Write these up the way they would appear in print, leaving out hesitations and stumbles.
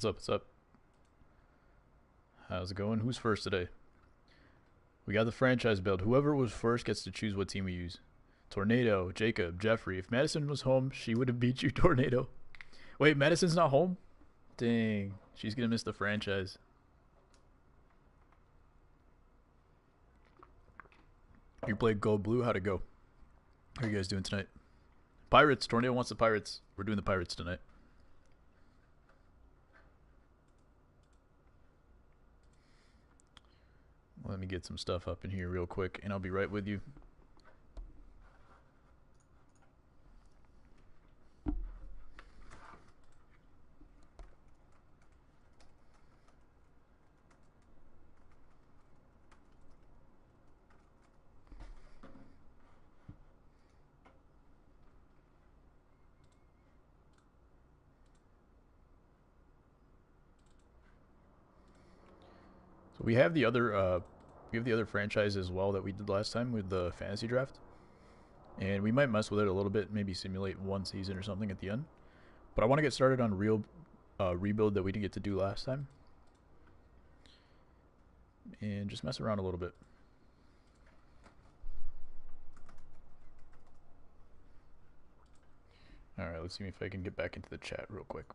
What's up? What's up? How's it going? Who's first today? We got the franchise build. Whoever was first gets to choose what team we use. Tornado, Jacob, Jeffrey. If Madison was home, she would have beat you, Tornado. Wait, Madison's not home? Dang. She's going to miss the franchise. You played Gold Blue? How'd it go? How are you guys doing tonight? Pirates. Tornado wants the Pirates. We're doing the Pirates tonight. Let me get some stuff up in here real quick, and I'll be right with you. So we have the other franchise as well that we did last time with the fantasy draft, and we might mess with it a little bit, maybe simulate one season or something at the end. But I want to get started on real rebuild that we didn't get to do last time, and just mess around a little bit. All right, let's see if I can get back into the chat real quick.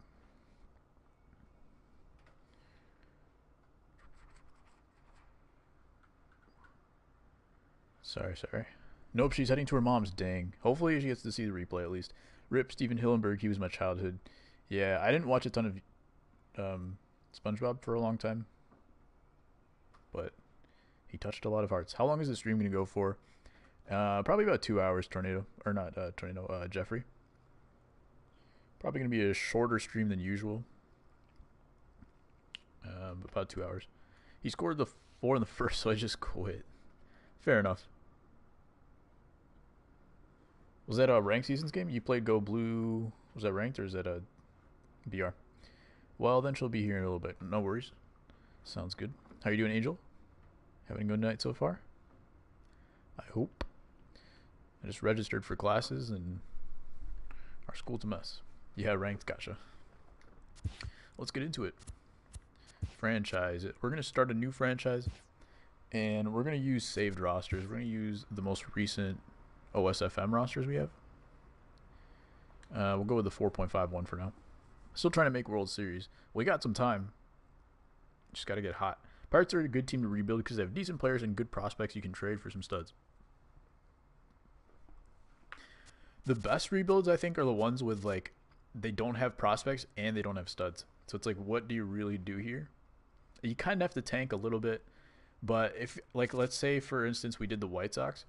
Sorry. Nope, she's heading to her mom's. Dang. Hopefully she gets to see the replay at least. Rip Steven Hillenberg, he was my childhood. Yeah, I didn't watch a ton of SpongeBob for a long time, but he touched a lot of hearts. How long is the stream going to go for? Probably about 2 hours, Tornado. Or not, Tornado, Jeffrey. Probably going to be a shorter stream than usual. About 2 hours. He scored the 4 in the first, so I just quit. Fair enough. Was that a ranked seasons game? You played Go Blue. Was that ranked or is that a BR? Well, then she'll be here in a little bit. No worries. Sounds good. How you doing, Angel? Having a good night so far? I hope. I just registered for classes and our school's a mess. Yeah, ranked. Gotcha. Let's get into it. Franchise. We're going to start a new franchise, and we're going to use saved rosters. We're going to use the most recent OSFM rosters we have. We'll go with the 4.51 for now. Still trying to make World Series. We got some time. Just got to get hot. Pirates are a good team to rebuild because they have decent players and good prospects you can trade for some studs. The best rebuilds, I think, are the ones with, like, they don't have prospects and they don't have studs. So it's like, what do you really do here? You kind of have to tank a little bit. But if, like, let's say, for instance, we did the White Sox.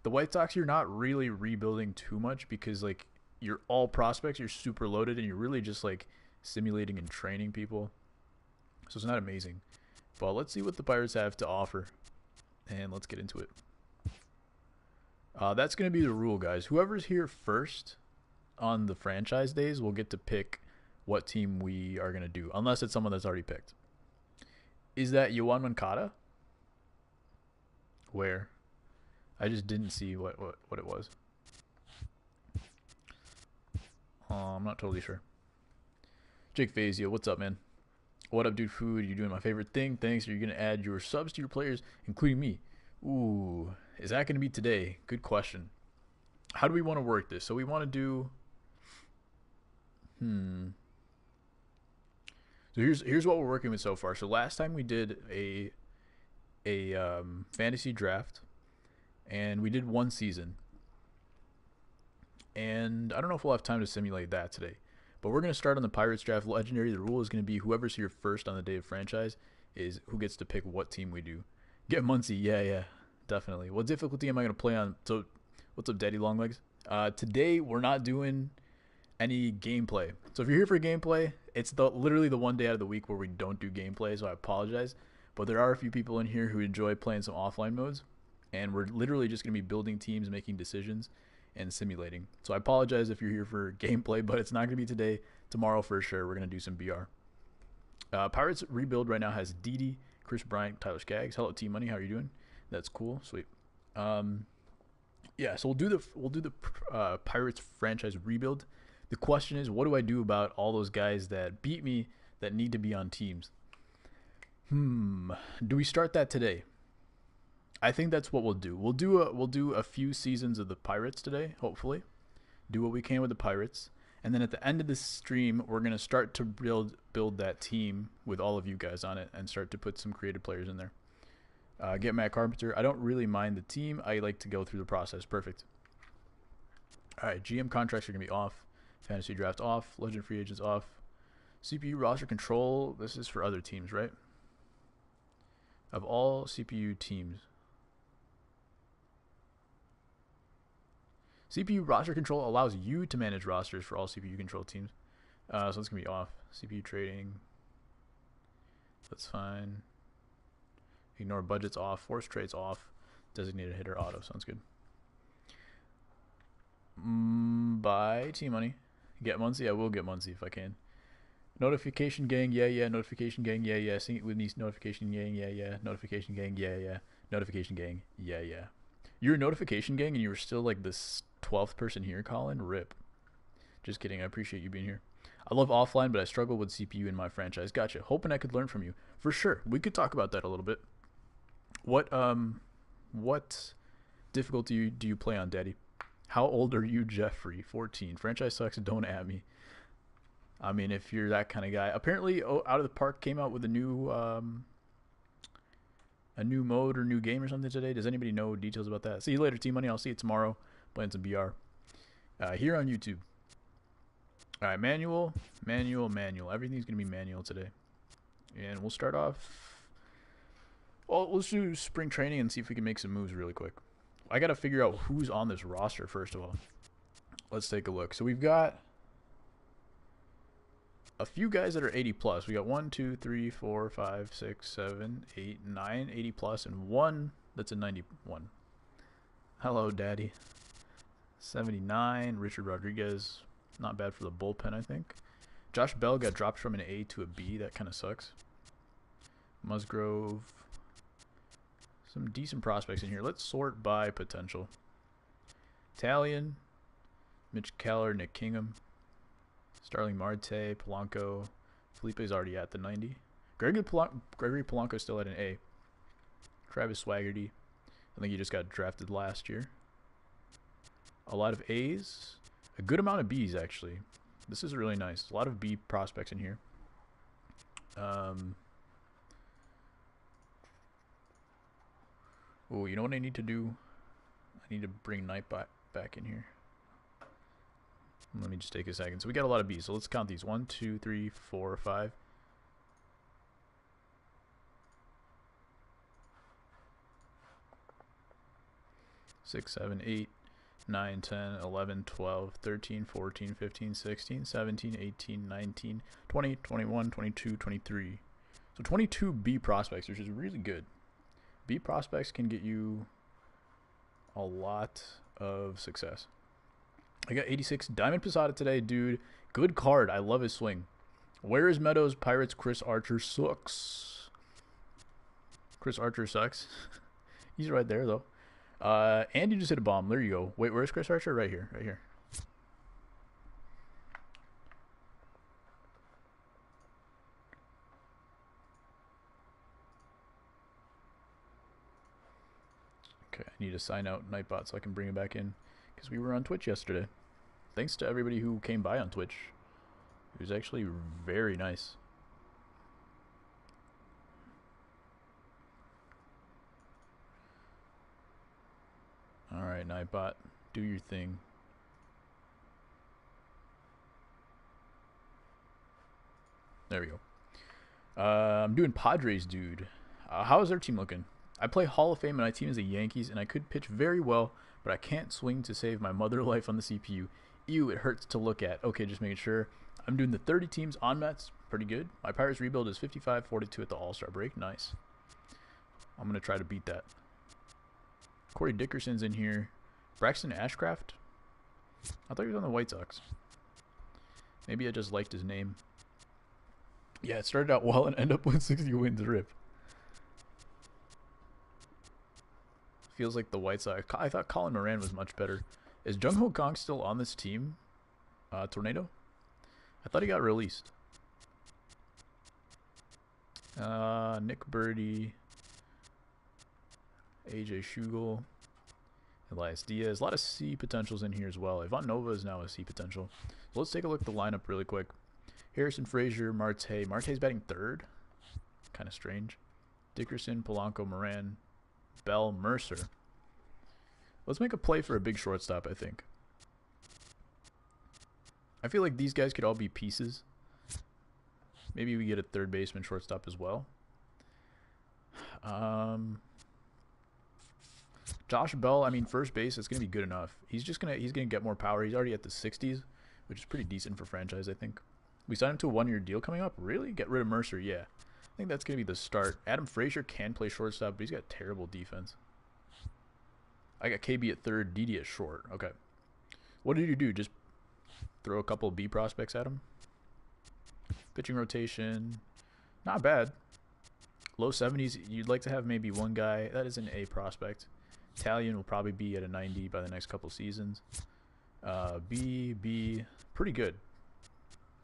The White Sox, you're not really rebuilding too much because, like, you're all prospects. You're super loaded, and you're really just, like, simulating and training people. So it's not amazing. But let's see what the Pirates have to offer, and let's get into it. That's going to be the rule, guys. Whoever's here first on the franchise days will get to pick what team we are going to do, unless it's someone that's already picked. Is that Yoan Moncada? Where? I just didn't see what it was. I'm not totally sure. Jake Fazio, what's up, man? What up, dude? Food, you're doing my favorite thing. Thanks. Are you going to add your subs to your players, including me? Ooh, is that going to be today? Good question. How do we want to work this? So we want to do... So here's what we're working with so far. So last time we did a fantasy draft, and we did one season. And I don't know if we'll have time to simulate that today. But we're going to start on the Pirates draft legendary. The rule is going to be whoever's here first on the day of franchise is who gets to pick what team we do. Get Muncie. Yeah, definitely. What difficulty am I going to play on? So what's up, Daddy Longlegs? Today we're not doing any gameplay. So if you're here for gameplay, it's literally the one day out of the week where we don't do gameplay, so I apologize. But there are a few people in here who enjoy playing some offline modes, and we're literally just going to be building teams, making decisions, and simulating. So I apologize if you're here for gameplay, but it's not going to be today. Tomorrow for sure, we're going to do some BR. Pirates rebuild right now has Didi, Chris Bryant, Tyler Skaggs. Hello, T-Money. How are you doing? That's cool. Sweet. Yeah, so we'll do the Pirates franchise rebuild. The question is, what do I do about all those guys that beat me that need to be on teams. Do we start that today? I think that's what we'll do. We'll do a few seasons of the Pirates today, hopefully. Do what we can with the Pirates. And then at the end of this stream, we're going to start to build that team with all of you guys on it and start to put some creative players in there. Get Matt Carpenter. I don't really mind the team. I like to go through the process. Perfect. All right, GM contracts are going to be off. Fantasy draft off. Legend free agents off. CPU roster control. This is for other teams, right? Of all CPU teams. CPU roster control allows you to manage rosters for all CPU control teams. So it's going to be off. CPU trading. That's fine. Ignore budgets off. Force trades off. Designated hitter auto. Sounds good. Buy T-Money. Get Muncie. I will get Muncie if I can. Notification gang. Yeah, yeah. Notification gang. Yeah, yeah. Sing it with me. Notification gang. Yeah, yeah. Notification gang. Yeah, yeah. Notification gang. Yeah, yeah. You're a notification gang and you were still like this 12th person here, Colin. Rip. Just kidding. I appreciate you being here. I love offline, but I struggle with CPU in my franchise. Gotcha. Hoping I could learn from you. For sure. We could talk about that a little bit. What difficulty do you play on, Daddy? How old are you, Jeffrey? 14. Franchise sucks. Don't at me. I mean, if you're that kind of guy. Apparently, Out of the Park came out with a new mode or new game or something today. Does anybody know details about that? See you later, T-Money. I'll see you tomorrow. Playing some BR. Here on YouTube. All right, manual. Everything's going to be manual today. And we'll start off. Well, let's do spring training and see if we can make some moves really quick. I got to figure out who's on this roster, first of all. Let's take a look. So we've got a few guys that are 80 plus. We got 1, 2, 3, 4, 5, 6, 7, 8, 9 80 plus, and one that's a 91. Hello, Daddy. 79. Richard Rodriguez. Not bad for the bullpen, I think. Josh Bell got dropped from an A to a B. That kind of sucks. Musgrove. Some decent prospects in here. Let's sort by potential. Italian. Mitch Keller, Nick Kingham. Starling Marte, Polanco. Felipe's already at the 90. Gregory Polanco's still at an A. Travis Swaggerty. I think he just got drafted last year. A lot of A's. A good amount of B's, actually. This is really nice. A lot of B prospects in here. Oh, you know what I need to do? I need to bring Nightbot back in here. Let me just take a second. So we got a lot of B's. So let's count these. 1, 2, 3, 4, 5. 6, 7, 8, 9, 10, 11, 12, 13, 14, 15, 16, 17, 18, 19, 20, 21, 22, 23. So 22 B prospects, which is really good. B prospects can get you a lot of success. I got 86 Diamond Posada today, dude. Good card. I love his swing. Where is Meadows? Pirates. Chris Archer sucks. Chris Archer sucks. He's right there, though. Andy just hit a bomb. There you go. Wait, where's Chris Archer? Right here. Right here. Okay, I need to sign out Nightbot so I can bring him back in, because we were on Twitch yesterday. Thanks to everybody who came by on Twitch. It was actually very nice. Alright, Nightbot, do your thing. There we go. I'm doing Padres, dude. How is their team looking? I play Hall of Fame and my team is the Yankees, and I could pitch very well, but I can't swing to save my mother life on the CPU. Ew, it hurts to look at. Okay, just making sure. I'm doing the 30 teams on Mets. Pretty good. My Pirates rebuild is 55-42 at the All-Star break. Nice. I'm going to try to beat that. Corey Dickerson's in here. Braxton Ashcraft? I thought he was on the White Sox. Maybe I just liked his name. Yeah, it started out well and ended up with 60 wins. Rip. Feels like the White Sox. I thought Colin Moran was much better. Is Jung Ho Kong still on this team? Tornado? I thought he got released. Nick Birdie, AJ Schugel, Elias Diaz. A lot of C potentials in here as well. Ivan Nova is now a C potential. So let's take a look at the lineup really quick. Harrison, Frazier, Marte. Marte's batting third. Kind of strange. Dickerson, Polanco, Moran, Bell, Mercer. Let's make a play for a big shortstop, I think. I feel like these guys could all be pieces. Maybe we get a third baseman, shortstop as well. Josh Bell, I mean, first base, it's gonna be good enough. He's gonna get more power. He's already at the 60s, which is pretty decent for franchise, I think. We signed him to a 1-year deal coming up. Really? Get rid of Mercer? Yeah. I think that's gonna be the start. Adam Frazier can play shortstop, but he's got terrible defense. I got KB at third, Didi at short. Okay. What did you do? Just throw a couple of B prospects at him? Pitching rotation, not bad. Low 70s. You'd like to have maybe one guy that is an A prospect. Italian will probably be at a 90 by the next couple seasons. B, pretty good.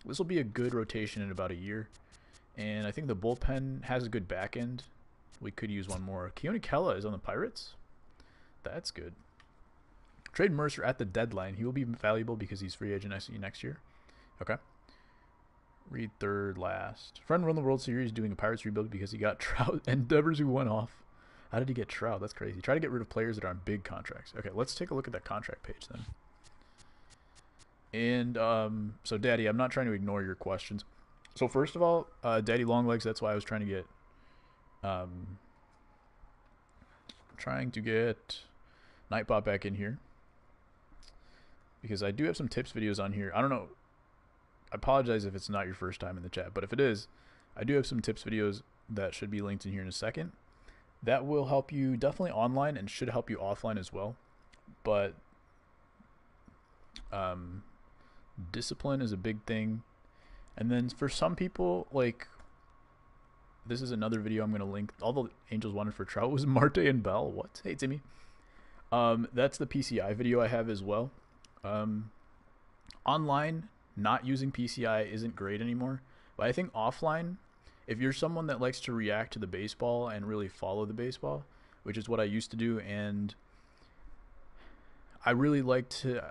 This will be a good rotation in about a year. And I think the bullpen has a good back end. We could use one more. Keone Kela is on the Pirates. That's good. Trade Mercer at the deadline. He will be valuable because he's free agent next year. Okay. Reed third last. Friend won the World Series doing a Pirates rebuild because he got Trout and Devers who went off. How did he get Trout? That's crazy. Try to get rid of players that are on big contracts. Okay, let's take a look at that contract page then. And so Daddy, I'm not trying to ignore your questions. So first of all, Daddy Longlegs, that's why I was trying to get Nightbot back in here. Because I do have some tips videos on here. I don't know. I apologize if it's not your first time in the chat, but if it is, I do have some tips videos that should be linked in here in a second. That will help you definitely online and should help you offline as well. But discipline is a big thing. And then for some people, like, this is another video I'm going to link. All the Angels wanted for Trout was Marte and Bell. What? Hey, Timmy. That's the PCI video I have as well. Online, not using PCI isn't great anymore. But I think offline, if you're someone that likes to react to the baseball and really follow the baseball, which is what I used to do, and I really like to,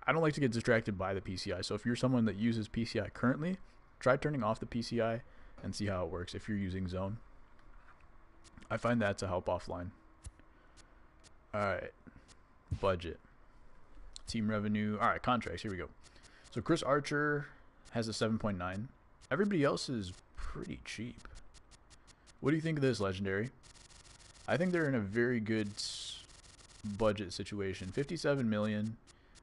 I don't like to get distracted by the PCI. So if you're someone that uses PCI currently, try turning off the PCI and see how it works if you're using Zone. I find that to help offline. Alright. Budget. Team revenue. Alright, contracts. Here we go. So Chris Archer has a 7.9. Everybody else is pretty cheap. What do you think of this, Legendary? I think they're in a very good budget situation. 57 million.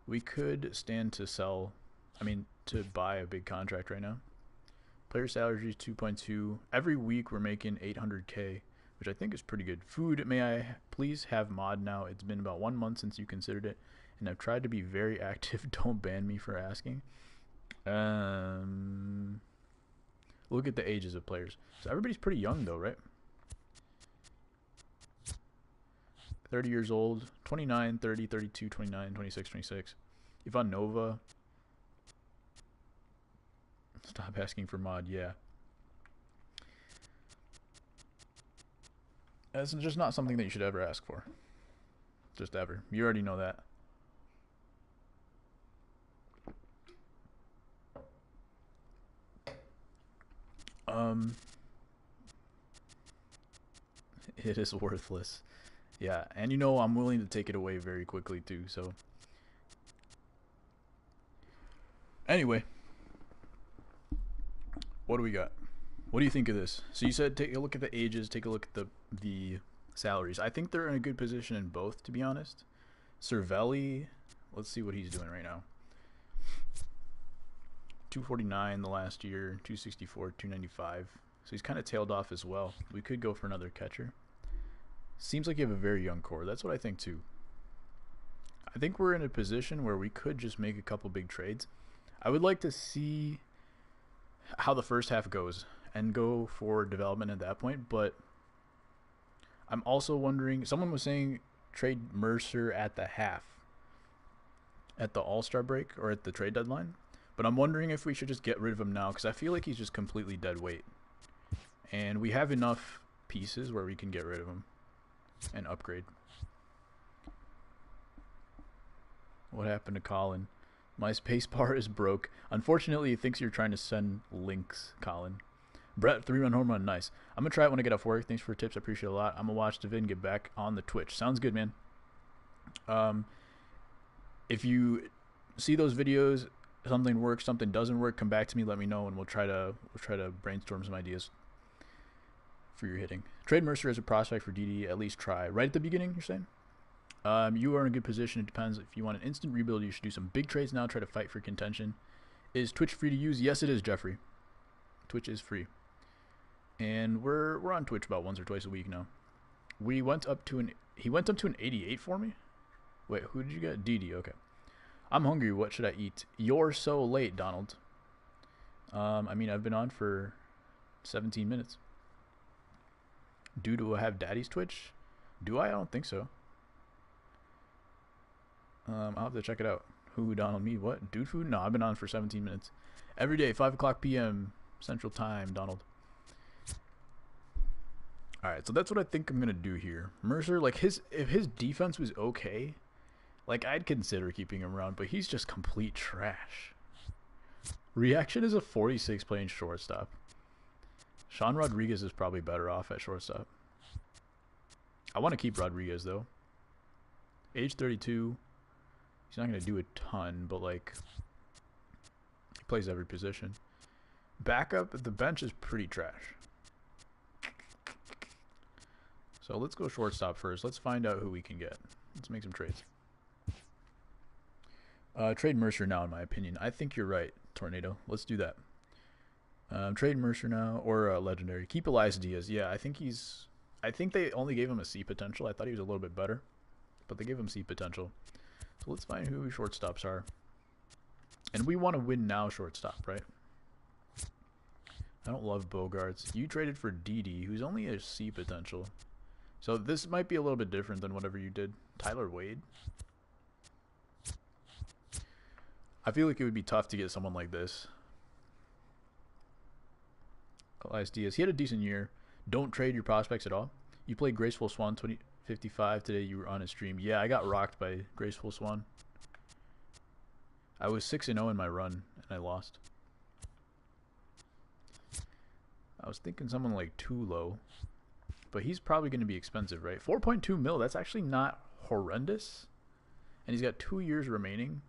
We could stand to sell, to buy a big contract right now. Player salary is 2.2. Every week we're making 800K, which I think is pretty good. Food, may I please have mod now? It's been about 1 month since you considered it, and I've tried to be very active. Don't ban me for asking. Look at the ages of players. So everybody's pretty young though, right? 30 years old, 29, 30, 32, 29, 26, 26. Ivan Nova. Stop asking for mod, yeah. That's just not something that you should ever ask for. Just ever. You already know that. It is worthless. Yeah, and I'm willing to take it away very quickly too, so. Anyway. What do we got? What do you think of this? So you said take a look at the ages, take a look at the salaries. I think they're in a good position in both, to be honest. Cervelli, let's see what he's doing right now. 249 the last year, 264, 295. So he's kind of tailed off as well. We could go for another catcher. Seems like you have a very young core. That's what I think too. I think we're in a position where we could just make a couple big trades. I would like to see how the first half goes and go for development at that point, but I'm also wondering, someone was saying trade Mercer at the half, at the All-Star break or at the trade deadline, but I'm wondering if we should just get rid of him now because I feel like he's just completely dead weight. And we have enough pieces where we can get rid of them and upgrade. What happened to Colin? My space bar is broke. Unfortunately, he thinks you're trying to send links, Colin. Brett, 3-run home run, nice. I'm going to try it when I get off work. Thanks for tips, I appreciate it a lot. I'm going to watch the vid and get back on the Twitch. Sounds good, man. If you see those videos, something works, something doesn't work, come back to me, let me know, and we'll try to brainstorm some ideas for your hitting. Trade Mercer as a prospect for DD, at least try. Right at the beginning, you're saying? You are in a good position. It depends. If you want an instant rebuild, you should do some big trades now, try to fight for contention. Is Twitch free to use? Yes, it is, Jeffrey. Twitch is free. And we're on Twitch about once or twice a week now. He went up to an 88 for me? Wait, who did you get? DD, okay. I'm hungry. What should I eat? You're so late, Donald. I mean, I've been on for 17 minutes. Do I have Daddy's Twitch? Do I? I don't think so. I'll have to check it out. Who, Donald, me? What? DudeFood? No, I've been on for 17 minutes. Every day, 5 o'clock p.m. Central Time, Donald. Alright, so that's what I think I'm going to do here. Mercer, like, if his defense was okay, like, I'd consider keeping him around, but he's just complete trash. Reaction is a 46 playing shortstop. Sean Rodriguez is probably better off at shortstop. I want to keep Rodriguez, though. Age 32. He's not going to do a ton, but, like, he plays every position. Backup at the bench is pretty trash. So let's go shortstop first. Let's find out who we can get. Let's make some trades. Trade Mercer now, in my opinion. I think you're right, Tornado. Let's do that. Trade Mercer now, or Legendary. Keep Elias Diaz. Yeah, I think they only gave him a C potential. I thought he was a little bit better, but they gave him C potential. So let's find who shortstops are. And we want to win now shortstop, right? I don't love Bogarts. You traded for DD, who's only a C potential. So this might be a little bit different than whatever you did. Tyler Wade. I feel like it would be tough to get someone like this. Elias Diaz. He had a decent year. Don't trade your prospects at all. You played Graceful Swan 2055 today. You were on a stream. Yeah, I got rocked by Graceful Swan. I was 6-0 in my run, and I lost. I was thinking someone like Tulo, but he's probably going to be expensive, right? 4.2 mil, that's actually not horrendous. And he's got 2 years remaining.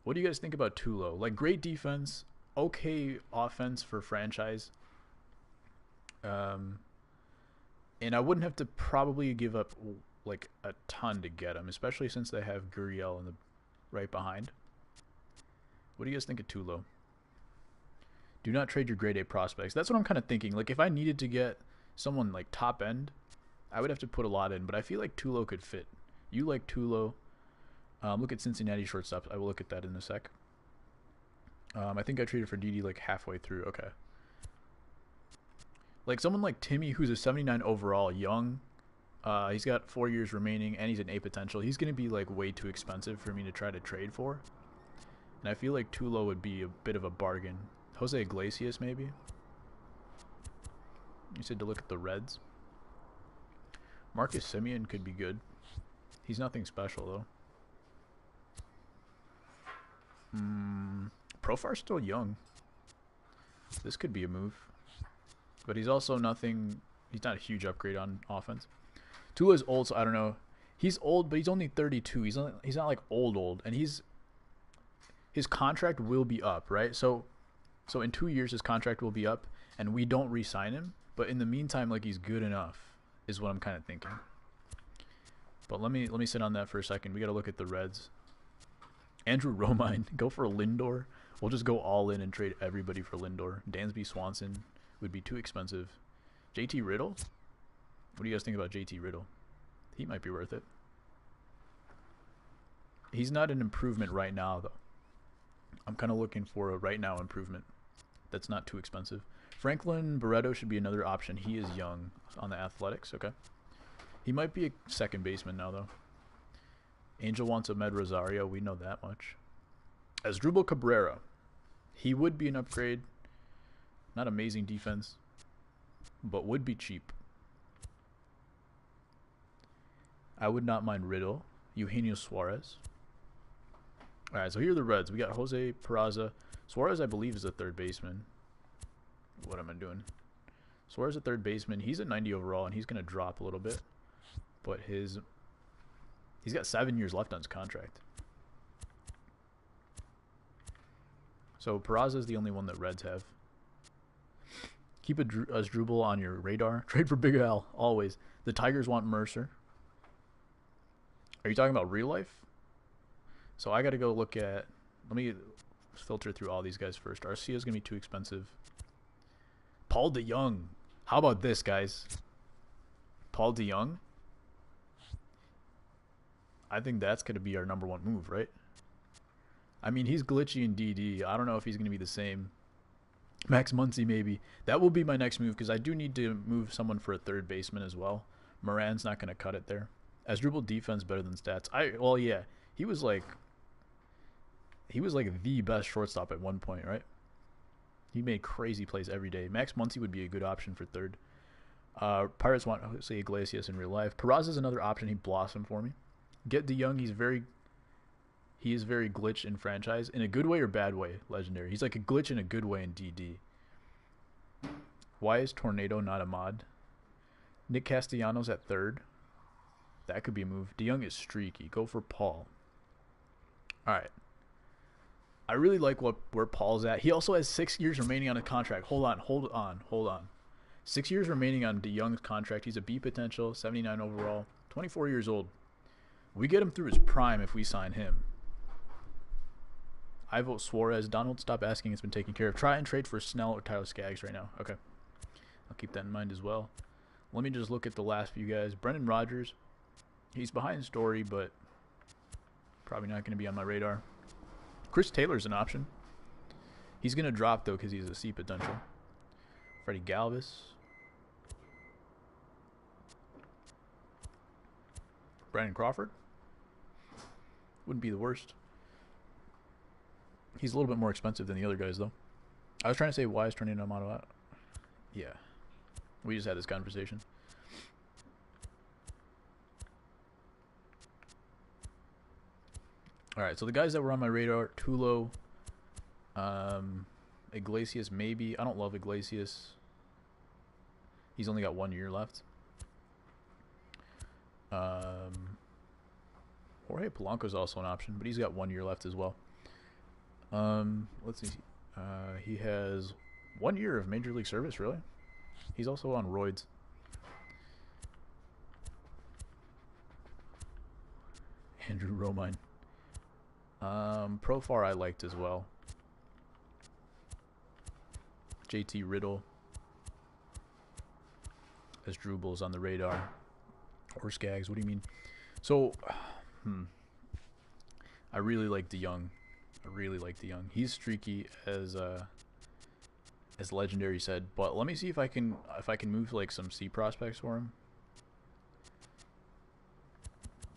What do you guys think about Tulo? Like, great defense, okay offense for franchise. And I wouldn't have to probably give up, like, a ton to get him, especially since they have Gurriel in the right behind. What do you guys think of Tulo? Do not trade your grade A prospects. That's what I'm kind of thinking. Like, if I needed to get someone, like, top end, I would have to put a lot in. But I feel like Tulo could fit. You like Tulo. Look at Cincinnati shortstops. I will look at that in a sec. I think I traded for DD, like, halfway through. Okay. Like, someone like Timmy, who's a 79 overall, young. He's got 4 years remaining, and he's an A potential. He's going to be, like, way too expensive for me to try to trade for. And I feel like Tulo would be a bit of a bargain. Jose Iglesias, maybe? You said to look at the Reds. Marcus Semien could be good. He's nothing special, though. Profar's still young. This could be a move. But he's also nothing... He's not a huge upgrade on offense. Tulo's old, so I don't know. He's old, but he's only 32. He's not like old. And his contract will be up, right? So in 2 years, his contract will be up, and we don't re-sign him. But in the meantime, like, he's good enough, is what I'm kind of thinking. But let me sit on that for a second. We got to look at the Reds. Andrew Romine, go for Lindor. We'll just go all in and trade everybody for Lindor. Dansby Swanson would be too expensive. JT Riddle? What do you guys think about JT Riddle? He might be worth it. He's not an improvement right now, though. I'm kind of looking for a right now improvement that's not too expensive. Franklin Barreto should be another option. He is young on the Athletics. Okay. He might be a second baseman now, though. Angel wants Ahmed Rosario. We know that much. Asdrubal Cabrera. He would be an upgrade. Not amazing defense. but would be cheap. I would not mind Riddle. Eugenio Suarez. Alright, so here are the Reds. We got Jose Peraza. Suarez, I believe, is a third baseman. What am I doing? Suarez, a third baseman. He's at 90 overall, and he's going to drop a little bit. But he's got 7 years left on his contract. So Peraza is the only one that Reds have. Keep Asdrubal on your radar. Trade for Big Al, always. The Tigers want Mercer. Are you talking about real life? So I got to go look at... Let me filter through all these guys first. Arcia is going to be too expensive. Paul DeYoung. How about this, guys? Paul DeYoung? I think that's going to be our number one move, right? I mean, he's glitchy in DD. I don't know if he's going to be the same. Max Muncy, maybe. That will be my next move, because I do need to move someone for a third baseman as well. Moran's not going to cut it there. Asdrubal defense better than stats. Well, yeah. He was like the best shortstop at one point, right? He made crazy plays every day. Max Muncy would be a good option for third. Pirates want Jose Iglesias in real life. Peraza is another option. He blossomed for me. Get DeYoung. He is very glitch in franchise. In a good way or bad way, legendary. He's like a glitch in a good way in DD. Why is Tornado not a mod? Nick Castellanos at third. That could be a move. DeYoung is streaky. Go for Paul. Alright. I really like where Paul's at. He also has 6 years remaining on a contract. Hold on. 6 years remaining on DeYoung's contract. He's a B potential, 79 overall, 24 years old. We get him through his prime if we sign him. I vote Suarez. Donald, stop asking. It's been taken care of. Try and trade for Snell or Tyler Skaggs right now. Okay. I'll keep that in mind as well. Let me just look at the last few guys. Brendan Rodgers. He's behind Story, but probably not going to be on my radar. Chris Taylor's an option. He's going to drop, though, because he's a C potential. Freddie Galvis. Brandon Crawford. Wouldn't be the worst. He's a little bit more expensive than the other guys, though. I was trying to say, why is Tornado Amato out? Yeah. We just had this conversation. Alright, so the guys that were on my radar, Tulo, Iglesias, maybe. I don't love Iglesias. He's only got 1 year left. Jorge Polanco's also an option, but he's got 1 year left as well. Let's see. He has 1 year of Major League service, really? He's also on roids. Andrew Romine. Profar I liked as well. JT Riddle. Asdrubal's on the radar. Or Skaggs, what do you mean? So, I really like DeYoung. He's streaky as Legendary said, but let me see if I can move like some C prospects for him.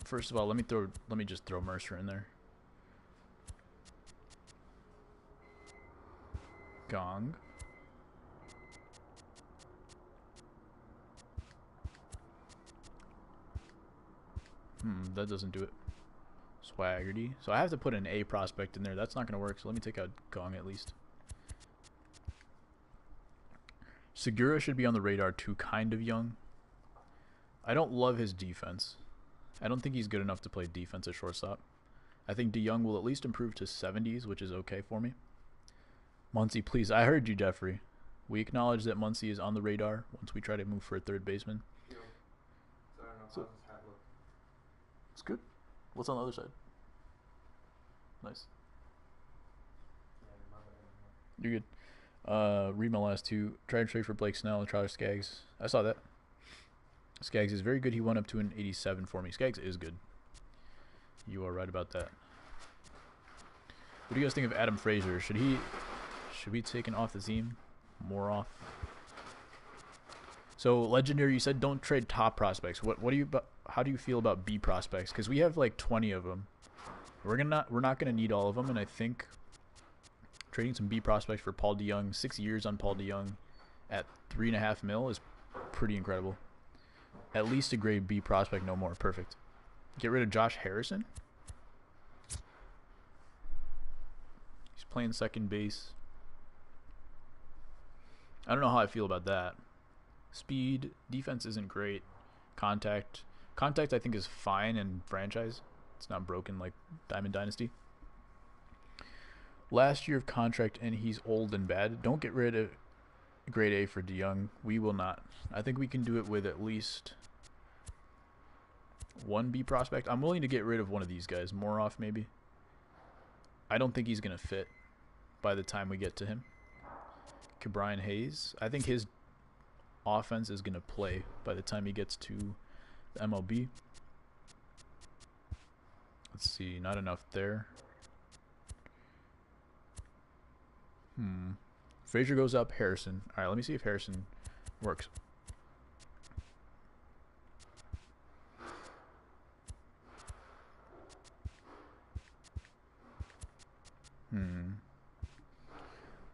First of all, let me just throw Mercer in there. Gong. That doesn't do it. Swaggerty. So I have to put an A prospect in there. That's not going to work, so let me take out Gong at least. Segura should be on the radar too, kind of young. I don't love his defense. I don't think he's good enough to play defense at shortstop. I think DeYoung will at least improve to 70s, which is okay for me. Muncy, please. I heard you, Jeffrey. We acknowledge that Muncy is on the radar once we try to move for a third baseman. Yo. So I don't know how this hat looks. It's good. What's on the other side? Nice. Yeah, You're good. Read my last two. Try and trade for Blake Snell and Tyler Skaggs. I saw that. Skaggs is very good. He went up to an 87 for me. Skaggs is good. You are right about that. What do you guys think of Adam Frazier? Should we take him off the team? More off. So Legendary, you said don't trade top prospects. How do you feel about B prospects? Because we have like 20 of them. We're not gonna need all of them, and I think trading some B prospects for Paul DeYoung, 6 years on Paul DeYoung at $3.5 million is pretty incredible. At least a grade B prospect, no more. Perfect. Get rid of Josh Harrison. He's playing second base. I don't know how I feel about that. Speed, defense isn't great. Contact I think is fine in franchise. It's not broken like Diamond Dynasty. Last year of contract and he's old and bad. Don't get rid of grade A for DeYoung. We will not. I think we can do it with at least one B prospect. I'm willing to get rid of one of these guys. Moroff maybe. I don't think he's going to fit by the time we get to him. Brian Hayes. I think his offense is going to play by the time he gets to the MLB. Let's see. Not enough there. Frazier goes up. Harrison. All right, let me see if Harrison works.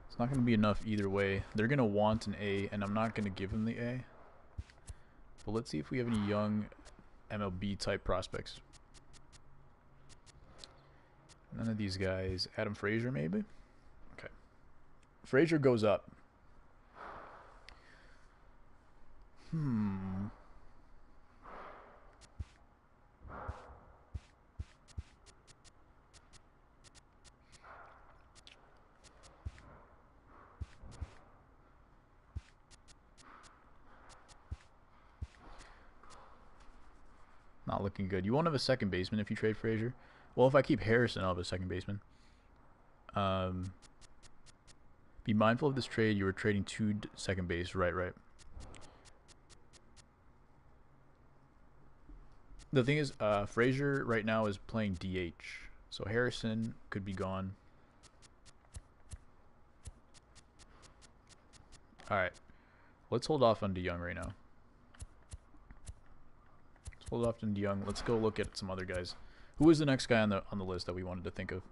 It's not going to be enough either way. They're going to want an A, and I'm not going to give them the A. But let's see if we have any young MLB type prospects. None of these guys. Adam Frazier maybe? Okay. Frazier goes up. Not looking good. You won't have a second baseman if you trade Frazier. Well, if I keep Harrison, I'll have a second baseman. Be mindful of this trade. You were trading 2 second base. Right. The thing is, Frazier right now is playing DH. So Harrison could be gone. Alright. Let's hold off on DeYoung right now. Hold off on DeYoung. Let's go look at some other guys. Who was the next guy on the list that we wanted to think of?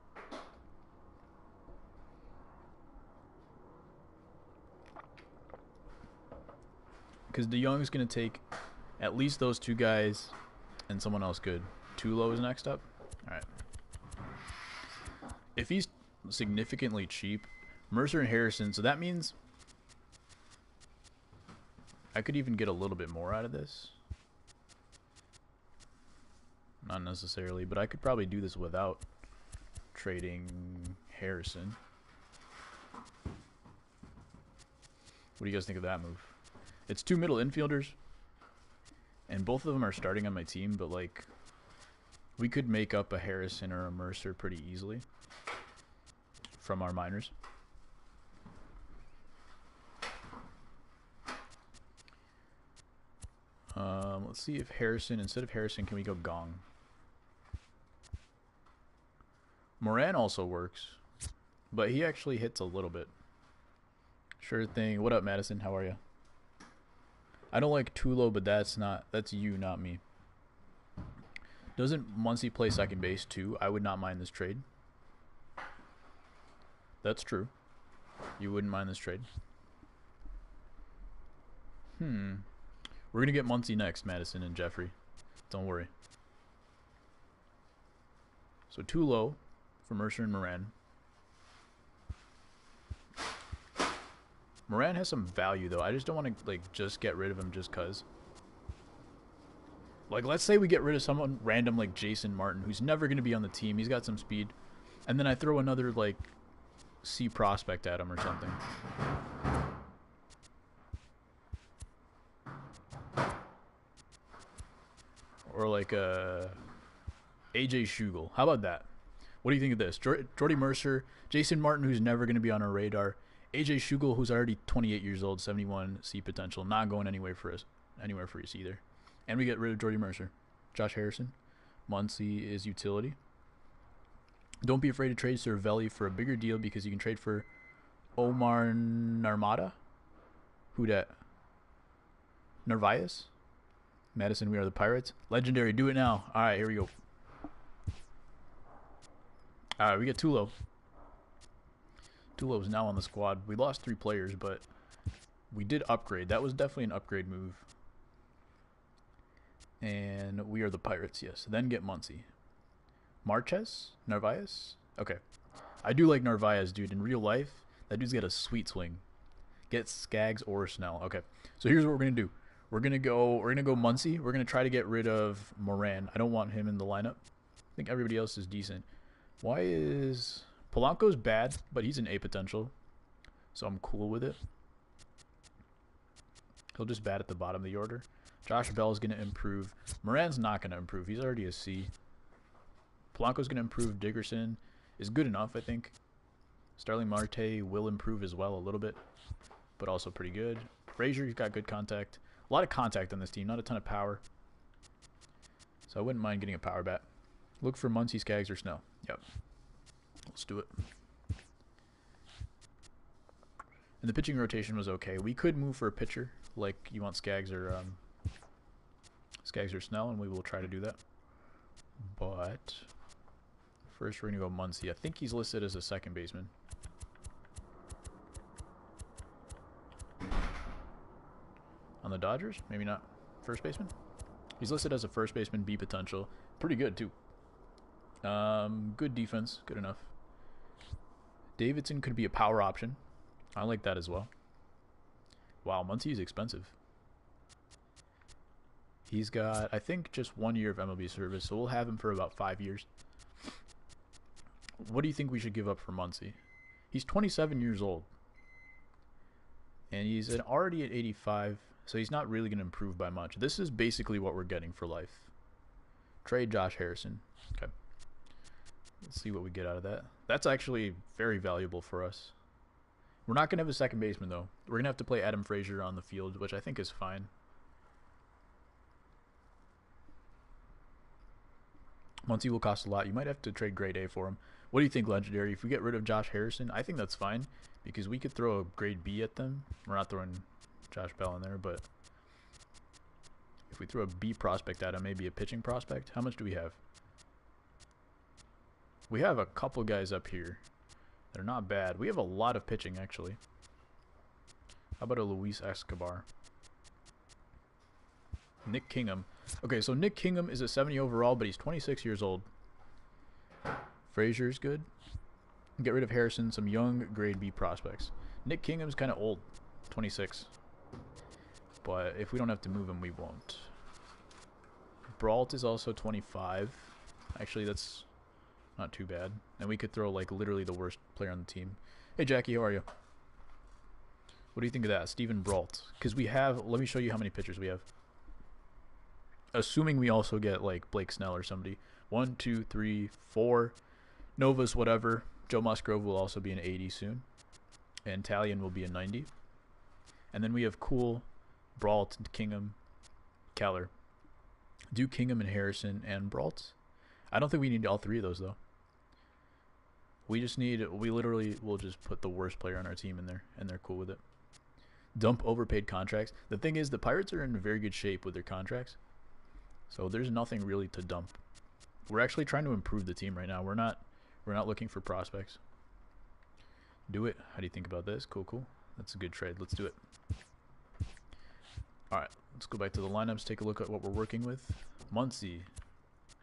Because DeYoung is going to take at least those 2 guys and someone else good. Tulo is next up. All right. If he's significantly cheap, Mercer and Harrison. So that means I could even get a little bit more out of this. Not necessarily, but I could probably do this without trading Harrison. What do you guys think of that move? It's 2 middle infielders, and both of them are starting on my team, but like, we could make up a Harrison or a Mercer pretty easily from our minors. Let's see if Harrison, instead of Harrison, can we go Gong? Moran also works, but he actually hits a little bit. Sure thing. What up, Madison? How are you? I don't like Tulo, but that's you, not me. Doesn't Muncy play second base too? I would not mind this trade. That's true. You wouldn't mind this trade. We're going to get Muncy next, Madison and Jeffrey. Don't worry. So Tulo for Mercer and Moran. Moran has some value, though. I just don't want to, like, just get rid of him just because. Like, let's say we get rid of someone random like Jason Martin, who's never going to be on the team. He's got some speed. And then I throw another, like, C prospect at him or something. Or like AJ Schugel. How about that? What do you think of this? Jordy Mercer, Jason Martin, who's never going to be on our radar. AJ Schugel, who's already 28 years old, 71 C potential, not going anywhere for us either. And we get rid of Jordy Mercer. Josh Harrison. Muncy is utility. Don't be afraid to trade Cervelli for a bigger deal because you can trade for Omar Narmada. Who dat? Narvaez? Madison, we are the Pirates. Legendary, do it now. All right, here we go. All right, we get Tulo. Tulo is now on the squad. We lost 3 players, but We did upgrade. That was definitely an upgrade move. And we are the Pirates, yes. Then get Muncie. Marquez? Narvaez? Okay. I do like Narvaez, dude. In real life, that dude's got a sweet swing. Get Skaggs or Snell. Okay. So here's what we're gonna do. We're gonna go Muncie. We're gonna try to get rid of Moran. I don't want him in the lineup. I think everybody else is decent. Why is Polanco's bad, but he's an A potential. So I'm cool with it. He'll just bat at the bottom of the order. Josh Bell's going to improve. Moran's not going to improve. He's already a C. Polanco's going to improve. Dickerson is good enough, I think. Starling Marte will improve as well a little bit, but also pretty good. Frazier's got good contact. A lot of contact on this team, not a ton of power. So I wouldn't mind getting a power bat. Look for Muncie, Skaggs, or Snell. Yep. Let's do it. And the pitching rotation was okay. We could move for a pitcher, like you want Skaggs or Snell, and we will try to do that. But first we're going to go Muncie. I think he's listed as a second baseman. On the Dodgers? Maybe not. First baseman? He's listed as a first baseman, B potential. Pretty good, too. Good defense. Good enough. Davidson could be a power option. I like that as well. Wow, Muncie is expensive. He's got, I think, just 1 year of MLB service, so we'll have him for about 5 years. What do you think we should give up for Muncie? He's 27 years old. And he's already at 85, so he's not really going to improve by much. This is basically what we're getting for life. Trade Josh Harrison. Okay. Let's see what we get out of that. That's actually very valuable for us. We're not going to have a second baseman, though. We're going to have to play Adam Frazier on the field, which I think is fine. Muncie will cost a lot. You might have to trade grade A for him. What do you think, Legendary? If we get rid of Josh Harrison, I think that's fine, because we could throw a grade B at them. We're not throwing Josh Bell in there, but if we throw a B prospect at him, maybe a pitching prospect. How much do we have? We have a couple guys up here. They're not bad. We have a lot of pitching, actually. How about a Luis Escobar? Nick Kingham. Okay, so Nick Kingham is a 70 overall, but he's 26 years old. Frazier's good. Get rid of Harrison, some young grade B prospects. Nick Kingham's kind of old, 26. But if we don't have to move him, we won't. Brault is also 25. Actually, that's not too bad. And we could throw, like, literally the worst player on the team. Hey, Jackie, how are you? What do you think of that? Steven Brault. Because we have, let me show you how many pitchers we have. Assuming we also get, like, Blake Snell or somebody. 1, 2, 3, 4. Novus, whatever. Joe Musgrove will also be an 80 soon. And Talion will be a 90. And then we have Cool, Brault, Kingham, Keller. Do Kingham and Harrison and Brault. I don't think we need all three of those, though. We just need, we literally will just put the worst player on our team in there, and they're cool with it. Dump overpaid contracts. The thing is, the Pirates are in very good shape with their contracts. So there's nothing really to dump. We're actually trying to improve the team right now. We're not looking for prospects. Do it. How do you think about this? Cool, cool. That's a good trade. Let's do it. All right, let's go back to the lineups. Take a look at what we're working with. Muncie,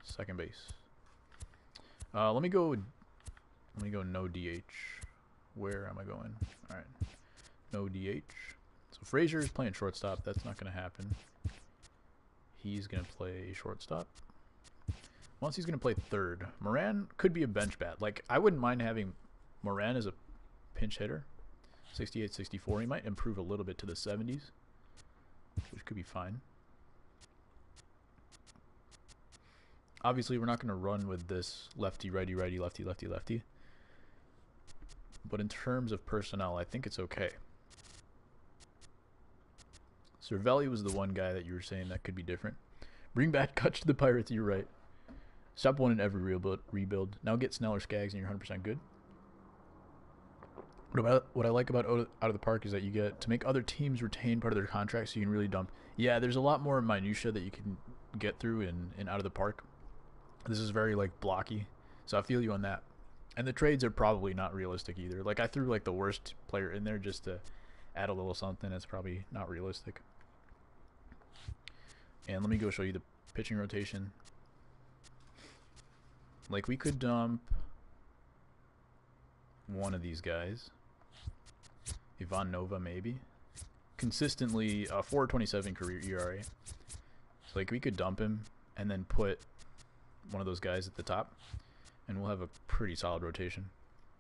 second base. Let me go no DH. Where am I going? All right, no DH. So Frazier is playing shortstop. That's not going to happen. He's going to play shortstop. Muncie's going to play third. Moran could be a bench bat. Like, I wouldn't mind having Moran as a pinch hitter. 68, 64. He might improve a little bit to the 70s, which could be fine. Obviously, we're not going to run with this lefty, righty, righty, lefty, lefty, lefty. But in terms of personnel, I think it's okay. Cervelli was the one guy that you were saying that could be different. Bring back Kutch to the Pirates, you're right. Stop one in every rebuild. Now get Snell or Skaggs and you're 100% good. What I like about Out of the Park is that you get to make other teams retain part of their contract so you can really dump. Yeah, there's a lot more minutia that you can get through in Out of the Park. This is very, like, blocky. So I feel you on that. And the trades are probably not realistic either. Like, I threw, like, the worst player in there just to add a little something. That's probably not realistic. And let me go show you the pitching rotation. Like, we could dump one of these guys. Ivan Nova, maybe. Consistently, 4.27 career ERA. So, like, we could dump him and then put one of those guys at the top, and we'll have a pretty solid rotation.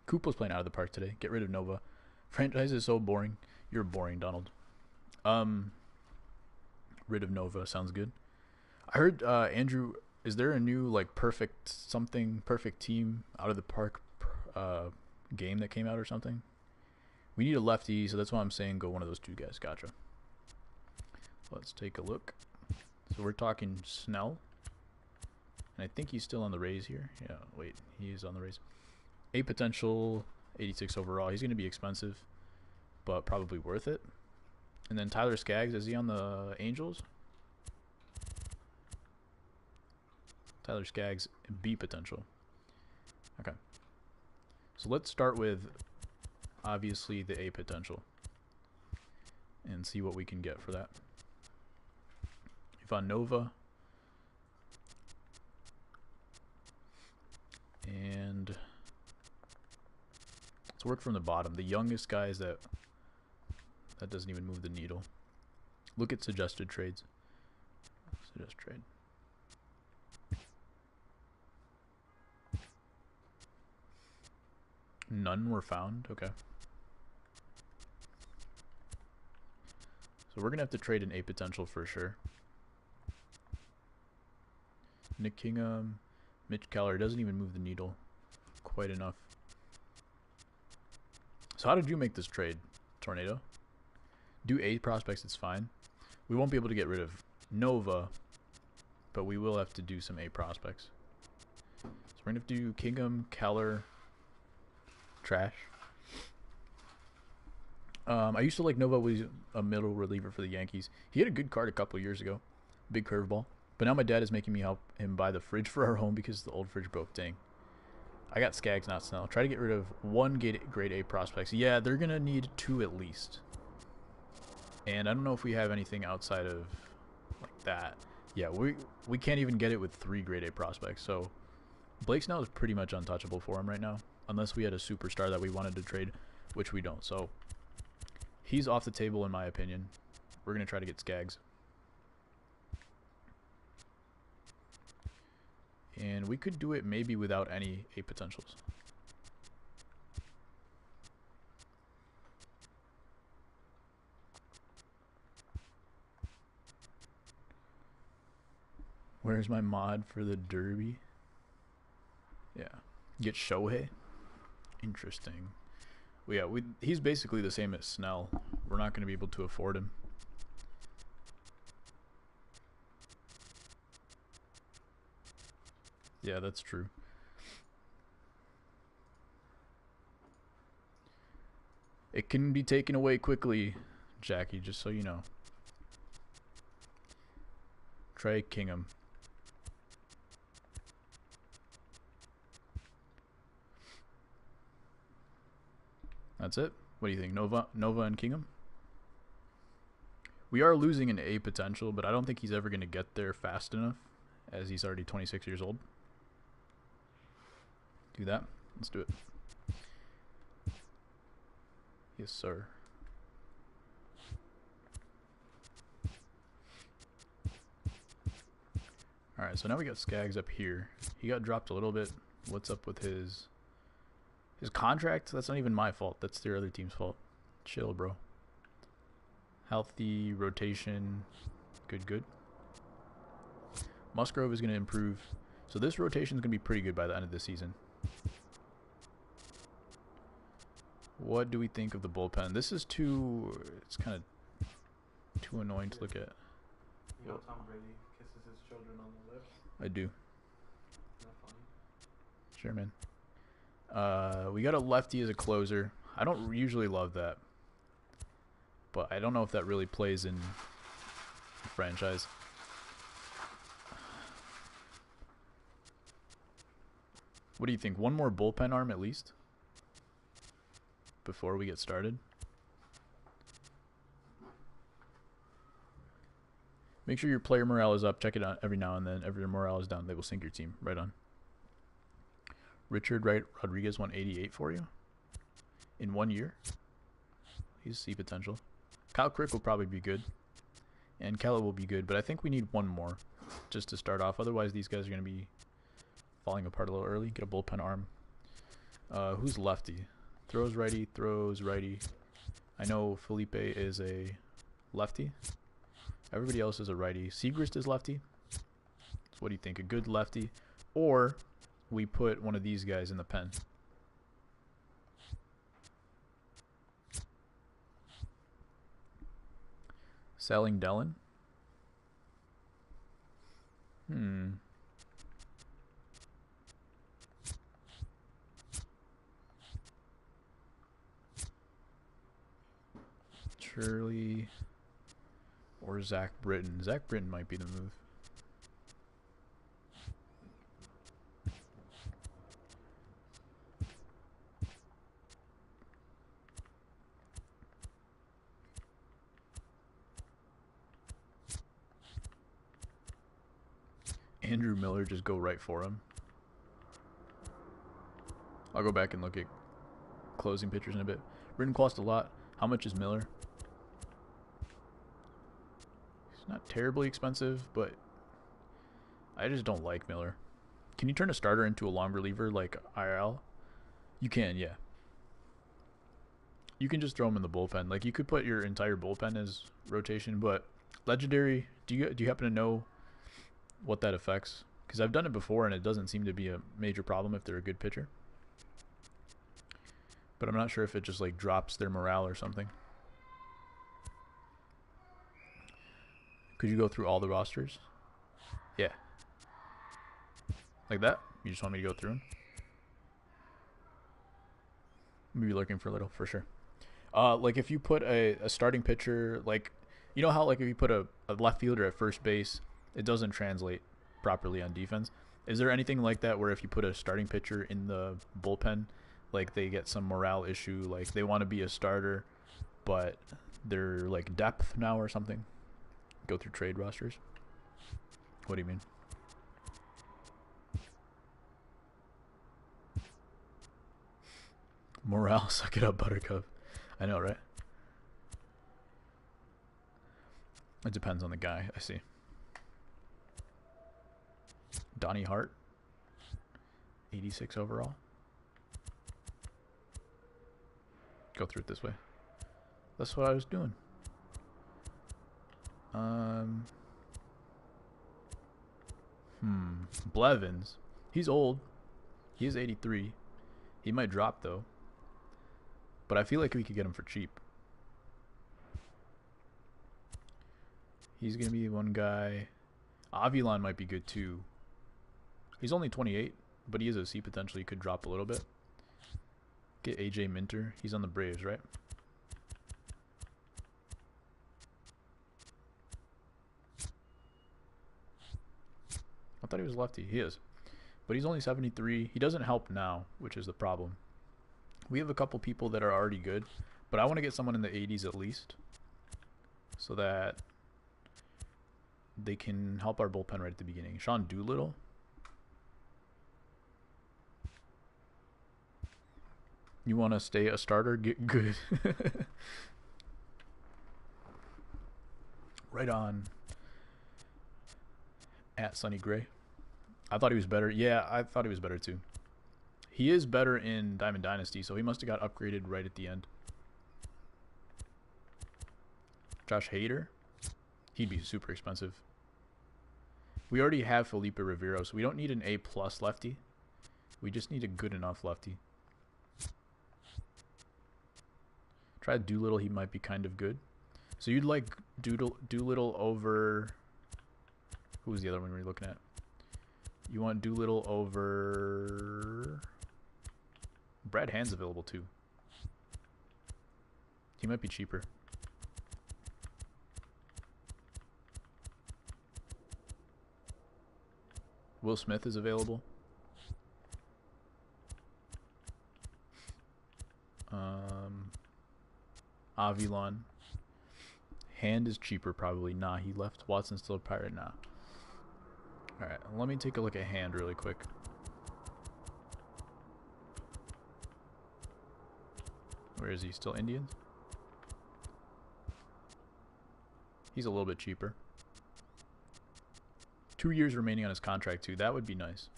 Koopa's playing out of the park today. Get rid of Nova. Franchise is so boring. You're boring, Donald. Rid of Nova. Sounds good. I heard, Andrew, is there a new, like, perfect team out of the park game that came out or something? We need a lefty, so that's why I'm saying go one of those two guys. Gotcha. Let's take a look. So we're talking Snell. And I think he's still on the Rays here. Yeah, wait. He is on the Rays. A potential, 86 overall. He's going to be expensive, but probably worth it. And then Tyler Skaggs, is he on the Angels? Tyler Skaggs, B potential. Okay. So let's start with, obviously, the A potential. And see what we can get for that. Ivan Nova. And let's work from the bottom. The youngest guys that doesn't even move the needle. Look at suggested trades. Suggest trade. None were found. Okay. So we're gonna have to trade an A potential for sure. Nick Kingham, Mitch Keller doesn't even move the needle quite enough. So how did you make this trade, Tornado? Do A prospects, it's fine. We won't be able to get rid of Nova, but we will have to do some A prospects. So we're going to have to do Kingham, Keller, trash. I used to like Nova was a middle reliever for the Yankees. He had a good card a couple years ago. Big curveball. But now my dad is making me help him buy the fridge for our home because the old fridge broke. Dang. I got Skaggs, not Snell. Try to get rid of one grade A prospects. Yeah, they're going to need 2 at least. And I don't know if we have anything outside of like that. Yeah, we can't even get it with 3 grade A prospects. So Blake Snell is pretty much untouchable for him right now. Unless we had a superstar that we wanted to trade, which we don't. So he's off the table in my opinion. We're going to try to get Skaggs. And we could do it maybe without any A potentials. Where's my mod for the Derby? Yeah. Get Shohei? Interesting. Well, yeah, he's basically the same as Snell. We're not going to be able to afford him. Yeah, that's true. It can be taken away quickly, Jackie, just so you know. Trey Kingham. That's it. What do you think? Nova and Kingham? We are losing an A potential, but I don't think he's ever going to get there fast enough, as he's already 26 years old. Do that. Let's do it. Yes, sir. Alright, so now we got Skaggs up here. He got dropped a little bit. What's up with his contract? That's not even my fault. That's their other team's fault. Chill, bro. Healthy rotation. Good. Musgrove is going to improve. So this rotation is going to be pretty good by the end of the season. What do we think of the bullpen? This is it's kind of too annoying to look at. You know Tom Brady kisses his children on the lips? I do. Isn't that funny? Sure, man. We got a lefty as a closer. I don't usually love that, but I don't know if that really plays in the franchise. What do you think? One more bullpen arm at least before we get started? Make sure your player morale is up. Check it out every now and then. If your morale is down, they will sink your team. Right on. Richard Rodriguez 188 for you in 1 year. He's C potential. Kyle Crick will probably be good. And Kella will be good, but I think we need one more just to start off. Otherwise, these guys are going to be falling apart a little early. Get a bullpen arm. Who's lefty? Throws righty. I know Felipe is a lefty. Everybody else is a righty. Segrist is lefty. So what do you think? A good lefty? Or we put one of these guys in the pen. Selling Dellin. Shirley or Zach Britton. Zach Britton might be the move. Andrew Miller, just go right for him. I'll go back and look at closing pitchers in a bit. Britton cost a lot. How much is Miller? He's not terribly expensive, but I just don't like Miller. Can you turn a starter into a long reliever like IRL? You can, yeah. You can just throw him in the bullpen. Like, you could put your entire bullpen as rotation, but legendary, do you happen to know what that affects? Because I've done it before and it doesn't seem to be a major problem if they're a good pitcher. But I'm not sure if it just like drops their morale or something. Could you go through all the rosters? Yeah. Like that? You just want me to go through them? Maybe lurking for a little, for sure. Like if you put a starting pitcher, like, you know how like if you put a left fielder at first base, it doesn't translate properly on defense. Is there anything like that where if you put a starting pitcher in the bullpen, like they get some morale issue, like they want to be a starter, but they're like depth now or something? Go through trade rosters. What do you mean? Morale, suck it up, Buttercup. I know, right? It depends on the guy. I see. Donnie Hart, 86 overall. Go through it this way. That's what I was doing. Blevins. He's old. He is 83. He might drop though. But I feel like we could get him for cheap. He's gonna be one guy. Avilon might be good too. He's only 28, but he is a C potential. He could drop a little bit. Get AJ Minter. He's on the Braves, right? I thought he was lefty. He is. But he's only 73. He doesn't help now, which is the problem. We have a couple people that are already good, but I want to get someone in the 80s at least so that they can help our bullpen right at the beginning. Sean Doolittle. You want to stay a starter? Get good. Right on. At Sonny Gray. I thought he was better. Yeah, I thought he was better too. He is better in Diamond Dynasty, so he must have got upgraded right at the end. Josh Hader. He'd be super expensive. We already have Felipe Rivero, so we don't need an A+ lefty. We just need a good enough lefty. Try Doolittle. He might be kind of good. So you'd like Doolittle over... Who was the other one we were looking at? You want Doolittle over... Brad Hand's available too. He might be cheaper. Will Smith is available. Avilon. Hand is cheaper probably. Nah, he left. Watson's still a pirate. Nah. Alright, let me take a look at Hand really quick. Where is he? Still Indian? He's a little bit cheaper. 2 years remaining on his contract too. That would be nice.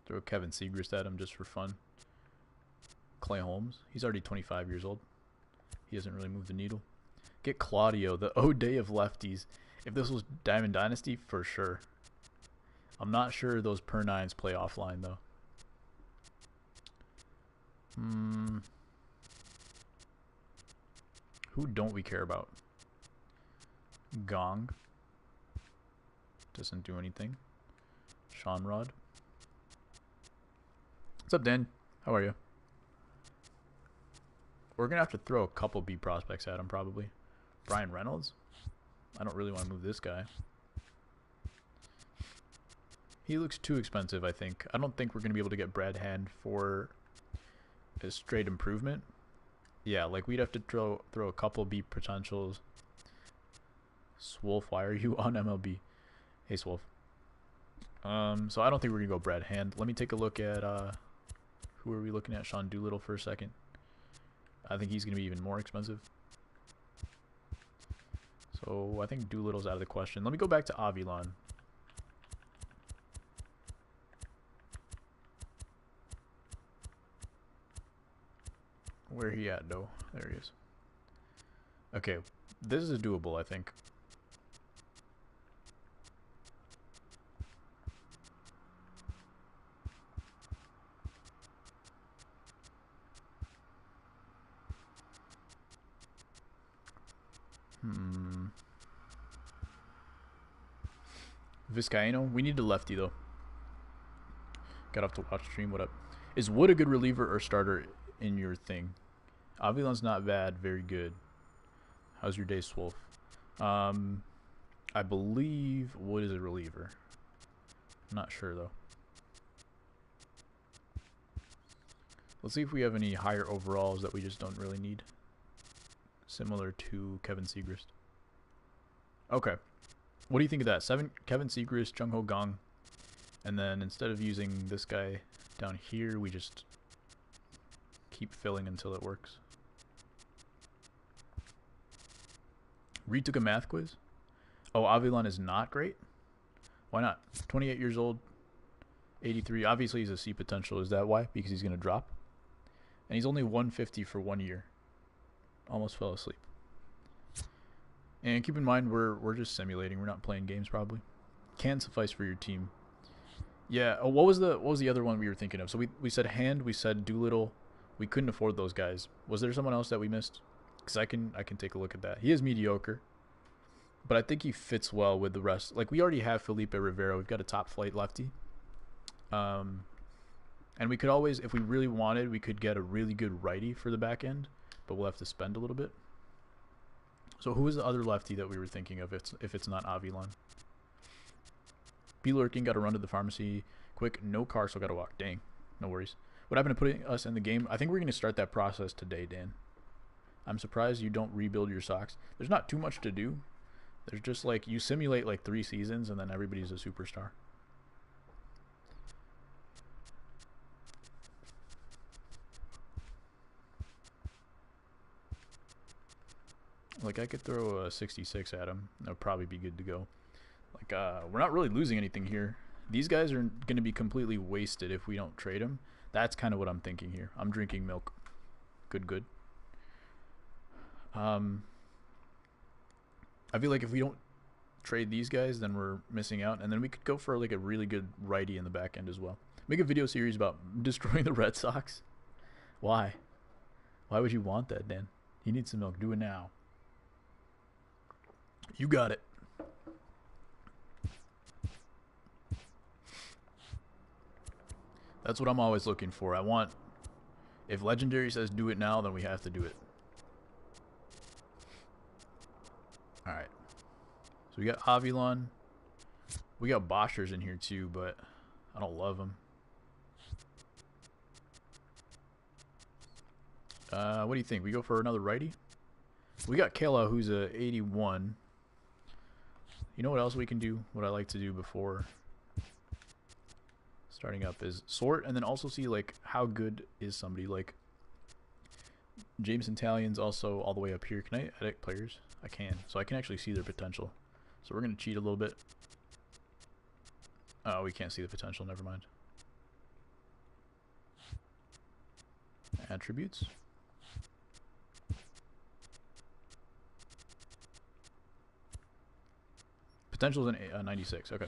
Throw Kevin Segrist at him just for fun. Clay Holmes. He's already 25 years old. He hasn't really moved the needle. Get Claudio, the O'Day of lefties. If this was Diamond Dynasty, for sure. I'm not sure those per nines play offline though. Who don't we care about? Gong. Doesn't do anything. Sean Rod. What's up, Dan? How are you? We're going to have to throw a couple B prospects at him, probably. Brian Reynolds? I don't really want to move this guy. He looks too expensive, I think. I don't think we're going to be able to get Brad Hand for a straight improvement. Yeah, like we'd have to throw a couple B potentials. Swolf, why are you on MLB? Hey, Swolf. So I don't think we're going to go Brad Hand. Let me take a look at, who are we looking at? Sean Doolittle for a second. I think he's going to be even more expensive. So I think Doolittle's out of the question. Let me go back to Avilon. Where he at, though? There he is. Okay, this is doable, I think. Vizcaino. We need a lefty, though. Got off to watch stream. What up? Is Wood a good reliever or starter in your thing? Avilon's not bad. Very good. How's your day, Swolf? I believe Wood is a reliever. I'm not sure, though. Let's see if we have any higher overalls that we just don't really need. Similar to Kevin Segrist. Okay. What do you think of that? 7 Kevin Segrist, Jung Ho Gong. And then instead of using this guy down here, we just keep filling until it works. Reed took a math quiz. Oh, Avilon is not great? Why not? 28 years old, 83. Obviously, he's a C potential. Is that why? Because he's going to drop. And he's only 150 for 1 year. Almost fell asleep. And keep in mind, we're just simulating. We're not playing games, probably. Can suffice for your team. Yeah. Oh, what was the other one we were thinking of? So we said Hand. We said Doolittle. We couldn't afford those guys. Was there someone else that we missed? Because I can take a look at that. He is mediocre, but I think he fits well with the rest. Like we already have Felipe Rivera. We've got a top flight lefty. And we could always, if we really wanted, we could get a really good righty for the back end, but we'll have to spend a little bit. So who is the other lefty that we were thinking of if it's not Avilon? B lurking, got to run to the pharmacy quick. No car, so got to walk. Dang, no worries. What happened to putting us in the game? I think we're going to start that process today, Dan. I'm surprised you don't rebuild your socks. There's not too much to do. There's just like you simulate like 3 seasons and then everybody's a superstar. Like I could throw a 66 at him. That would probably be good to go. Like we're not really losing anything here. These guys are going to be completely wasted if we don't trade them. That's kind of what I'm thinking here. I'm drinking milk. Good. I feel like if we don't trade these guys, then we're missing out. And then we could go for like a really good righty in the back end as well. Make a video series about destroying the Red Sox. Why? Why would you want that, Dan? You need some milk. Do it now. You got it. That's what I'm always looking for. I want, if Legendary says do it now, then we have to do it. Alright. So we got Avilon. We got Boschers in here too, but I don't love him. What do you think? We go for another righty? We got Kayla, who's a 81. You know what else we can do? What I like to do before starting up is sort, and then also see like how good is somebody. Like Jameson Talion's also all the way up here. Can I edit players? I can, so I can actually see their potential. So we're gonna cheat a little bit. Oh, we can't see the potential. Never mind. Attributes. Potential is an 96. Okay.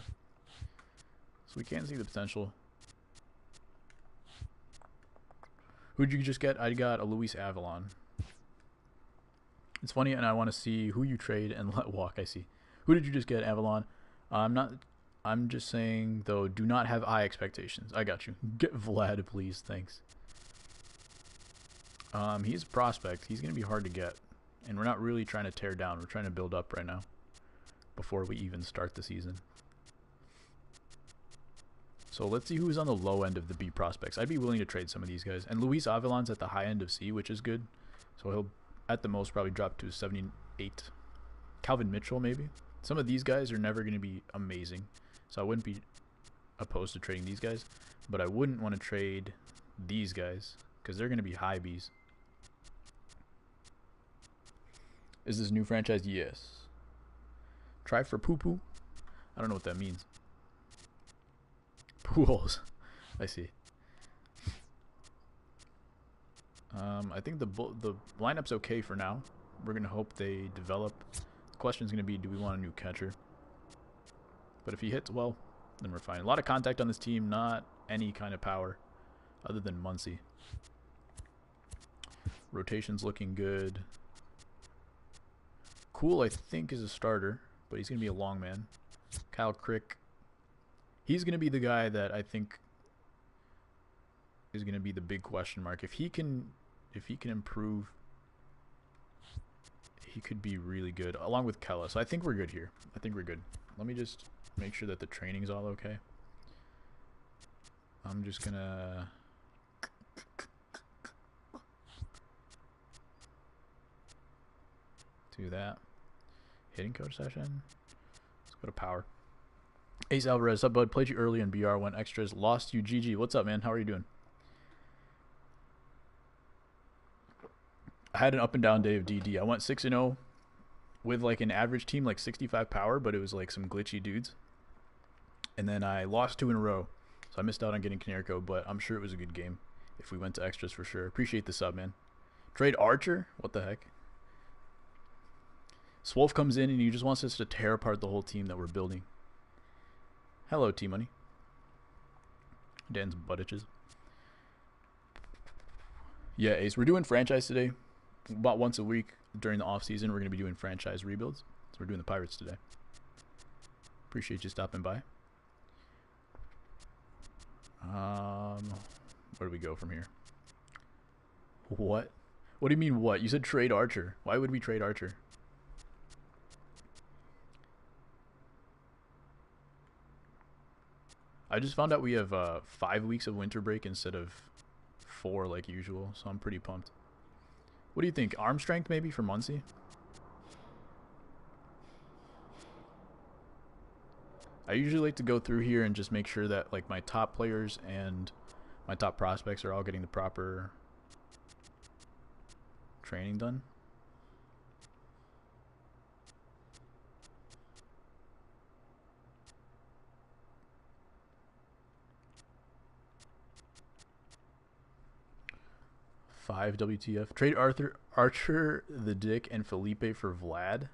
So we can see the potential. Who'd you just get? I got a Luis Avalon. It's funny, and I want to see who you trade and let walk. I see. Who did you just get, Avalon? I'm just saying, though, do not have high expectations. I got you. Get Vlad, please. Thanks. He's a prospect. He's going to be hard to get. And we're not really trying to tear down. We're trying to build up right now before we even start the season. So let's see who's on the low end of the B prospects. I'd be willing to trade some of these guys. And Luis Avalon's at the high end of C, which is good. So he'll, at the most, probably drop to 78. Calvin Mitchell, maybe. Some of these guys are never going to be amazing. So I wouldn't be opposed to trading these guys. But I wouldn't want to trade these guys because they're going to be high Bs. Is this new franchise? Yes. Try for poo-poo. I don't know what that means. Pools. I see. I think the lineup's okay for now. We're going to hope they develop. The question's going to be, do we want a new catcher? But if he hits well, then we're fine. A lot of contact on this team, not any kind of power other than Muncie. Rotation's looking good. Cool, I think, is a starter, but he's going to be a long man. Kyle Crick. He's going to be the guy that I think is going to be the big question mark. If he can improve, he could be really good, along with Kella. So I think we're good here. I think we're good. Let me just make sure that the training's all okay. I'm just going to... do that. Hitting coach session. Let's go to power. Ace Alvarez, up bud, played you early in BR, went extras, lost you. GG. What's up, man? How are you doing? I had an up and down day of DD. I went 6-0 with like an average team, like 65 power, but it was like some glitchy dudes. And then I lost 2 in a row. So I missed out on getting Canerico, but I'm sure it was a good game if we went to extras for sure. Appreciate the sub, man. Trade Archer? What the heck? Swolf comes in and he just wants us to tear apart the whole team that we're building. Hello, T-Money. Dan's butt itches. Yeah, Ace. We're doing franchise today. About once a week during the off-season, we're going to be doing franchise rebuilds. So we're doing the Pirates today. Appreciate you stopping by. Where do we go from here? What? What do you mean what? You said trade Archer. Why would we trade Archer? I just found out we have 5 weeks of winter break instead of 4 like usual, so I'm pretty pumped. What do you think? Arm strength maybe for Muncie? I usually like to go through here and just make sure that like my top players and my top prospects are all getting the proper training done. Five WTF. Trade Archer, the Dick, and Felipe for Vlad.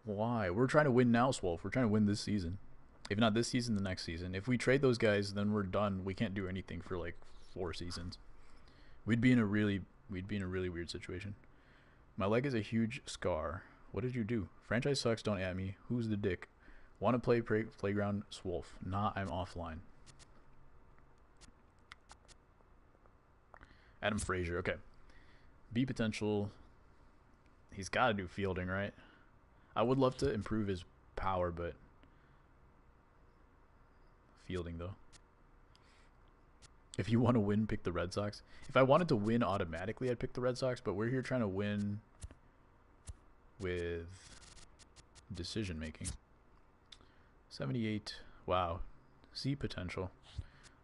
Why? We're trying to win now, Swolf. We're trying to win this season. If not this season, the next season. If we trade those guys, then we're done. We can't do anything for like 4 seasons. We'd be in a really weird situation. My leg is a huge scar. What did you do? Franchise sucks. Don't at me. Who's the dick? Want to play playground? Swolf. Nah, I'm offline. Adam Frazier. Okay. B potential. He's got to do fielding, right? I would love to improve his power, but fielding though. If you want to win, pick the Red Sox. If I wanted to win automatically, I'd pick the Red Sox, but we're here trying to win with decision making. 78. Wow. See potential.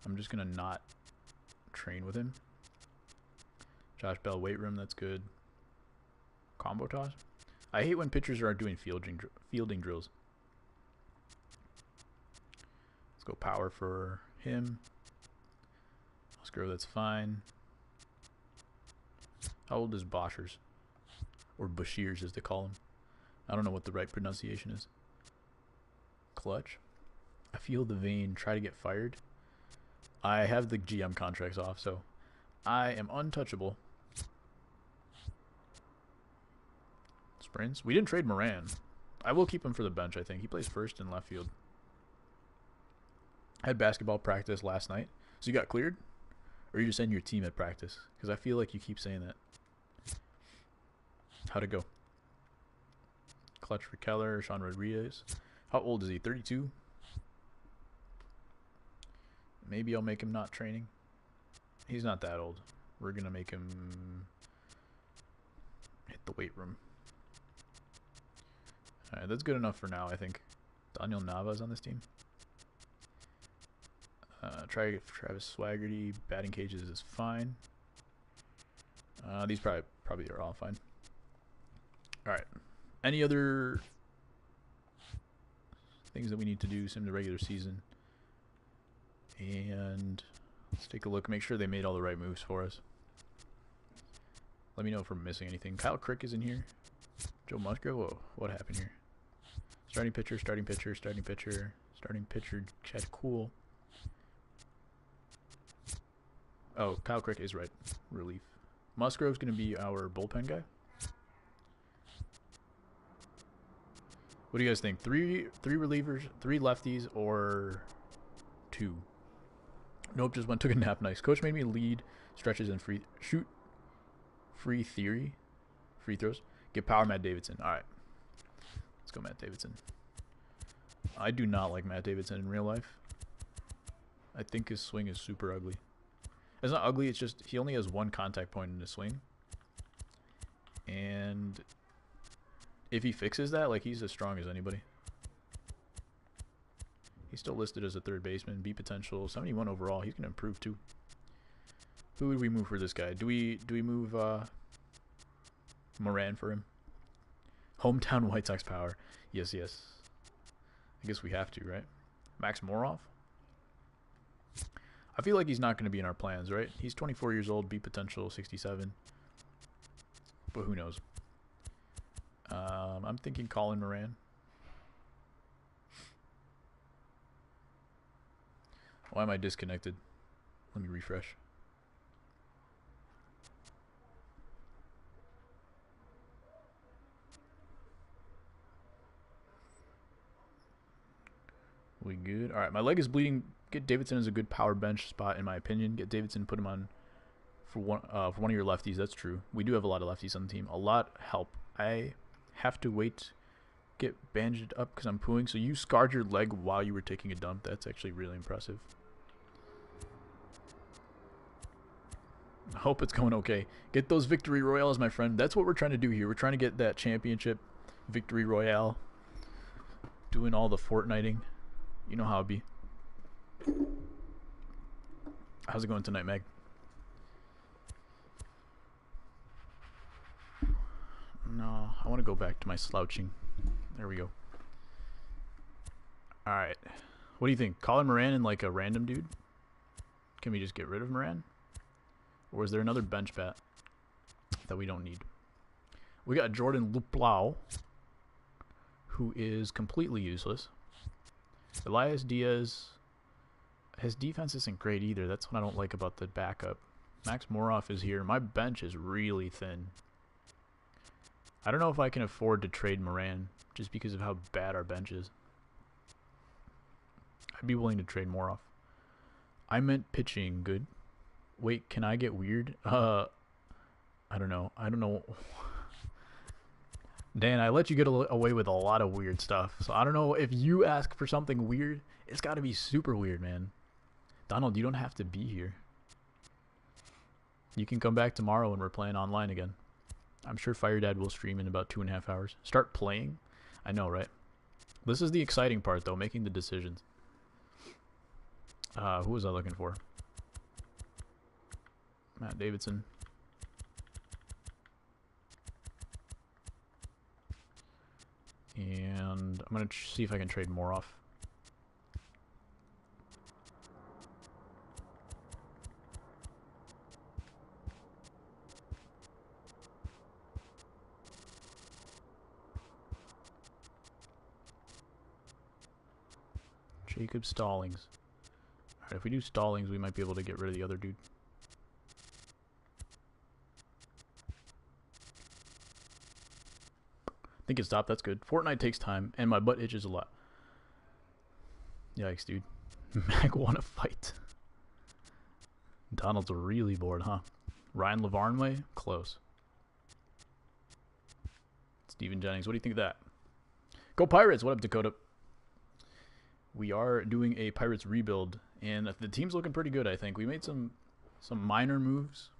I'm just going to not train with him. Josh Bell, weight room, that's good. Combo toss. I hate when pitchers are doing fielding drills. Let's go power for him. Screw, that's fine. How old is Boschers? Or Bashirs as they call him. I don't know what the right pronunciation is. Clutch. I feel the vein. Try to get fired. I have the GM contracts off, so I am untouchable. Sprints. We didn't trade Moran. I will keep him for the bench, I think. He plays first in left field. I had basketball practice last night. So you got cleared? Or you just send your team at practice? Because I feel like you keep saying that. How'd it go? Clutch for Keller, Sean Rodriguez. How old is he? 32? Maybe I'll make him not training. He's not that old. We're going to make him hit the weight room. Alright, that's good enough for now, I think. Daniel Nava's on this team. Travis Swaggerty, batting cages is fine. These probably are all fine. Alright. Any other things that we need to do sim the regular season? And let's take a look. Make sure they made all the right moves for us. Let me know if we're missing anything. Kyle Crick is in here. Joe Musgrove. Whoa, what happened here? Starting pitcher, starting pitcher, starting pitcher, starting pitcher. Chad Cool. Oh, Kyle Crick is right. Relief. Musgrove's going to be our bullpen guy. What do you guys think? Three relievers, 3 lefties, or 2? Nope, just took a nap. Nice. Coach made me lead stretches and free throws. Get power, Matt Davidson. All right. Let's go, Matt Davidson. I do not like Matt Davidson in real life. I think his swing is super ugly. It's not ugly, it's just he only has 1 contact point in his swing. And if he fixes that, like, he's as strong as anybody. He's still listed as a third baseman. B potential, 71 overall. He's going to improve too. Who would we move for this guy? Do we move Moran for him? Hometown White Sox power. Yes, yes. I guess we have to, right? Max Moroff? I feel like he's not going to be in our plans, right? He's 24 years old, B potential, 67. But who knows? I'm thinking Colin Moran. Why am I disconnected? Let me refresh. We good? All right, my leg is bleeding. Get Davidson as a good power bench spot, in my opinion. Get Davidson, put him on for one of your lefties. That's true. We do have a lot of lefties on the team. A lot help. I have to wait, get bandaged up because I'm pooing. So you scarred your leg while you were taking a dump. That's actually really impressive. I hope it's going okay. Get those victory royales, my friend. That's what we're trying to do here. We're trying to get that championship victory royale. Doing all the Fortniting. You know how it be. How's it going tonight, Meg? No, I want to go back to my slouching. There we go. Alright. What do you think? Colin Moran and like a random dude? Can we just get rid of Moran? Or is there another bench bat that we don't need? We got Jordan Luplau, who is completely useless. Elias Diaz, his defense isn't great either. That's what I don't like about the backup. Max Moroff is here. My bench is really thin. I don't know if I can afford to trade Moran just because of how bad our bench is. I'd be willing to trade Moroff. I meant pitching good. Wait, can I get weird? I don't know. Dan, I let you get away with a lot of weird stuff. So I don't know if you ask for something weird. It's got to be super weird, man. Donald, you don't have to be here. You can come back tomorrow when we're playing online again. I'm sure Fire Dad will stream in about 2.5 hours. Start playing? I know, right? This is the exciting part, though, making the decisions. Who was I looking for? Matt Davidson. And I'm going to see if I can trade more off. Jacob Stallings. Alright, if we do Stallings, we might be able to get rid of the other dude. I think it stopped. That's good. Fortnite takes time, and my butt itches a lot. Yikes, dude. Mac want to fight. Donald's really bored, huh? Ryan Lavarnway? Close. Steven Jennings. What do you think of that? Go Pirates! What up, Dakota? We are doing a Pirates rebuild, and the team's looking pretty good, I think. We made some minor moves.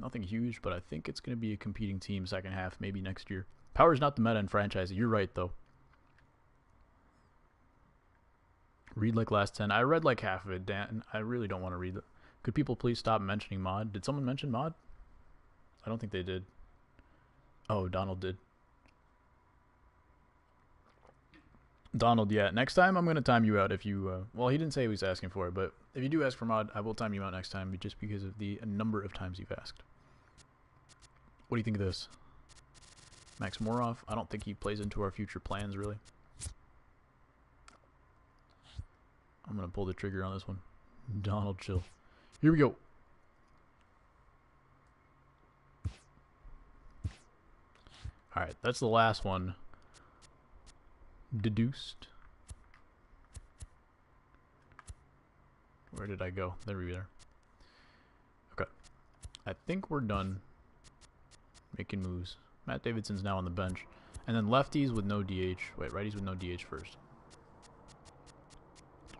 Nothing huge, but I think it's going to be a competing team second half, maybe next year. Power's not the meta in franchise. You're right, though. Read like last 10. I read like half of it, Dan. I really don't want to read it. Could people please stop mentioning mod? Did someone mention mod? I don't think they did. Oh, Donald did. Donald, yeah. Next time, I'm going to time you out if you... well, he didn't say he was asking for it, but if you do ask for mod, I will time you out next time just because of the number of times you've asked. What do you think of this? Max Moroff? I don't think he plays into our future plans, really. I'm going to pull the trigger on this one. Donald, chill. Here we go. Alright, that's the last one. Deduced. Where did I go? There we are. Okay. I think we're done making moves. Matt Davidson's now on the bench. And then lefties with no DH. Wait, righties with no DH first.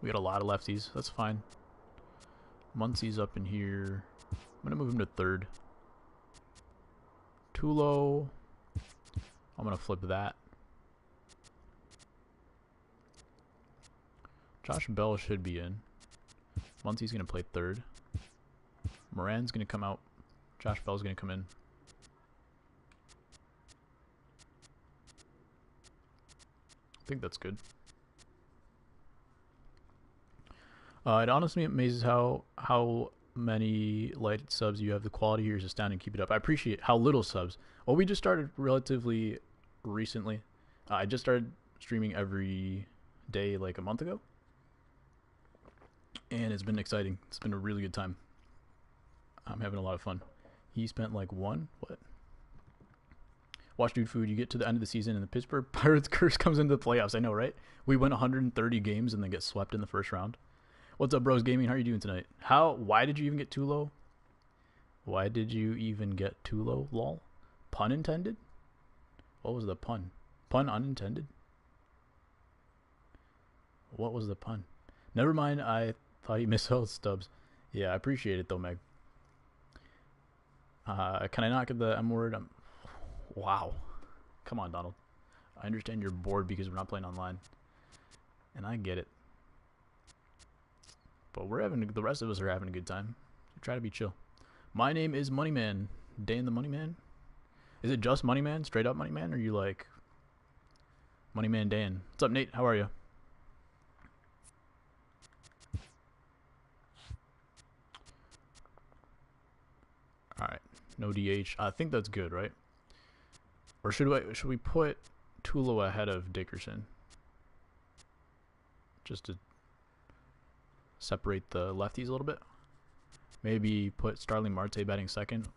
We got a lot of lefties. That's fine. Muncie's up in here. I'm going to move him to third. Tulo. I'm going to flip that. Josh Bell should be in. Muncie's going to play third. Moran's going to come out. Josh Bell's going to come in. I think that's good. It honestly amazes how many light subs you have. The quality here is astounding. Keep it up. I appreciate how little subs. Well, we just started relatively recently. I just started streaming every day like a month ago. And it's been exciting. It's been a really good time. I'm having a lot of fun. He spent like one? What? Watch DudeFood. You get to the end of the season and the Pittsburgh Pirates curse comes into the playoffs. I know, right? We win 130 games and then get swept in the first round. What's up, Bros Gaming? How are you doing tonight? Why did you even get too low? Why did you even get too low? Lol. Pun intended? What was the pun? Pun unintended? What was the pun? Never mind, I thought you misspelled Stubbs. Yeah, I appreciate it though, Meg. Can I not get the M word? Wow. Come on, Donald. I understand you're bored because we're not playing online. And I get it. But the rest of us are having a good time. So try to be chill. My name is Moneyman. Dan the Moneyman? Is it just Moneyman? Straight up Moneyman? Or are you like Moneyman Dan? What's up, Nate? How are you? Alright. No DH. I think that's good, right? Or should we put Tulo ahead of Dickerson? Just to separate the lefties a little bit. Maybe put Starling Marte batting second.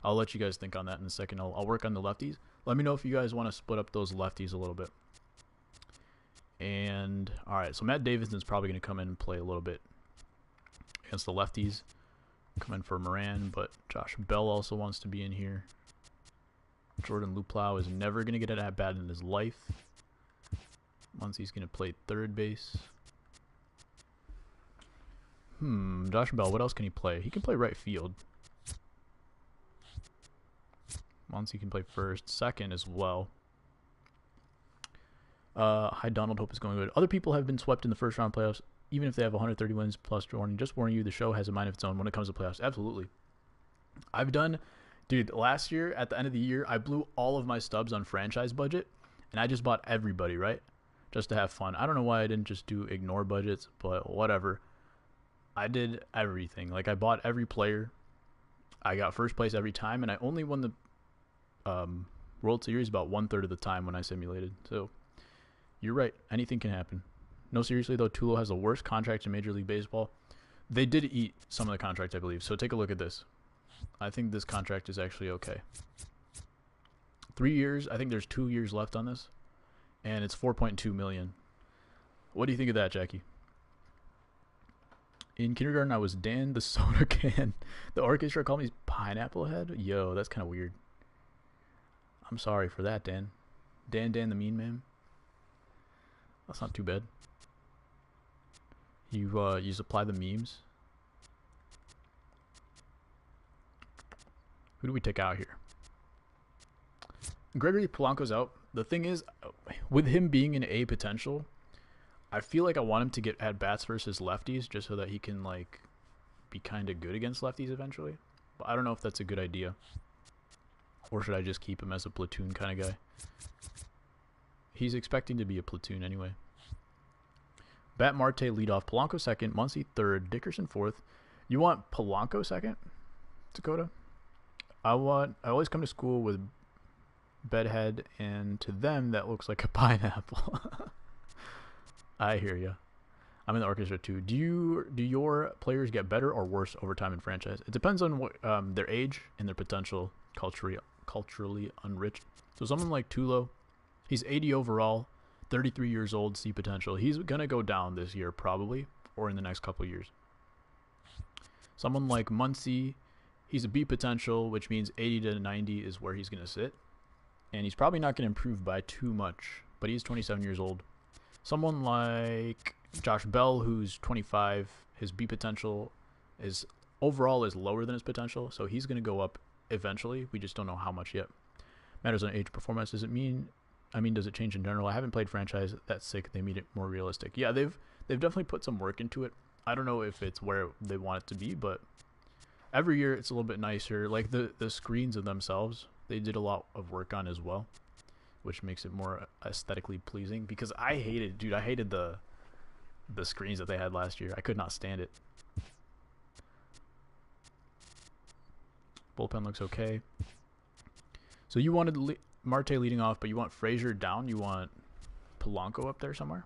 I'll let you guys think on that in a second. I'll work on the lefties. Let me know if you guys want to split up those lefties a little bit. And, alright, so Matt Davidson's probably going to come in and play a little bit against the lefties. Come in for Moran, but Josh Bell also wants to be in here. Jordan Luplow is never going to get it at bat in his life. Once he's going to play third base. Josh Bell, what else can he play? He can play right field. Muncy can play first, second as well. Hi, Donald. Hope it's going good. Other people have been swept in the first round playoffs, even if they have 130 wins plus warning. Just warning you, the show has a mind of its own when it comes to playoffs. Absolutely. I've done, dude, last year, at the end of the year, I blew all of my stubs on franchise budget, and I just bought everybody, right? Just to have fun. I don't know why I didn't just do ignore budgets, but whatever. I did everything. Like, I bought every player. I got first place every time, and I only won the World Series about 1/3 of the time when I simulated. So, you're right. Anything can happen. No, seriously, though, Tulo has the worst contract in Major League Baseball. They did eat some of the contract, I believe. So, take a look at this. I think this contract is actually okay. 3 years. I think there's 2 years left on this. And it's $4.2 million. What do you think of that, Jackie? In kindergarten, I was Dan the Soda Can. The orchestra called me Pineapple Head? Yo, that's kind of weird. I'm sorry for that, Dan. Dan the Mean Man. That's not too bad. You supply the memes. Who do we take out here? Gregory Polanco's out. The thing is, with him being an A potential, I feel like I want him to get at bats versus lefties just so that he can like be kind of good against lefties eventually. But I don't know if that's a good idea. Or should I just keep him as a platoon kind of guy? He's expecting to be a platoon anyway. Bat Marte leadoff, Polanco second, Muncy third, Dickerson fourth. You want Polanco second, Dakota? I always come to school with bedhead, and to them that looks like a pineapple. I hear you. I'm in the orchestra too. Do your players get better or worse over time in franchise? It depends on what their age and their potential, culturally unriched. So someone like Tulo, he's 80 overall, 33 years old, C potential. He's gonna go down this year probably, or in the next couple of years. Someone like Muncy, he's a B potential, which means 80 to 90 is where he's gonna sit, and he's probably not gonna improve by too much. But he's 27 years old. Someone like Josh Bell, who's 25, his B potential is overall is lower than his potential, so he's going to go up eventually. We just don't know how much yet. Matters on age performance. Does it change in general? I haven't played franchise. That's sick. They made it more realistic. Yeah, they've definitely put some work into it. I don't know if it's where they want it to be, but every year it's a little bit nicer. Like the screens of themselves, they did a lot of work on as well, which makes it more aesthetically pleasing, because I hated the screens that they had last year. I could not stand it. Bullpen looks okay. So you wanted Marte leading off, but you want Frazier down? You want Polanco up there somewhere?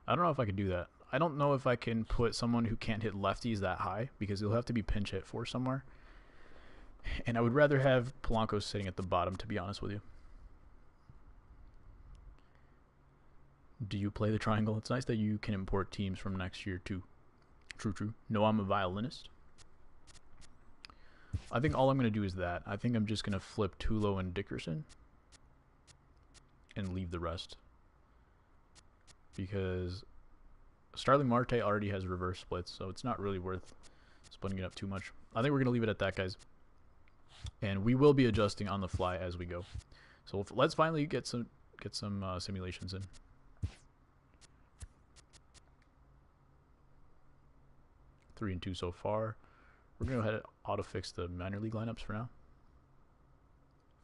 I don't know if I could do that. I don't know if I can put someone who can't hit lefties that high, because he'll have to be pinch hit for somewhere. And I would rather have Polanco sitting at the bottom, to be honest with you. Do you play the triangle? It's nice that you can import teams from next year too. True. No, I'm a violinist. I think all I'm going to do is that. I think I'm just going to flip Tulo and Dickerson and leave the rest. Because Starling Marte already has reverse splits, so it's not really worth splitting it up too much. I think we're going to leave it at that, guys. And we will be adjusting on the fly as we go. So let's finally get some simulations in. 3-2 so far. We're going to go ahead and auto-fix the minor league lineups for now.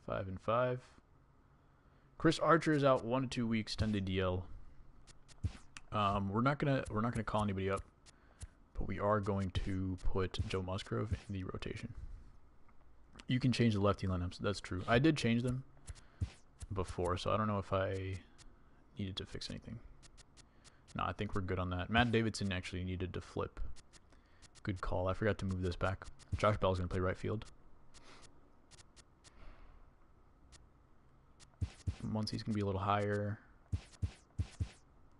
5-5. Chris Archer is out 1 to 2 weeks, 10 to DL. We're not gonna call anybody up, but we are going to put Joe Musgrove in the rotation. You can change the lefty lineups. That's true. I did change them before, so I don't know if I needed to fix anything. No, I think we're good on that. Matt Davidson actually needed to flip. Good call. I forgot to move this back. Josh Bell's going to play right field. Muncey's going to be a little higher.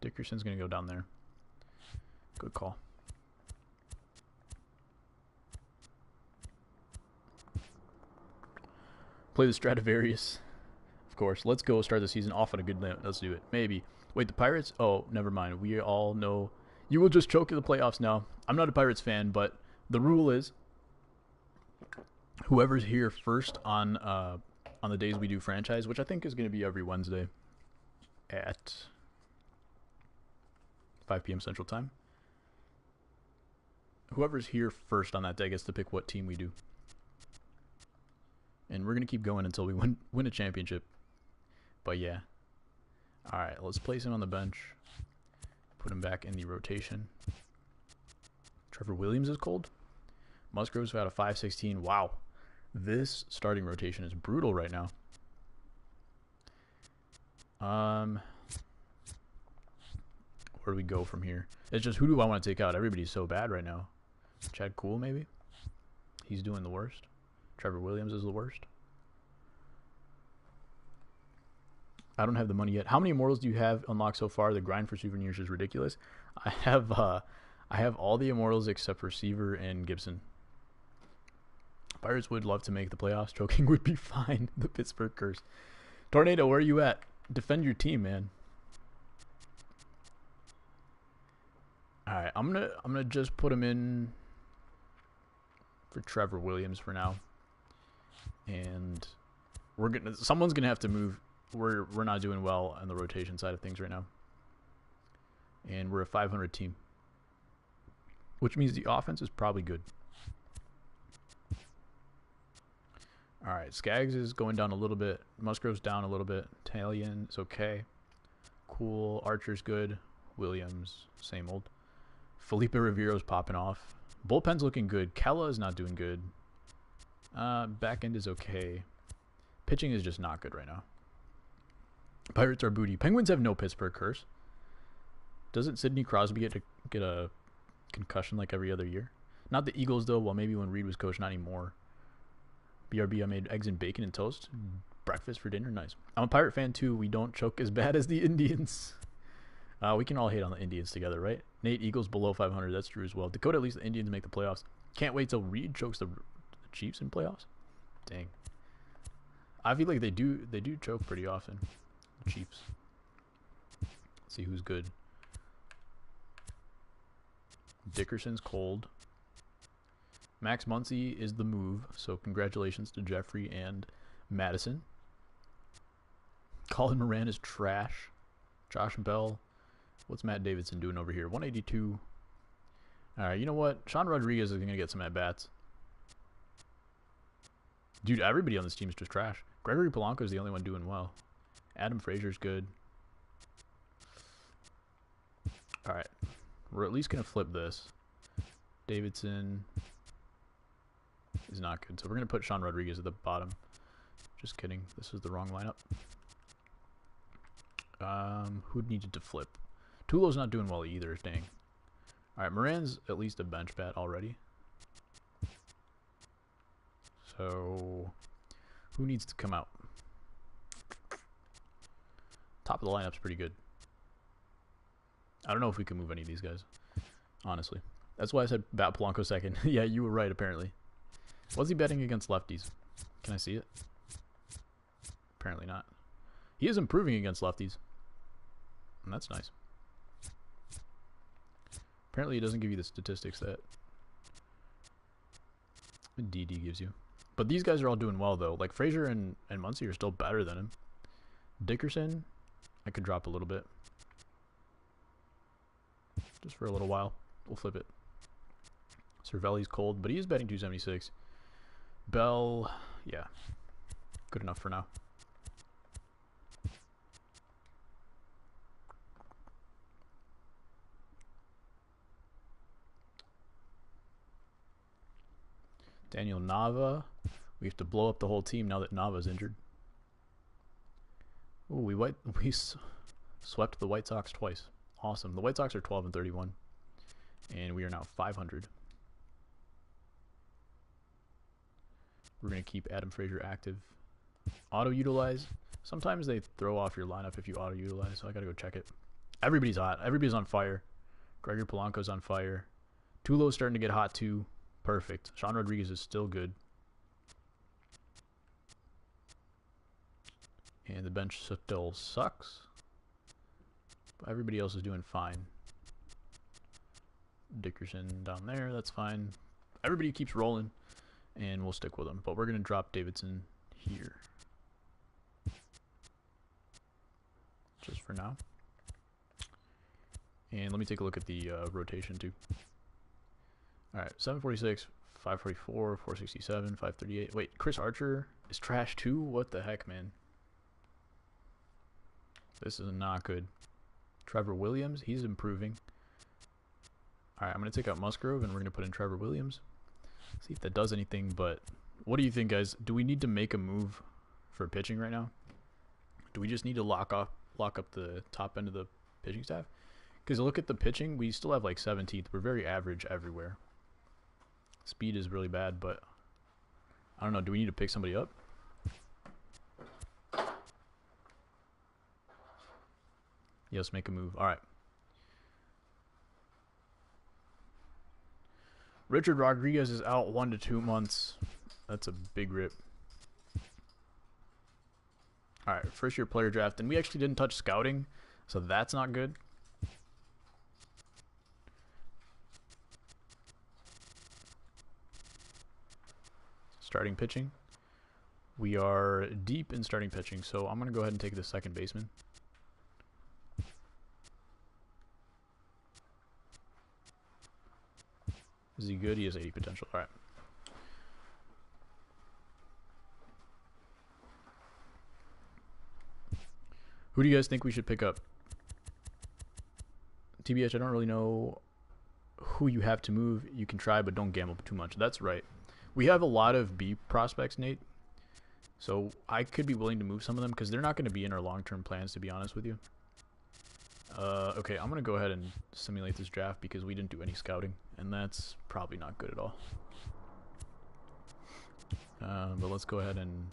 Dickerson's going to go down there. Good call. Play the Stradivarius. Of course. Let's go start the season off on a good note. Let's do it. Maybe. Wait, the Pirates? Oh, never mind. We all know you will just choke in the playoffs now. I'm not a Pirates fan, but the rule is whoever's here first on the days we do franchise, which I think is going to be every Wednesday at 5 p.m. Central Time. Whoever's here first on that day gets to pick what team we do. And we're going to keep going until we win a championship. But yeah. Alright, let's place him on the bench. Put him back in the rotation. Trevor Williams is cold. Musgrove's got a 5.16. Wow. This starting rotation is brutal right now. Where do we go from here? It's just, who do I want to take out? Everybody's so bad right now. Chad Kuhl, maybe? He's doing the worst. Trevor Williams is the worst. I don't have the money yet. How many immortals do you have unlocked so far? The grind for souvenirs is ridiculous. I have all the immortals except for Seaver and Gibson. Pirates would love to make the playoffs. Choking would be fine. The Pittsburgh curse. Tornado, where are you at? Defend your team, man. Alright, I'm gonna just put him in for Trevor Williams for now. And someone's gonna have to move. We're not doing well on the rotation side of things right now. And we're a 500 team. Which means the offense is probably good. Alright, Skaggs is going down a little bit. Musgrove's down a little bit. Talion is okay. Cool. Archer's good. Williams, same old. Felipe Rivero's popping off. Bullpen's looking good. Kella is not doing good. Back end is okay. Pitching is just not good right now. Pirates are booty. Penguins have no Pittsburgh curse. Doesn't Sidney Crosby get a concussion like every other year? Not the Eagles though. Well, maybe when Reed was coach, not anymore. BRB, I made eggs and bacon and toast. Breakfast for dinner, nice. I'm a Pirate fan too. We don't choke as bad as the Indians. We can all hate on the Indians together, right? Nate, Eagles below 500. That's true as well. Dakota, at least the Indians make the playoffs. Can't wait till Reed chokes the Chiefs in playoffs. Dang. I feel like they do choke pretty often. The Chiefs. Let's see who's good. Dickerson's cold. Max Muncy is the move, so congratulations to Jeffrey and Madison. Colin Moran is trash. Josh Bell. What's Matt Davidson doing over here? 182. Alright, you know what? Sean Rodriguez is going to get some at-bats. Dude, everybody on this team is just trash. Gregory Polanco is the only one doing well. Adam Frazier's good. Alright. We're at least going to flip this. Davidson is not good. So we're going to put Sean Rodriguez at the bottom. Just kidding. This is the wrong lineup. Who needed to flip? Tulo's not doing well either, dang. Alright, Moran's at least a bench bat already. So, who needs to come out? Top of the lineup's pretty good. I don't know if we can move any of these guys, honestly. That's why I said bat Polanco second. Yeah, you were right, apparently. Was he betting against lefties? Can I see it? Apparently not. He is improving against lefties. And that's nice. Apparently it doesn't give you the statistics that DD gives you. But these guys are all doing well, though. Like, Frazier and Muncy are still better than him. Dickerson, I could drop a little bit. Just for a little while. We'll flip it. Cervelli's cold, but he is betting 276. Bell, yeah. Good enough for now. Daniel Nava. We have to blow up the whole team now that Nava's injured. Ooh, we swept the White Sox twice. Awesome. The White Sox are 12 and 31. And we are now 500. We're going to keep Adam Frazier active. Auto-utilize. Sometimes they throw off your lineup if you auto-utilize, so I got to go check it. Everybody's hot. Everybody's on fire. Gregory Polanco's on fire. Tulo's starting to get hot too. Perfect. Sean Rodriguez is still good. And the bench still sucks. But everybody else is doing fine. Dickerson down there, that's fine. Everybody keeps rolling. and we'll stick with him. But we're going to drop Davidson here just for now. And let me take a look at the rotation too. All right, 746, 544, 467, 538. Wait, Chris Archer is trash too? What the heck, man? This is not good. Trevor Williams, he's improving. All right, I'm going to take out Musgrove, and we're going to put in Trevor Williams. See if that does anything, but what do you think, guys? Do we need to make a move for pitching right now? Do we just need to lock up the top end of the pitching staff? Because look at the pitching, we still have like 17th. We're very average everywhere. Speed is really bad, but I don't know. Do we need to pick somebody up? Yes, make a move. All right. Richard Rodriguez is out 1 to 2 months. That's a big rip. All right, first year player draft. And we actually didn't touch scouting, so that's not good. Starting pitching. We are deep in starting pitching, so I'm going to go ahead and take the second baseman. Is he good? He has 80 potential. All right. Who do you guys think we should pick up? TBH, I don't really know who you have to move. You can try, but don't gamble too much. That's right. We have a lot of B prospects, Nate. So I could be willing to move some of them because they're not going to be in our long-term plans, to be honest with you. Okay, I'm going to go ahead and simulate this draft because we didn't do any scouting, and that's probably not good at all. But let's go ahead and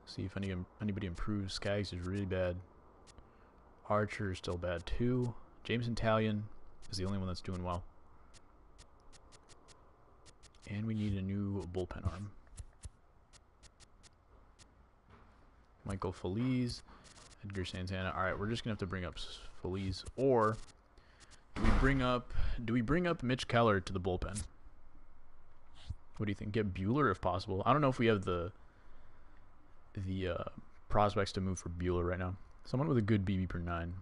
see if anybody improves. Skaggs is really bad. Archer is still bad too. Jameson Talion is the only one that's doing well. And we need a new bullpen arm. Michael Feliz, Edgar Santana. All right, we're just gonna have to bring up Feliz, or do we bring up Mitch Keller to the bullpen? What do you think? Get Bueller if possible. I don't know if we have the prospects to move for Bueller right now. Someone with a good BB per 9.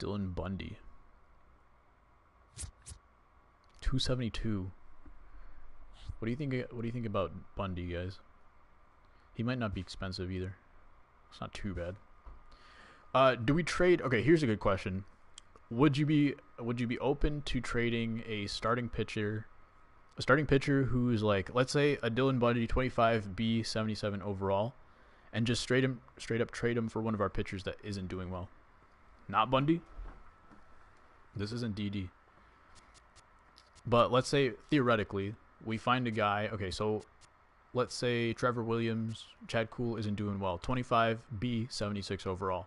Dylan Bundy. 272. What do you think? What do you think about Bundy, guys? He might not be expensive either. It's not too bad. Do we trade? Okay, here's a good question. Would you be open to trading a starting pitcher who's like, let's say a Dylan Bundy, 25 B, 77 overall, and just straight up trade him for one of our pitchers that isn't doing well? Not Bundy. This isn't DD. But let's say theoretically we find a guy. Okay, so let's say Trevor Williams, Chad Kuhl isn't doing well. 25 B, 76 overall.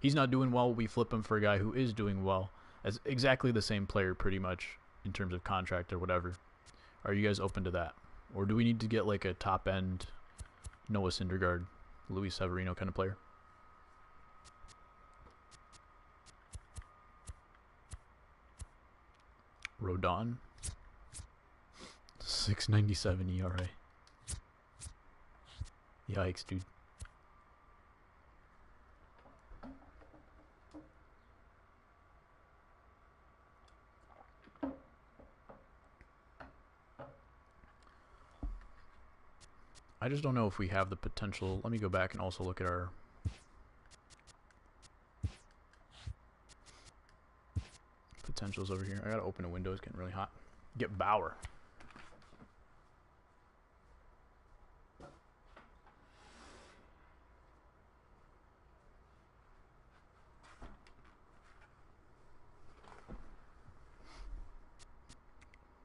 He's not doing well. We flip him for a guy who is doing well, as exactly the same player pretty much in terms of contract or whatever. Are you guys open to that? Or do we need to get like a top end Noah Syndergaard, Luis Severino kind of player? Rodon. 6.97 ERA. Yikes, dude. I just don't know if we have the potential. Let me go back and also look at our potentials over here. I gotta open a window. It's getting really hot. Get Bauer.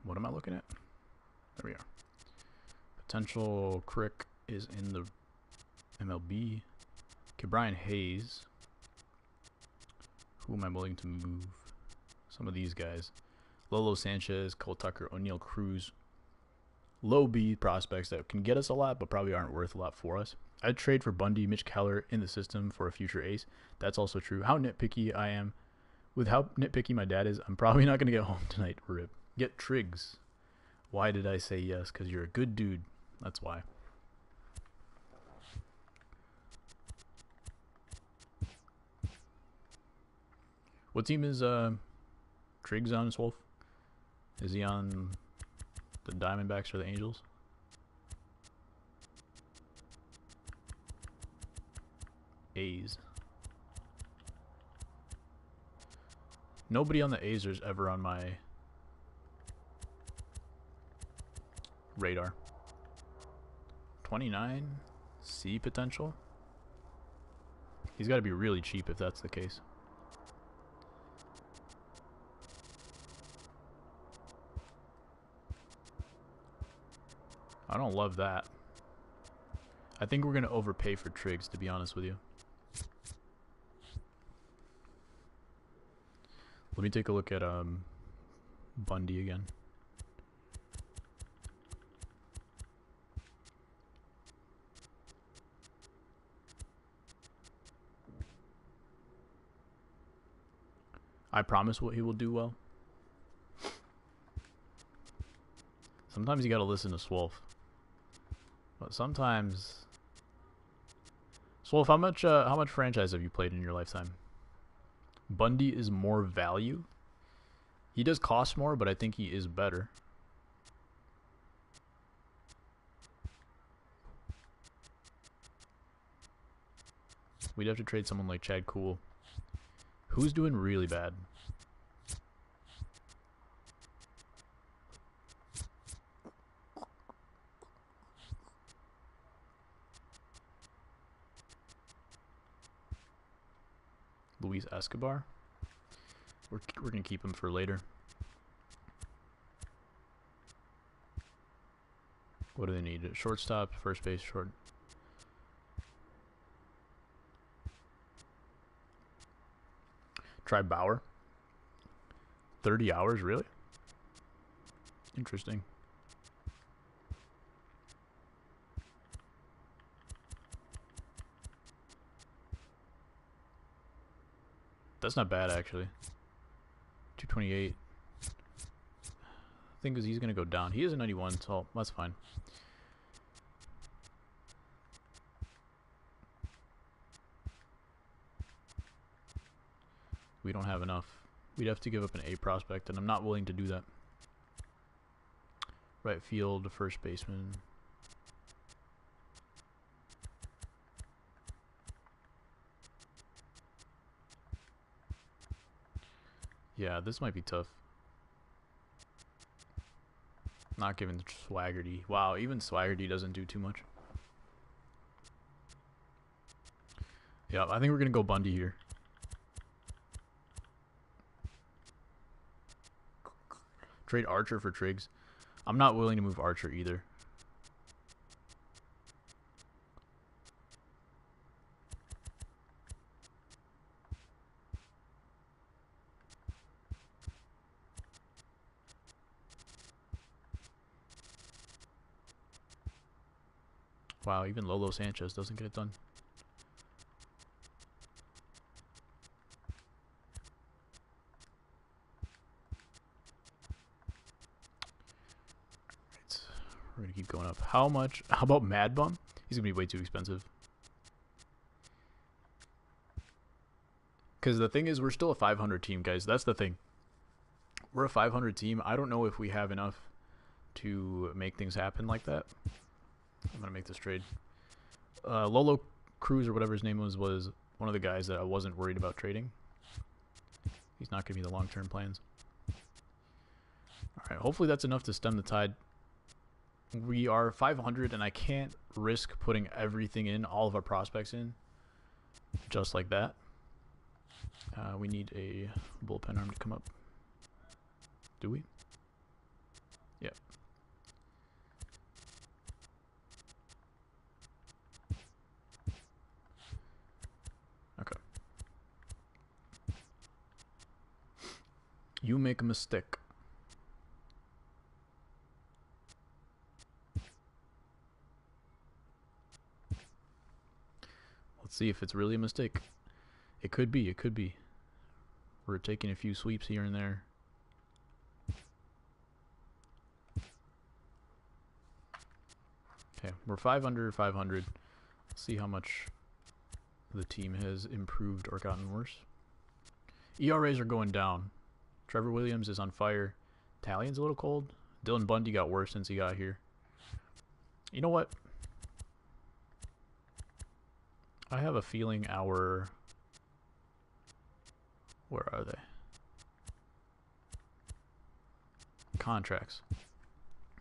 What am I looking at? There we are. Potential Crick is in the MLB. Okay, Brian Hayes. Who am I willing to move? Some of these guys. Lolo Sanchez, Cole Tucker, O'Neal Cruz. Low B prospects that can get us a lot, but probably aren't worth a lot for us. I'd trade for Bundy, Mitch Keller in the system for a future ace. That's also true. How nitpicky I am. With how nitpicky my dad is, I'm probably not going to get home tonight. Rip. Get Triggs. Why did I say yes? Because you're a good dude. That's why. What team is Triggs on, Swolf? Is he on the Diamondbacks or the Angels? A's. Nobody on the A's is ever on my radar. 29 C potential. He's got to be really cheap if that's the case. I don't love that. I think we're going to overpay for Triggs, to be honest with you. Let me take a look at Bundy again. I promise what he will do well. Sometimes you gotta listen to Swolf. But sometimes... Swolf, how much franchise have you played in your lifetime? Bundy is more value. He does cost more, but I think he is better. We'd have to trade someone like Chad Cool. Who's doing really bad? Luis Escobar. We're gonna keep him for later. What do they need? Shortstop, first base, short. Try Bauer. 30 hours, really? Interesting. That's not bad, actually. 228. Thing is, he's going to go down. He is a 91, so that's fine. We don't have enough. We'd have to give up an A prospect, and I'm not willing to do that. Right field, first baseman. Yeah, this might be tough. Not giving Swaggerty. Wow, even Swaggerty doesn't do too much. Yeah, I think we're going to go Bundy here. Trade Archer for Triggs. I'm not willing to move Archer either. Wow, even Lolo Sanchez doesn't get it done. Right. We're gonna keep going up. How much? How about Mad Bum? He's gonna be way too expensive. Because the thing is, we're still a 500 team, guys. That's the thing. We're a 500 team. I don't know if we have enough to make things happen like that. I'm going to make this trade. Lolo Cruz, or whatever his name was one of the guys that I wasn't worried about trading. He's not going to be the long-term plans. All right, hopefully that's enough to stem the tide. We are 500, and I can't risk putting everything in, all of our prospects in, just like that. We need a bullpen arm to come up. Do we? Yeah. Okay. You make a mistake. See if it's really a mistake. It could be. It could be. We're taking a few sweeps here and there. Okay, we're 5 under 500. Let's see how much the team has improved or gotten worse. ERAs are going down. Trevor Williams is on fire. Tallion's a little cold. Dylan Bundy got worse since he got here. You know what? I have a feeling our... Where are they? Contracts.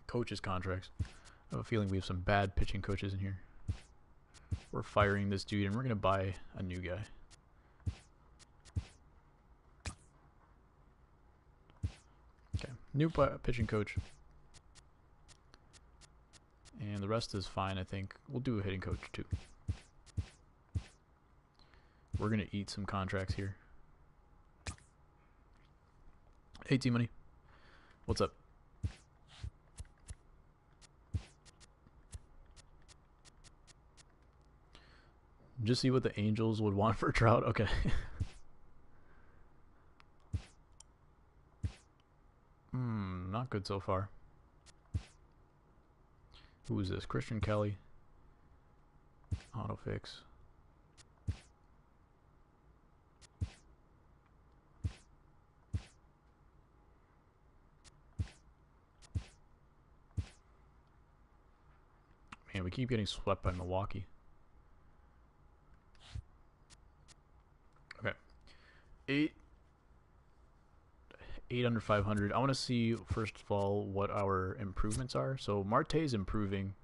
Coaches' contracts. I have a feeling we have some bad pitching coaches in here. We're firing this dude and we're going to buy a new guy. Okay, new pitching coach. And the rest is fine, I think. We'll do a hitting coach too. We're going to eat some contracts here. Hey, T-Money. What's up? Just see what the Angels would want for Trout. Okay. Not good so far. Who is this? Christian Kelly. Autofix. Man, we keep getting swept by Milwaukee. Okay. 8 under 500. I want to see, first of all, what our improvements are. So Marte's improving,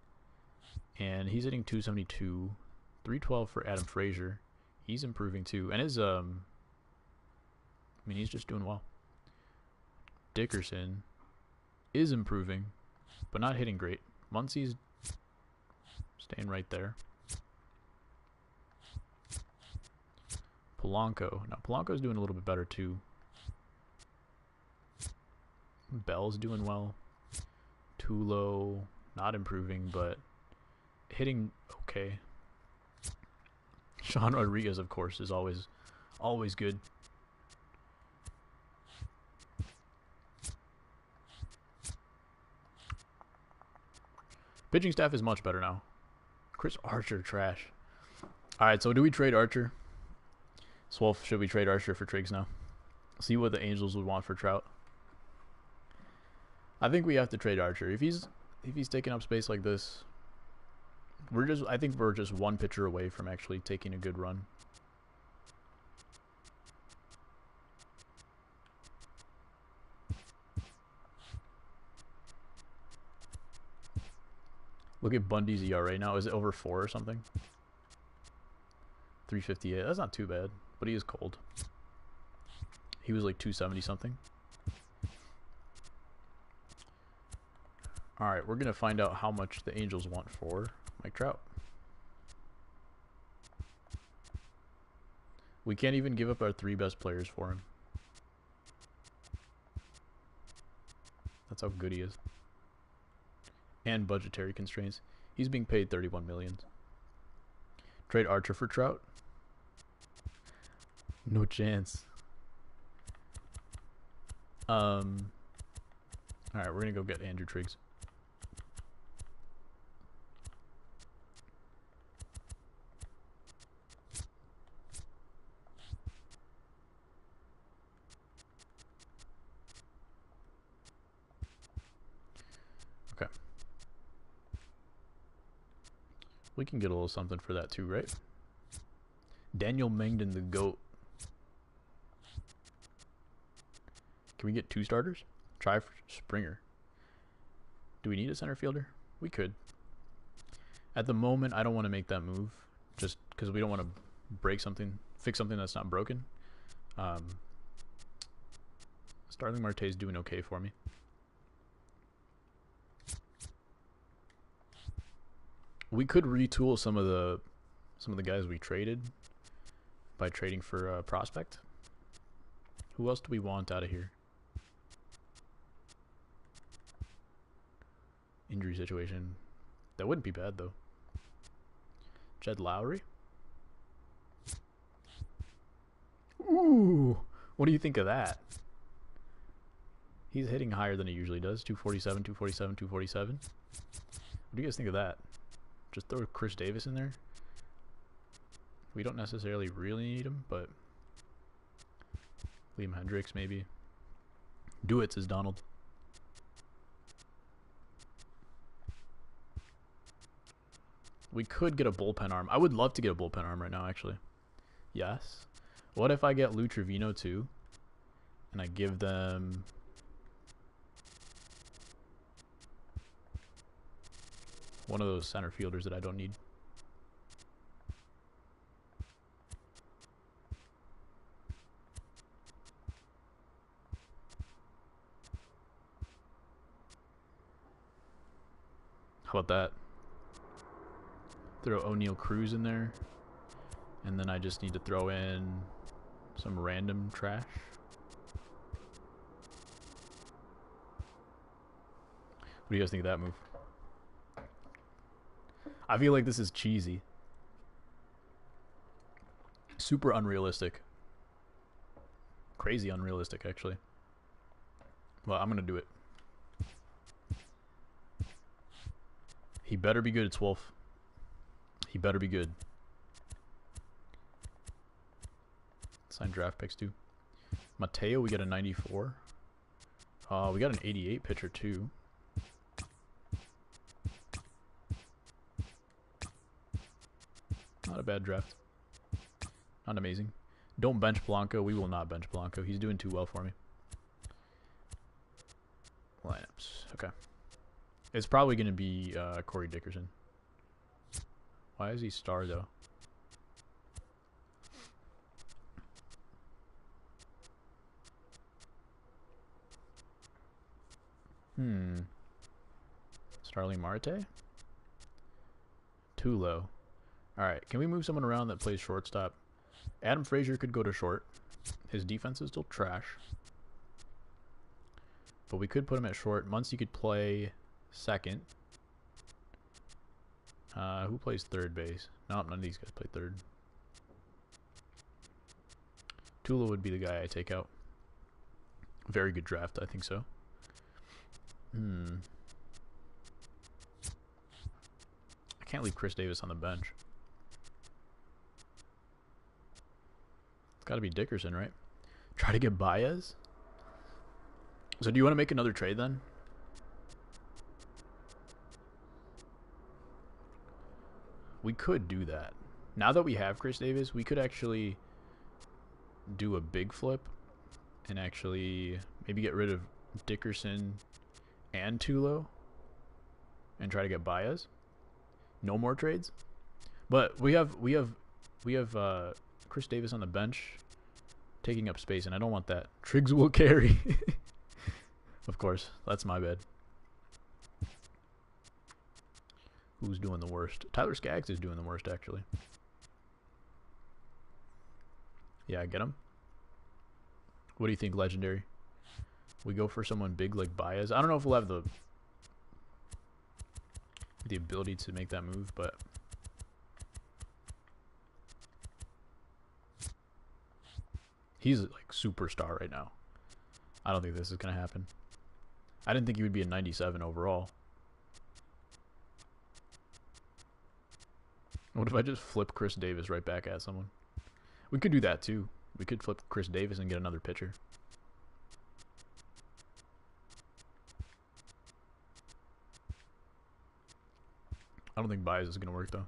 and he's hitting 272. 312 for Adam Frazier. He's improving too. And his, I mean, he's just doing well. Dickerson is improving, but not hitting great. Muncy's staying right there. Polanco. Now, Polanco's doing a little bit better too. Bell's doing well. Tulo, not improving, but hitting okay. Sean Rodriguez, of course, is always good. Pitching staff is much better now. Chris Archer, trash. Alright, so do we trade Archer? Swolf, should we trade Archer for Triggs now? See what the Angels would want for Trout. I think we have to trade Archer. If he's taking up space like this, I think we're just one pitcher away from actually taking a good run. Look at Bundy's ERA now. Is it over 4 or something? 358. That's not too bad, but he is cold. He was like 270 something. Alright, we're going to find out how much the Angels want for Mike Trout. We can't even give up our 3 best players for him. That's how good he is. And budgetary constraints. He's being paid $31 million. Trade Archer for Trout? No chance. Alright, we're going to go get Andrew Triggs. Okay. We can get a little something for that too, right? Daniel Mengden, the GOAT. Can we get 2 starters? Try for Springer. Do we need a center fielder? We could. At the moment, I don't want to make that move, just because we don't want to fix something that's not broken. Starling Marte's doing okay for me. We could retool some of the guys we traded by trading for a prospect. Who else do we want out of here? Injury situation. That wouldn't be bad though. Jed Lowry. Ooh, what do you think of that? He's hitting higher than he usually does. 247, 247, 247. What do you guys think of that? Just throw Chris Davis in there. We don't necessarily really need him, but Liam Hendricks maybe. Do it, says Donald. We could get a bullpen arm. I would love to get a bullpen arm right now, actually. Yes. What if I get Lou Trevino too? And I give them... one of those center fielders that I don't need. How about that? Throw O'Neal Cruz in there. And then I just need to throw in some random trash. What do you guys think of that move? I feel like this is cheesy. Super unrealistic. Crazy unrealistic, actually. Well, I'm going to do it. He better be good, it's Wolf. He better be good. Sign draft picks too. Mateo, we got a 94. We got an 88 pitcher too. Not a bad draft. Not amazing. Don't bench Blanco. We will not bench Blanco. He's doing too well for me. Lineups. Okay. It's probably going to be Corey Dickerson. Why is he star though? Starling Marte? Too low. Alright, can we move someone around that plays shortstop? Adam Frazier could go to short. His defense is still trash. But we could put him at short. Muncy could play second. Who plays third base? No, none of these guys play third. Tula would be the guy I take out. Very good draft, I think so. I can't leave Chris Davis on the bench. It's got to be Dickerson, right? Try to get Baez? So do you want to make another trade then? We could do that. Now that we have Chris Davis, we could actually do a big flip and actually maybe get rid of Dickerson and Tulo and try to get Baez. No more trades. But we have Chris Davis on the bench taking up space, and I don't want that. Triggs will carry. Of course, that's my bad. Who's doing the worst? Tyler Skaggs is doing the worst, actually. Yeah, I get him. What do you think, Legendary? We go for someone big like Baez. I don't know if we'll have the ability to make that move, but he's like superstar right now. I don't think this is gonna happen. I didn't think he would be a 97 overall. What if I just flip Chris Davis right back at someone? We could do that too. We could flip Chris Davis and get another pitcher. I don't think Baez is going to work though.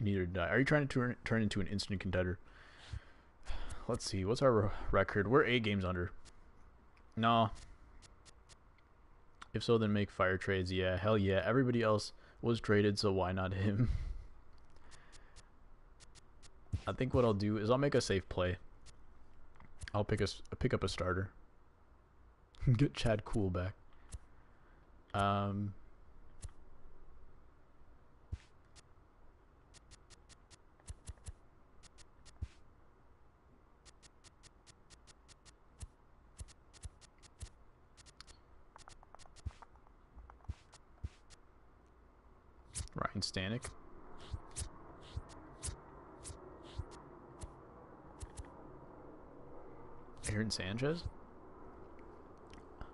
Neither did I. Are you trying to turn into an instant contender? Let's see. What's our record? We're 8 games under. No. If so, then make fire trades. Yeah, hell yeah. Everybody else was traded, so why not him? I think what I'll do is I'll make a safe play. I'll pick up a starter. Get Chad Cool back. Ryan Stanek. Aaron Sanchez?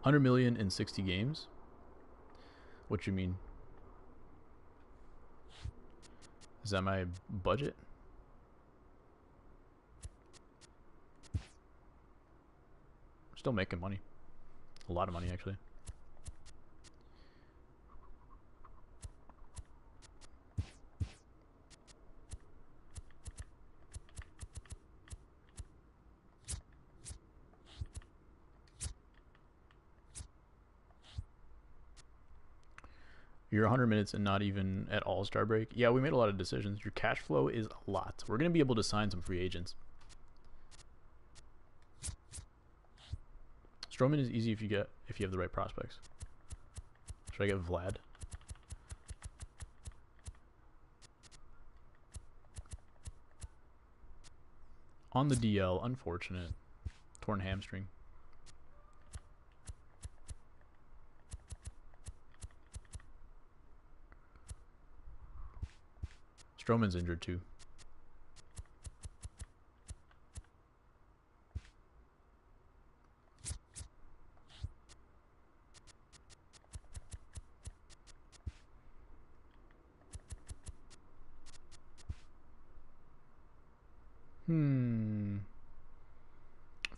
100 million in 60 games? What you mean? Is that my budget? Still making money. A lot of money, actually. You're 100 minutes and not even at All-Star break. Yeah, we made a lot of decisions. Your cash flow is a lot. We're going to be able to sign some free agents. Stroman is easy if you have the right prospects. Should I get Vlad? On the DL, unfortunate. Torn hamstring. Stroman's injured too.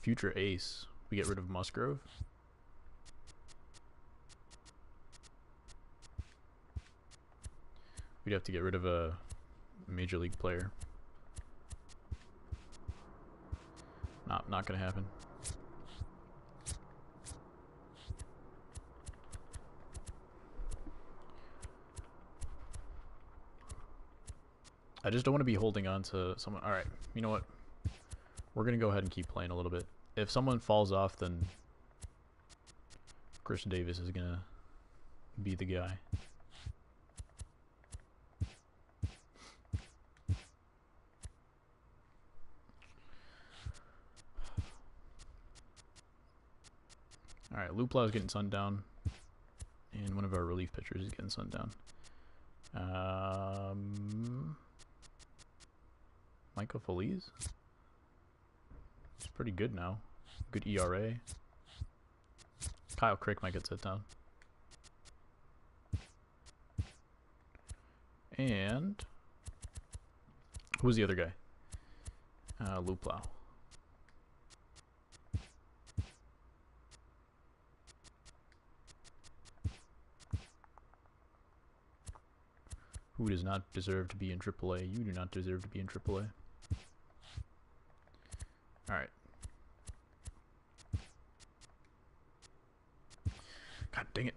Future ace. We get rid of Musgrove. We'd have to get rid of a major league player. Not gonna happen. I just don't want to be holding on to someone. Alright, you know what? We're gonna go ahead and keep playing a little bit. If someone falls off, then Chris Davis is gonna be the guy. Alright, Luplau's getting sunned down. And one of our relief pitchers is getting sunned down. Michael Feliz? It's pretty good now. Good ERA. Kyle Crick might get set down. And who was the other guy? Luplau. Who does not deserve to be in AAA? You do not deserve to be in AAA. Alright. God dang it.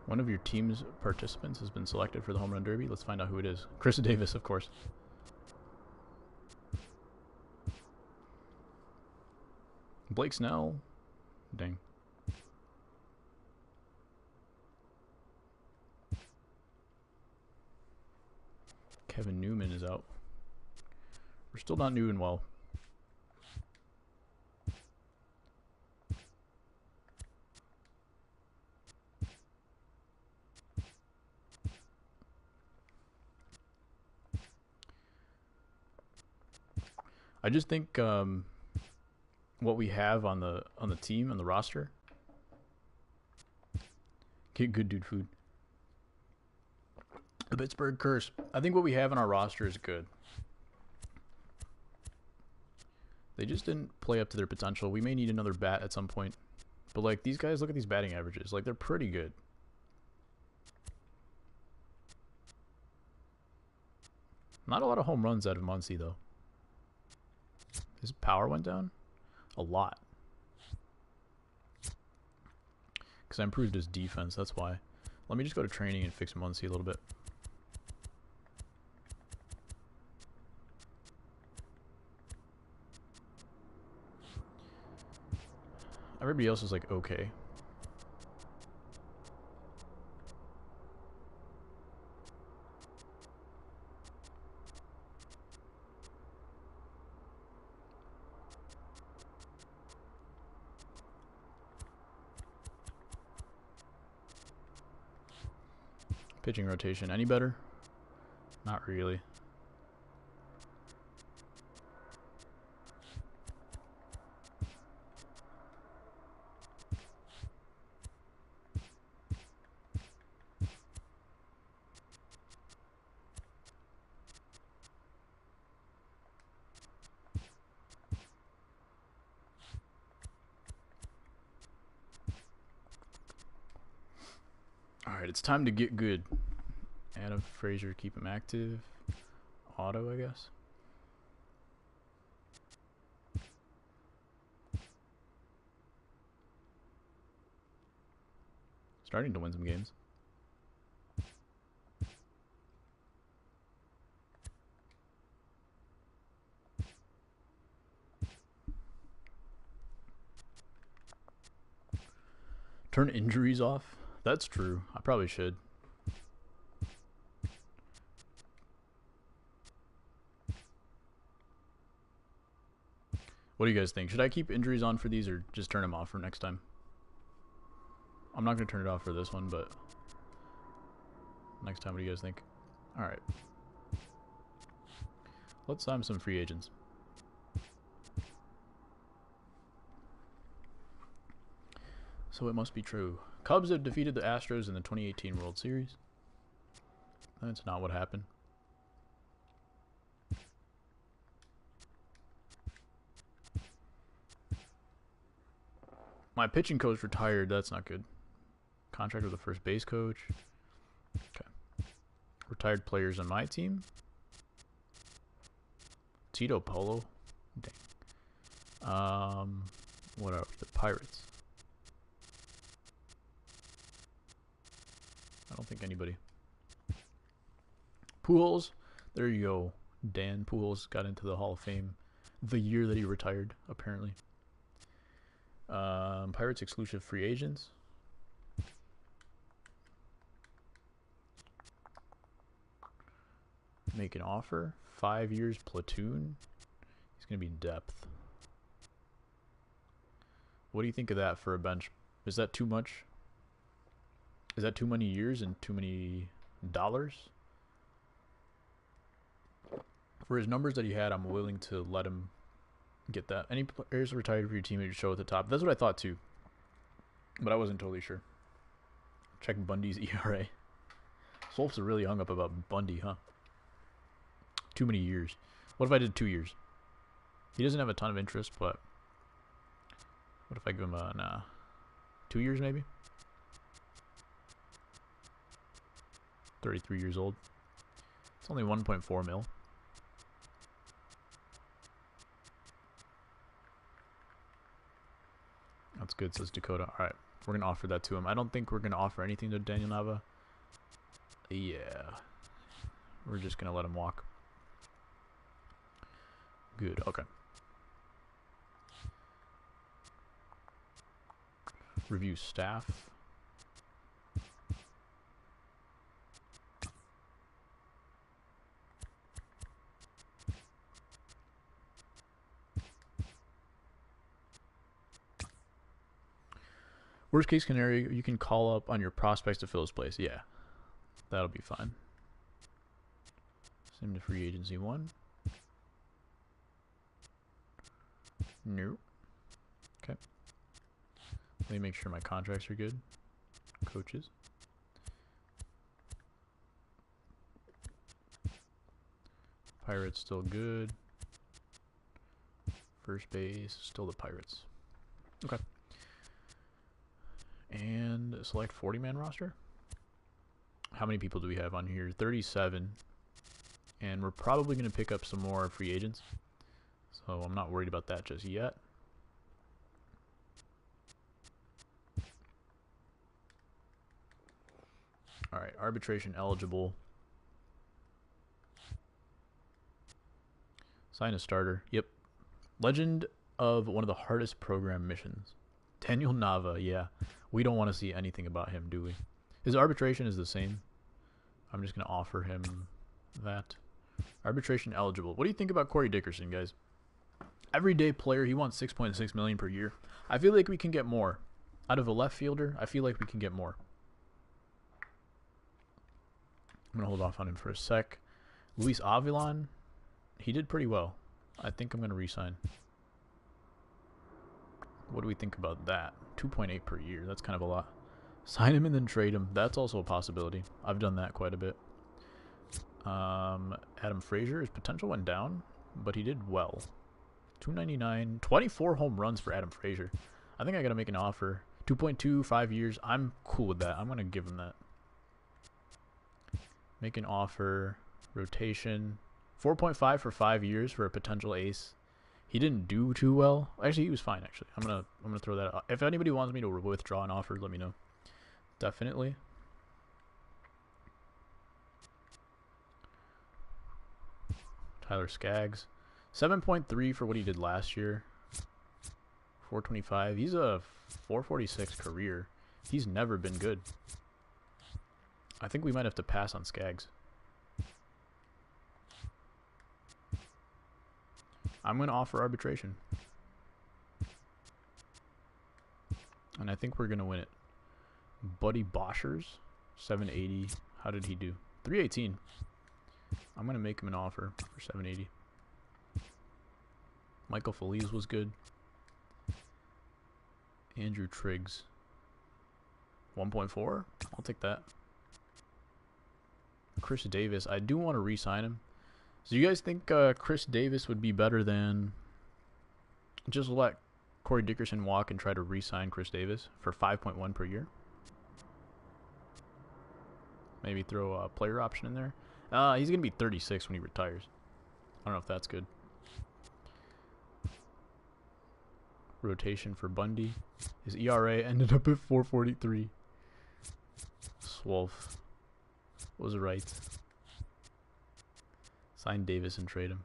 One of your team's participants has been selected for the home run derby. Let's find out who it is. Chris Davis, of course. Blake Snell. Dang. Kevin Newman is out. We're still not doing well. I just think what we have on the team, on the roster. Get good dude food. The Pittsburgh curse. I think what we have on our roster is good. They just didn't play up to their potential. We may need another bat at some point. But like these guys, look at these batting averages. Like they're pretty good. Not a lot of home runs out of Muncie though. His power went down a lot. Because I improved his defense, that's why. Let me just go to training and fix Muncie a little bit. Everybody else is like okay. Pitching rotation any better? Not really. Alright, it's time to get good. Adam Frazier, keep him active. Auto, I guess. Starting to win some games. Turn injuries off? That's true. I probably should. What do you guys think? Should I keep injuries on for these or just turn them off for next time? I'm not going to turn it off for this one, but next time, what do you guys think? Alright. Let's sign some free agents. So it must be true. Cubs have defeated the Astros in the 2018 World Series. That's not what happened. My pitching coach retired. That's not good. Contract with the first base coach. Okay. Retired players on my team. Tito Polo. Dang. What are the Pirates? I don't think anybody. Pujols. There you go. Dan Pujols got into the Hall of Fame the year that he retired, apparently. Pirates exclusive free agents. Make an offer. 5 years platoon. He's going to be depth. What do you think of that for a bench? Is that too much? Is that too many years and too many dollars? For his numbers that he had, I'm willing to let him get that. Any players retired for your team you show at the top. That's what I thought too. But I wasn't totally sure. Check Bundy's ERA. Solf's really hung up about Bundy, huh? Too many years. What if I did 2 years? He doesn't have a ton of interest, but what if I give him a 2 years maybe? 33 years old. It's only 1.4 mil. That's good, says Dakota. Alright, we're going to offer that to him. I don't think we're going to offer anything to Daniel Nava. Yeah. We're just going to let him walk. Good, okay. Review staff. Worst case scenario, you can call up on your prospects to fill his place. Yeah, that'll be fine. Send to free agency 1. No. Okay. Let me make sure my contracts are good. Coaches. Pirates still good. First base, still the Pirates. Okay. And select 40-man roster. How many people do we have on here? 37. And we're probably going to pick up some more free agents. So I'm not worried about that just yet. Alright, arbitration eligible. Sign a starter. Yep. Legend of one of the hardest program missions. Daniel Nava, yeah. We don't want to see anything about him, do we? His arbitration is the same. I'm just going to offer him that. Arbitration eligible. What do you think about Corey Dickerson, guys? Everyday player, he wants $6.6 million per year. I feel like we can get more. Out of a left fielder, I feel like we can get more. I'm gonna hold off on him for a sec. Luis Avilan, he did pretty well. I think I'm gonna re-sign. What do we think about that? 2.8 per year. That's kind of a lot. Sign him and then trade him. That's also a possibility. I've done that quite a bit. Adam Frazier, his potential went down, but he did well. 299, 24 home runs for Adam Frazier. I think I gotta make an offer. 2.2, 5 years. I'm cool with that. I'm gonna give him that. Make an offer. Rotation. 4.5 for 5 years for a potential ace. He didn't do too well. Actually, he was fine. Actually, I'm gonna throw that out. If anybody wants me to withdraw an offer, let me know. Definitely. Tyler Skaggs, 7.3 for what he did last year. 425. He's a 446 career. He's never been good. I think we might have to pass on Skaggs. I'm going to offer arbitration. And I think we're going to win it. Buddy Boschers, 780. How did he do? 318. I'm going to make him an offer for 780. Michael Feliz was good. Andrew Triggs, 1.4. I'll take that. Chris Davis. I do want to re-sign him. So you guys think Chris Davis would be better than just let Corey Dickerson walk and try to re-sign Chris Davis for 5.1 per year? Maybe throw a player option in there. He's going to be 36 when he retires. I don't know if that's good. Rotation for Bundy. His ERA ended up at 4.43. Swolf was right. Sign Davis and trade him.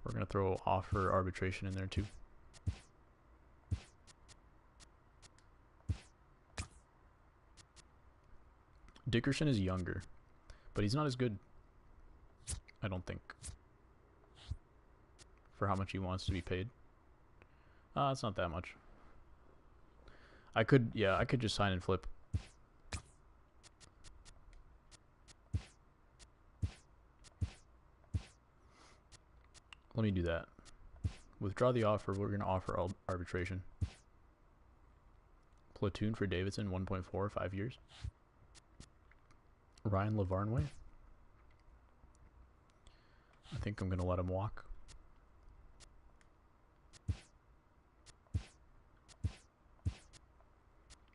We're going to throw offer arbitration in there too. Dickerson is younger, but he's not as good, I don't think, for how much he wants to be paid. It's not that much. I could just sign and flip. Let me do that. Withdraw the offer. We're going to offer arbitration. Platoon for Davidson, 1.4, 5 years. Ryan Lavarnway. I think I'm going to let him walk.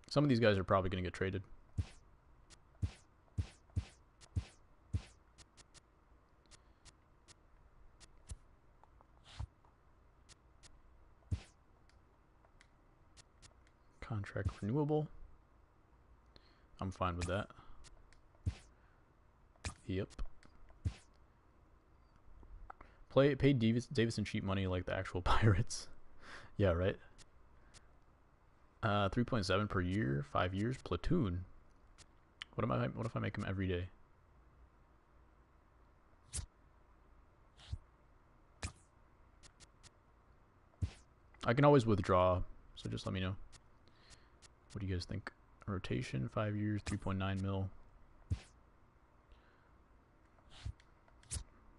Some of these guys are probably going to get traded. Contract renewable. I'm fine with that. Yep. Pay Davison cheap money like the actual Pirates. Yeah, right. 3.7 per year, 5 years. Platoon. What if I make him every day? I can always withdraw, so just let me know. What do you guys think? Rotation, 5 years, 3.9 mil.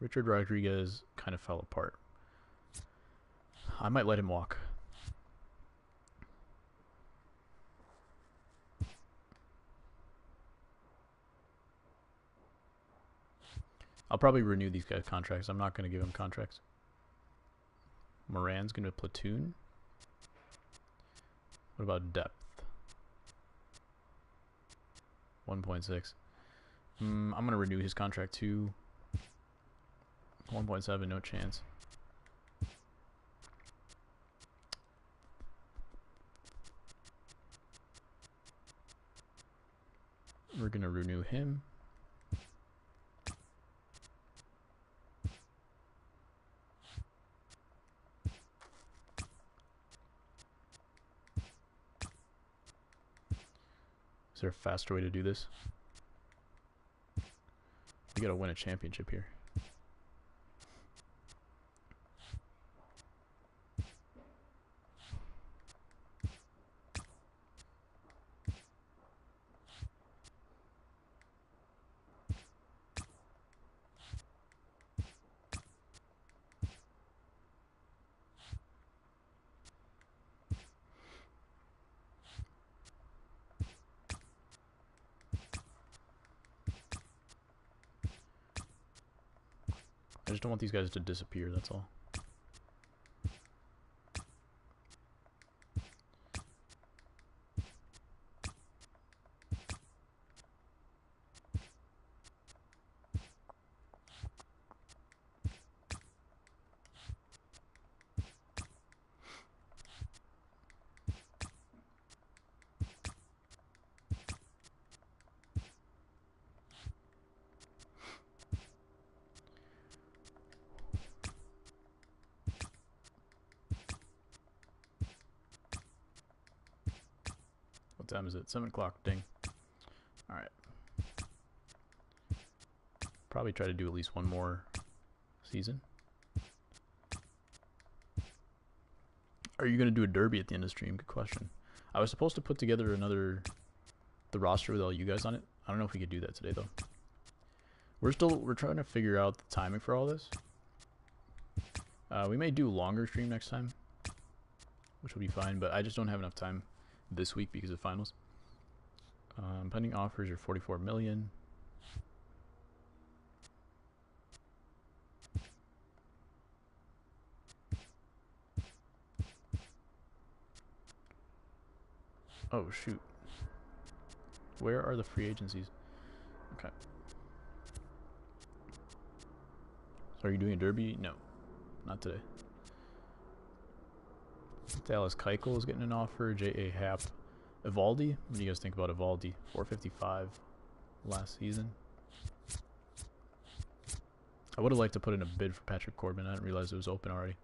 Richard Rodriguez kind of fell apart. I might let him walk. I'll probably renew these guys' contracts. I'm not going to give them contracts. Moran's going to platoon. What about depth? 1.6. I'm going to renew his contract too. 1.7, no chance. We're going to renew him. Is there a faster way to do this? We gotta win a championship here. just don't want these guys to disappear, that's all. What time is it? 7 o'clock. Ding. Alright. Probably try to do at least one more season. Are you going to do a derby at the end of the stream? Good question. I was supposed to put together the roster with all you guys on it. I don't know if we could do that today though. We're trying to figure out the timing for all this. We may do a longer stream next time, which will be fine, but I just don't have enough time this week because of finals. Pending offers are 44 million. Oh shoot. Where are the free agencies? Okay. So are you doing a derby? No, not today. Dallas Keuchel is getting an offer. J.A. Happ. Evaldi? What do you guys think about Evaldi? 455 last season. I would have liked to put in a bid for Patrick Corbin. I didn't realize it was open already.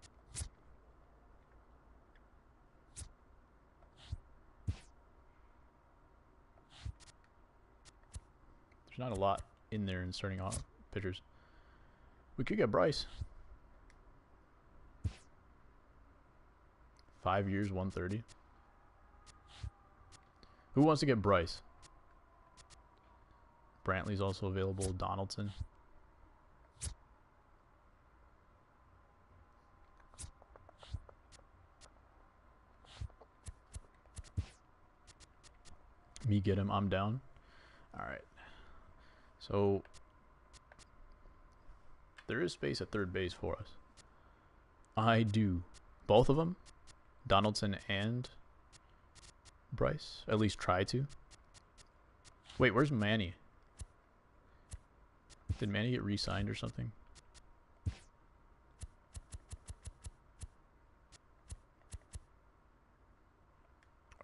There's not a lot in there in starting off pitchers. We could get Bryce. 5 years, 130. Who wants to get Bryce? Brantley's also available. Donaldson. Me get him. I'm down. All right. So there is space at third base for us. I do. Both of them. Donaldson and Bryce. At least try to. Wait, where's Manny? Did Manny get re-signed or something?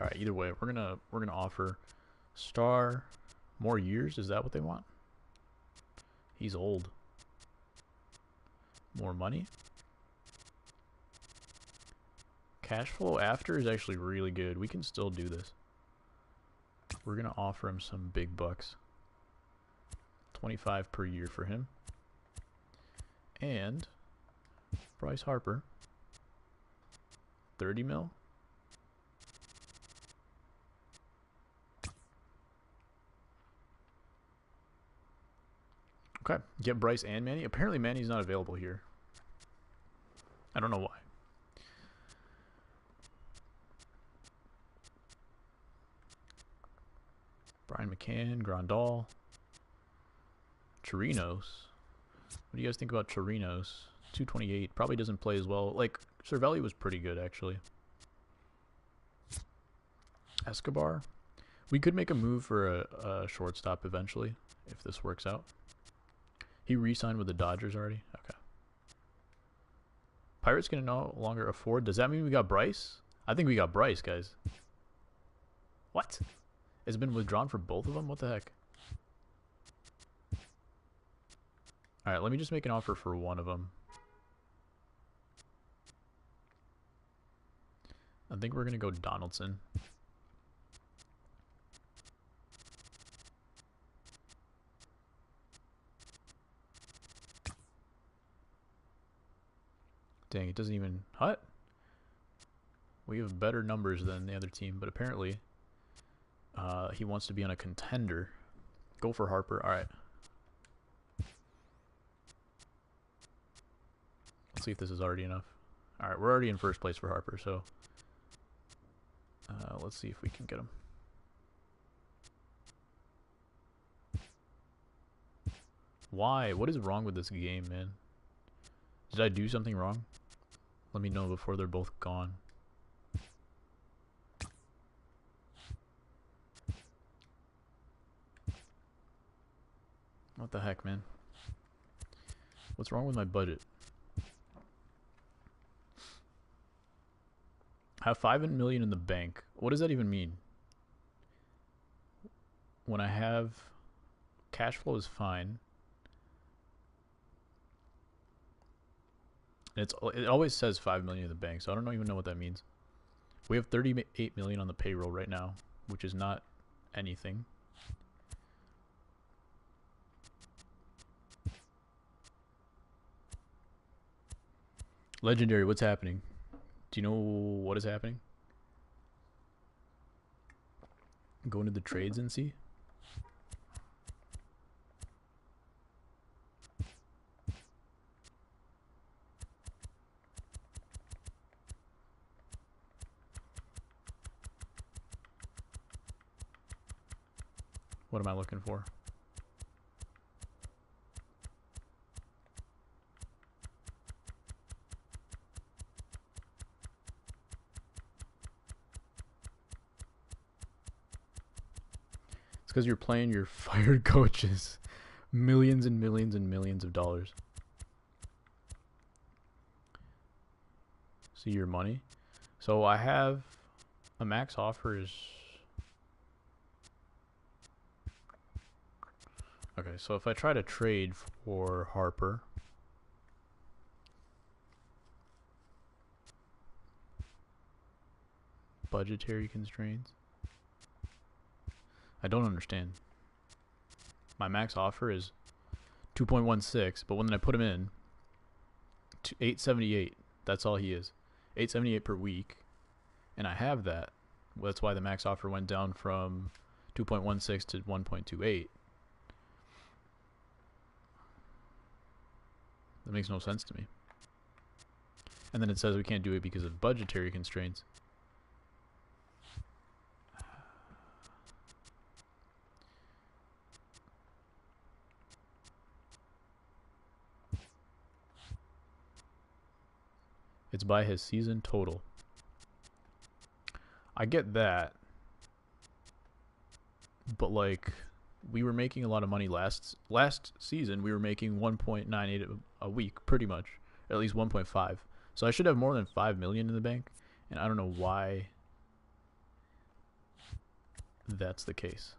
All right, either way, we're gonna offer Star more years. Is that what they want? He's old. More money. Cash flow after is actually really good. We can still do this. We're gonna offer him some big bucks. 25 per year for him. And Bryce Harper. 30 mil. Okay, get Bryce and Manny. Apparently Manny's not available here. I don't know why. Brian McCann, Grandal, Chirinos. What do you guys think about Chirinos? 228. Probably doesn't play as well. Like, Cervelli was pretty good, actually. Escobar. We could make a move for a shortstop eventually, if this works out. He re-signed with the Dodgers already? Okay. Pirates can no longer afford. Does that mean we got Bryce? I think we got Bryce, guys. What? It's been withdrawn for both of them? What the heck? Alright, let me just make an offer for one of them. I think we're going to go Donaldson. Dang, it doesn't even... What? We have better numbers than the other team, but apparently he wants to be on a contender. Go for Harper. Alright. Let's see if this is already enough. Alright, we're already in first place for Harper, so... let's see if we can get him. Why? What is wrong with this game, man? Did I do something wrong? Let me know before they're both gone. What the heck, man? What's wrong with my budget? Have 5 million in the bank. What does that even mean? When I have cash flow is fine. It always says 5 million in the bank, so I don't even know what that means. We have 38 million on the payroll right now, which is not anything. Legendary, what's happening? Do you know what is happening? Go into the trades and see. What am I looking for? It's because you're playing your fired coaches. Millions and millions and millions of dollars. See your money. So I have a max offer is... Okay, so if I try to trade for Harper, budgetary constraints, I don't understand. My max offer is 2.16, but when I put him in, 878, that's all he is. 878 per week, and I have that. Well, that's why the max offer went down from 2.16 to 1.28. That makes no sense to me. And then it says we can't do it because of budgetary constraints. It's by his season total. I get that. But like, we were making a lot of money last season. We were making 1.98 a week, pretty much, or at least 1.5. So I should have more than 5 million in the bank, and I don't know why that's the case.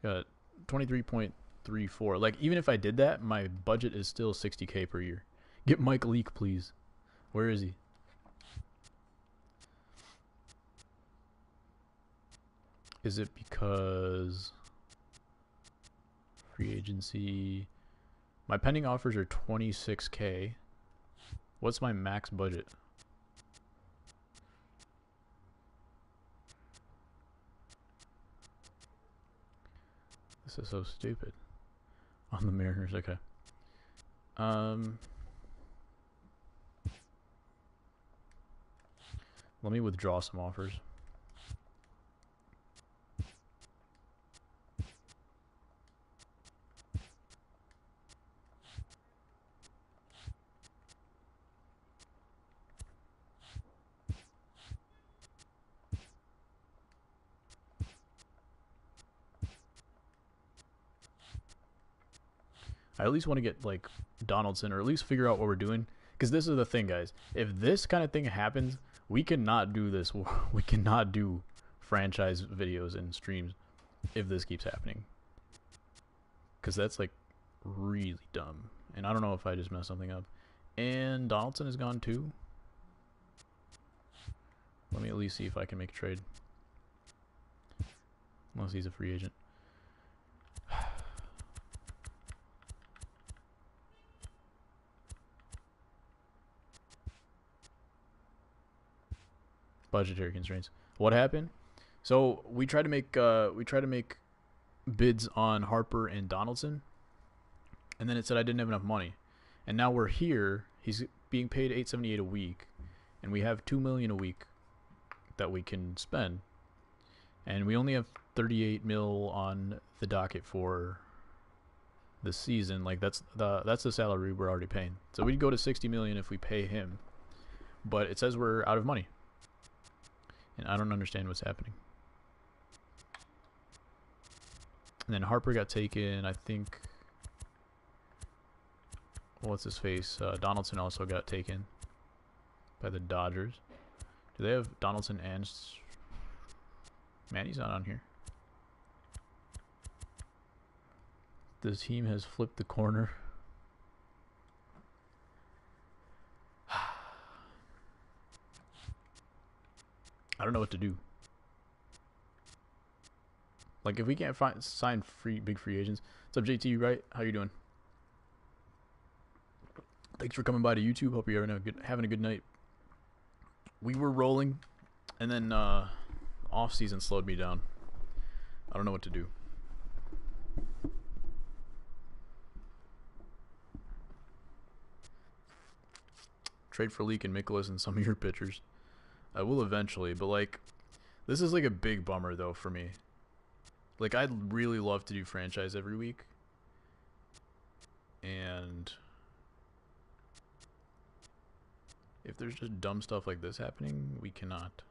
Got 23.34. Like, even if I did that, my budget is still 60K per year. Get Mike Leake, please. Where is he? Is it because free agency? My pending offers are 26K. What's my max budget? This is so stupid. On the Mariners, okay. Let me withdraw some offers. I at least want to get like Donaldson, or at least figure out what we're doing. Because this is the thing, guys. If this kind of thing happens, we cannot do this. We cannot do franchise videos and streams if this keeps happening. Because that's like really dumb. And I don't know if I just messed something up. And Donaldson is gone too. Let me at least see if I can make a trade. Unless he's a free agent. Budgetary constraints. What happened? So we tried to make bids on Harper and Donaldson, and then it said I didn't have enough money. And now we're here. He's being paid $878 a week, and we have $2 million a week that we can spend. And we only have 38 mil on the docket for the season. Like that's the salary we're already paying. So we'd go to 60 million if we pay him. But it says we're out of money. And I don't understand what's happening. And then Harper got taken, I think. What's his face? Donaldson also got taken by the Dodgers. Do they have Donaldson and Manny's not on here? The team has flipped the corner. I don't know what to do. Like, if we can't sign big free agents. What's up, JT? Right? How you doing? Thanks for coming by to YouTube. Hope you're having a good night. We were rolling, and then off season slowed me down. I don't know what to do. Trade for Leak and Mikolas and some of your pitchers. I will eventually, but like, this is like a big bummer though for me. Like, I'd really love to do franchise every week, and if there's just dumb stuff like this happening, we cannot.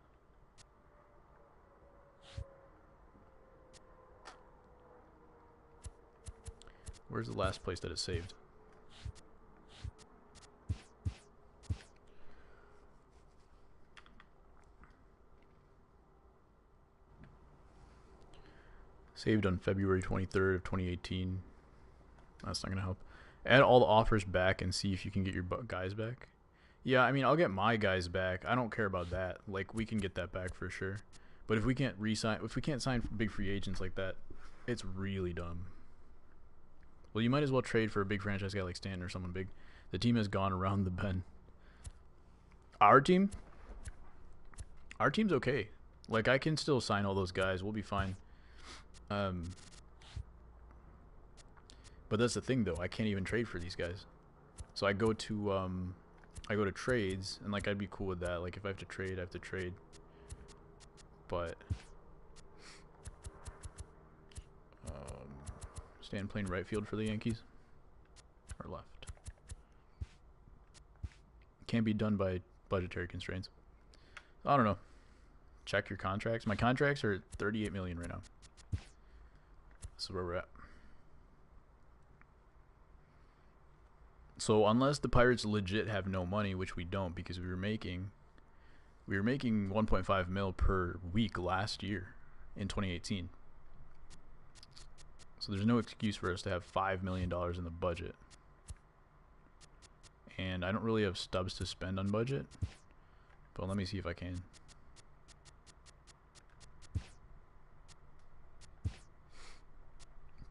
Where's the last place that it saved? Saved on February 23rd of 2018. That's not going to help. Add all the offers back and see if you can get your guys back. Yeah, I mean, I'll get my guys back. I don't care about that. Like, we can get that back for sure. But if we can't sign big free agents like that, it's really dumb. Well, you might as well trade for a big franchise guy like Stanton or someone big. The team has gone around the bend. Our team's okay. Like, I can still sign all those guys. We'll be fine. But that's the thing though, I can't even trade for these guys. So I go to trades, and like, I'd be cool with that. Like, if I have to trade, I have to trade. But Stan playing right field for the Yankees or left. Can't be done by budgetary constraints. I don't know. Check your contracts. My contracts are 38 million right now. This is where we're at. So unless the Pirates legit have no money, which we don't, because we were making 1.5 mil per week last year in 2018. So there's no excuse for us to have $5 million in the budget. And I don't really have stubs to spend on budget. But let me see if I can.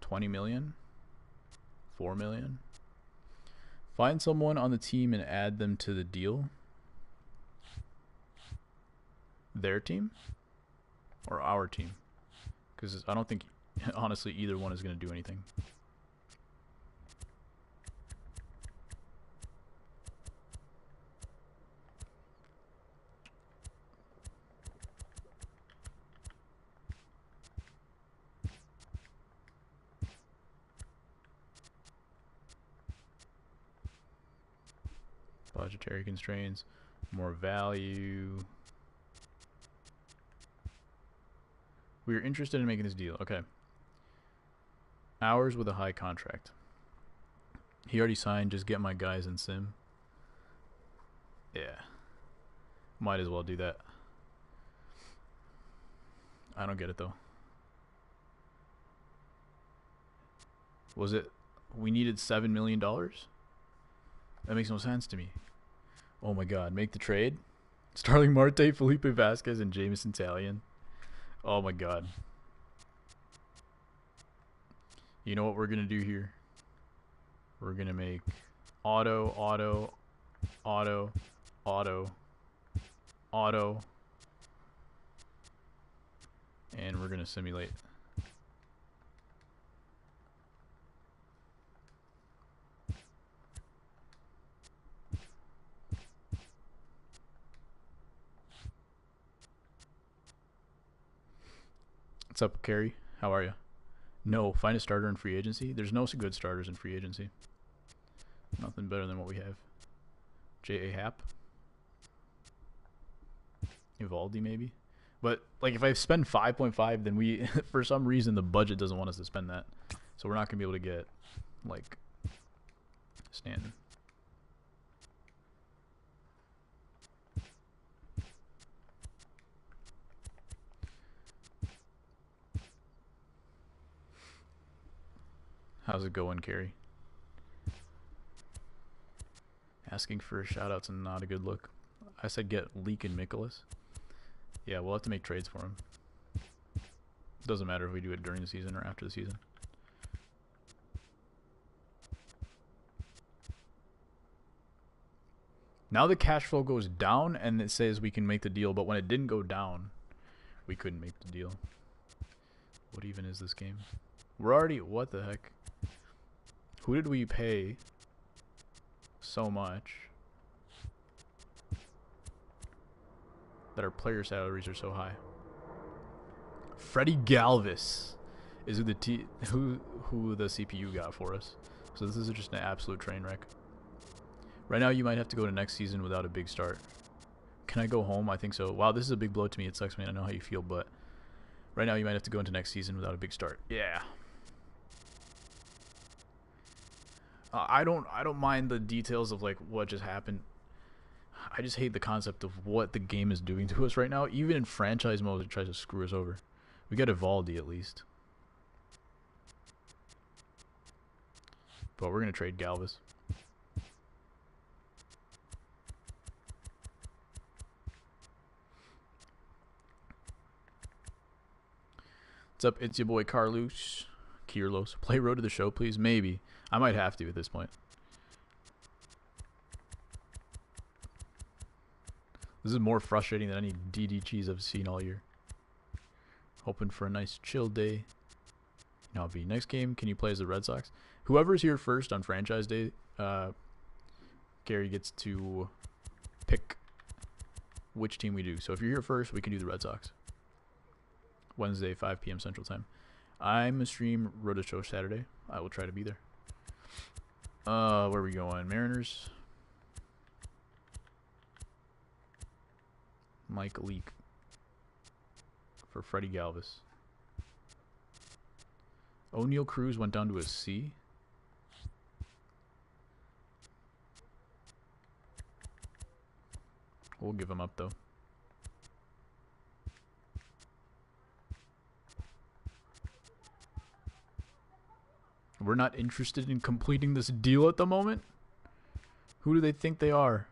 $20 million, $4 million. Find someone on the team and add them to the deal. Their team or our team? Because I don't think, honestly, either one is going to do anything. Budgetary constraints, more value. We are interested in making this deal. Okay. Hours with a high contract. He already signed. Just get my guys in sim. Yeah. Might as well do that. I don't get it though. Was it? We needed $7 million? That makes no sense to me. Oh my god, make the trade? Starling Marte, Felipe Vasquez, and Jameson Taillon. Oh my god. You know what we're going to do here? We're going to make auto, auto, auto, auto, auto. And we're going to simulate. up, Carrie? How are you? No, find a starter in free agency. There's no good starters in free agency. Nothing better than what we have. J.A. Happ. Evaldi, maybe. But, like, if I spend 5.5, then we, for some reason, the budget doesn't want us to spend that. So we're not going to be able to get, like, Stanton. How's it going, Carrie? Asking for a shout-out's not a good look. I said get Leak and Mikolas. Yeah, we'll have to make trades for him. Doesn't matter if we do it during the season or after the season. Now the cash flow goes down and it says we can make the deal, but when it didn't go down, we couldn't make the deal. What even is this game? We're already... What the heck? Who did we pay so much that our player salaries are so high? Freddie Galvis is who the CPU got for us. So this is just an absolute train wreck. Right now you might have to go to next season without a big start. Can I go home? I think so. Wow, this is a big blow to me. It sucks, man. I know how you feel, but right now you might have to go into next season without a big start. Yeah. I don't mind the details of like what just happened. I just hate the concept of what the game is doing to us right now. Even in franchise mode, it tries to screw us over. We got Evaldi at least, but we're gonna trade Galvis. What's up? It's your boy Carlos. Kirlos. Play Road to the Show, please. Maybe. I might have to at this point. This is more frustrating than any DD cheese I've seen all year. Hoping for a nice chill day. Now, B. Next game, can you play as the Red Sox? Whoever's here first on franchise day, Gary gets to pick which team we do. So if you're here first, we can do the Red Sox. Wednesday, 5 p.m. Central Time. I'm a stream Road to Show Saturday. I will try to be there. Where are we going? Mariners. Mike Leake for Freddie Galvis. O'Neal Cruz went down to a C. We'll give him up though. We're not interested in completing this deal at the moment? Who do they think they are?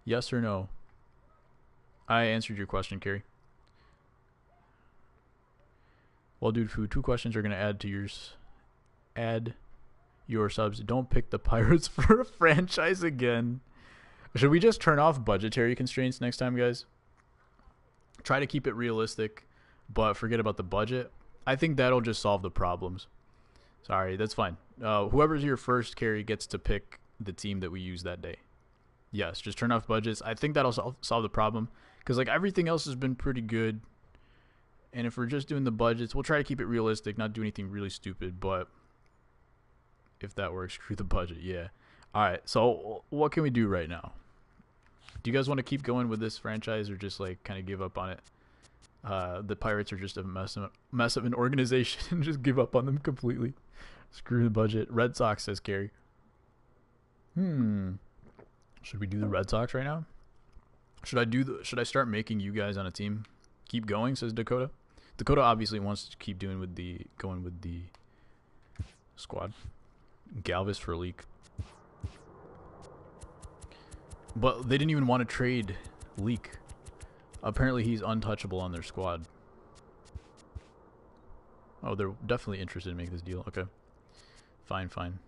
Yes or no? I answered your question, Carrie. Well, DudeFood, 2 questions are going to add to yours. Add your subs. Don't pick the Pirates for a franchise again. Should we just turn off budgetary constraints next time, guys? Try to keep it realistic, but forget about the budget. I think that'll just solve the problems. Sorry, that's fine. Whoever's here first, Carrie, gets to pick the team that we use that day. Yes, just turn off budgets. I think that'll solve the problem. Because like everything else has been pretty good. And if we're just doing the budgets, we'll try to keep it realistic, not do anything really stupid. But if that works, screw the budget, yeah. All right, so what can we do right now? Do you guys want to keep going with this franchise or just like kind of give up on it? The Pirates are just a mess of an organization and just give up on them completely. Screw the budget. Red Sox, says Gary. Should we do the Red Sox right now? Should I start making you guys on a team? Keep going, says Dakota. Dakota obviously wants to keep going with the squad. Galvis for Leak. But they didn't even want to trade Leak. Apparently he's untouchable on their squad. Oh, they're definitely interested in making this deal. Okay. Fine.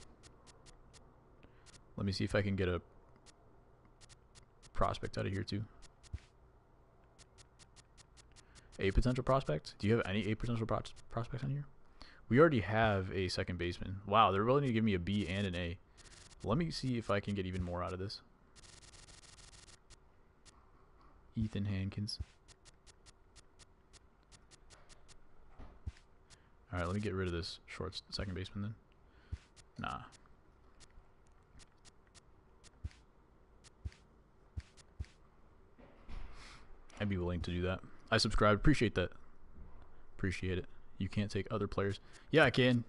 Let me see if I can get a prospect out of here too. A potential prospect? Do you have any A potential prospects on here? We already have a second baseman. Wow, they're willing to give me a B and an A. Let me see if I can get even more out of this. Ethan Hankins. All right, let me get rid of this short second baseman then. Nah. I'd be willing to do that. I subscribe. Appreciate that. Appreciate it. You can't take other players. Yeah, I can.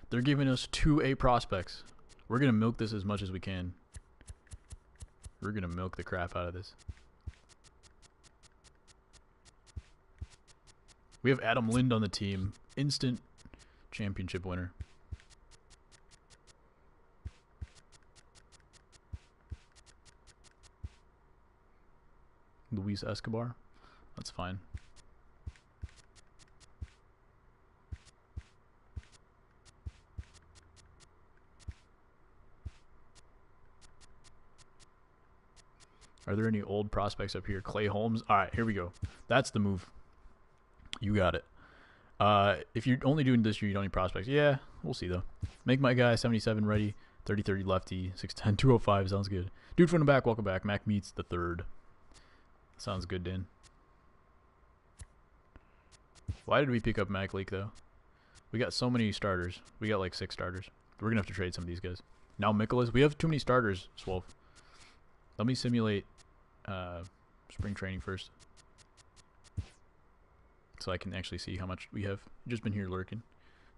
They're giving us 2A prospects. We're going to milk this as much as we can. We're going to milk the crap out of this. We have Adam Lind on the team. Instant championship winner. Luis Escobar. That's fine. Are there any old prospects up here? Clay Holmes. All right, here we go. That's the move. You got it. If you're only doing this year, you don't need prospects. Yeah, we'll see, though. Make my guy 77 ready. 30-30 lefty. 6'10", 205. Sounds good. Dude from the back, welcome back. Mac Meets the third. Sounds good, Dan. Why did we pick up Mac Leak, though? We got so many starters. We got like 6 starters. We're going to have to trade some of these guys. Now Mikolas. We have too many starters, Swolf. Let me simulate spring training first, so I can actually see how much we have. Just been here lurking.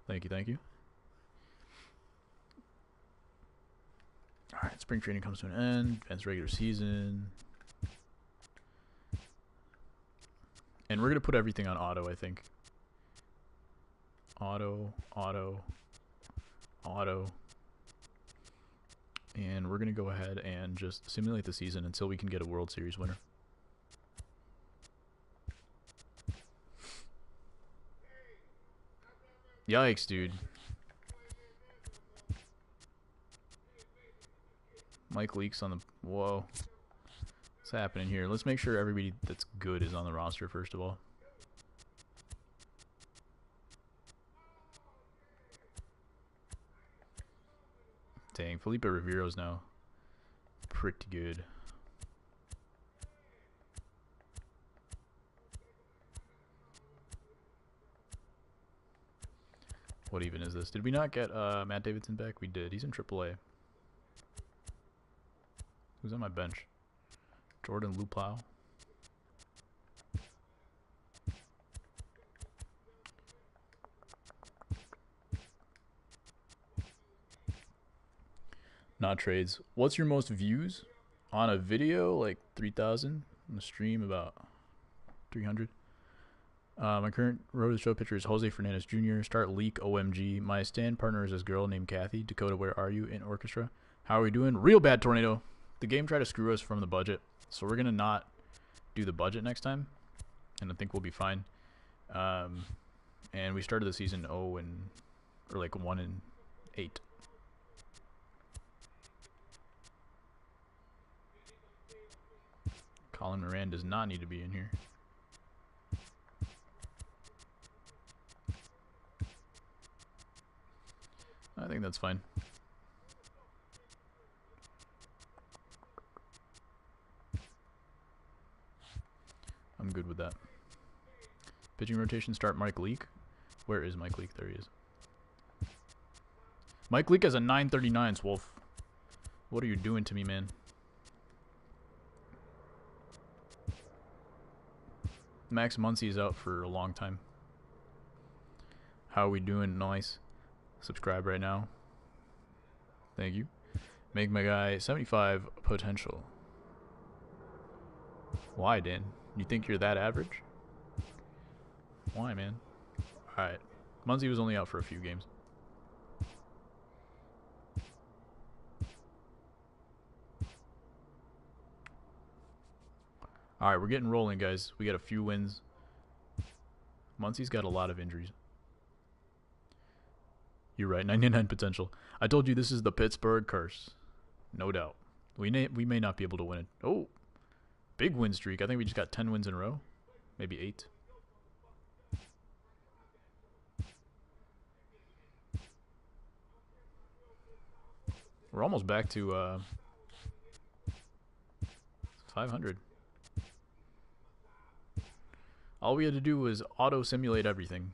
Thank you, thank you. Alright, spring training comes to an end. Ends regular season. And we're going to put everything on auto, I think. Auto, auto, auto. And we're going to go ahead and just simulate the season until we can get a World Series winner. Yikes, dude. Mike Leaks on the... Whoa. What's happening here? Let's make sure everybody that's good is on the roster, first of all. Dang, Felipe Rivero's now pretty good. What even is this? Did we not get Matt Davidson back? We did. He's in AAA. Who's on my bench? Jordan Luplow. Not trades. What's your most views on a video? Like 3,000. On the stream, about 300. My current Road to the Show pitcher is Jose Fernandez Jr. Start leak OMG. My stand partner is this girl named Kathy. Dakota, where are you? In orchestra. How are we doing? Real bad, Tornado. The game tried to screw us from the budget, so we're gonna not do the budget next time, and I think we'll be fine. And we started the season 1-8. Colin Moran does not need to be in here. I think that's fine. I'm good with that. Pitching rotation start Mike Leake. Where is Mike Leake? There he is. Mike Leake has a 939, Swolf. What are you doing to me, man? Max Muncy is out for a long time. How are we doing? Nice. Subscribe right now. Thank you. Make my guy 75 potential. Why, Dan? You think you're that average? Why, man? Alright. Muncy was only out for a few games. Alright, we're getting rolling, guys. We got a few wins. Muncy's got a lot of injuries. You're right, 99 potential. I told you this is the Pittsburgh curse. No doubt. We may not be able to win it. Oh, big win streak. I think we just got 10 wins in a row. Maybe 8. We're almost back to 500. All we had to do was auto-simulate everything.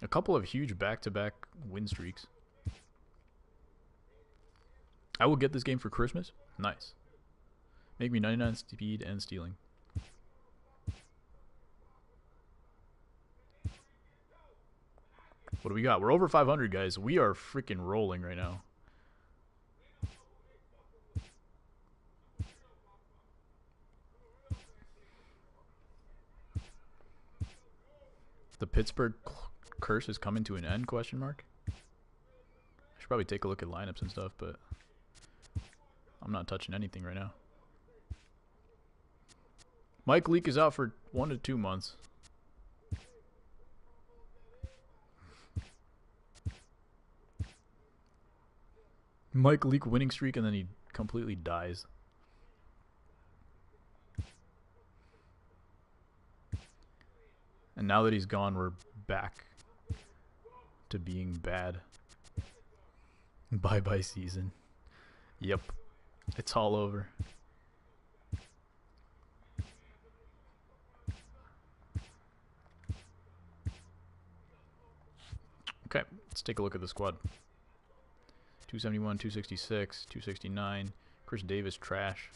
A couple of huge back-to-back win streaks. I will get this game for Christmas. Nice. Make me 99 speed and stealing. What do we got? We're over 500, guys. We are freaking rolling right now. The Pittsburgh curse is coming to an end, question mark? I should probably take a look at lineups and stuff, but I'm not touching anything right now. Mike Leake is out for 1 to 2 months. Mike Leake winning streak, and then he completely dies. And now that he's gone, we're back to being bad. Bye-bye season. Yep. It's all over. Okay, let's take a look at the squad. 271, 266, 269. Chris Davis, trash.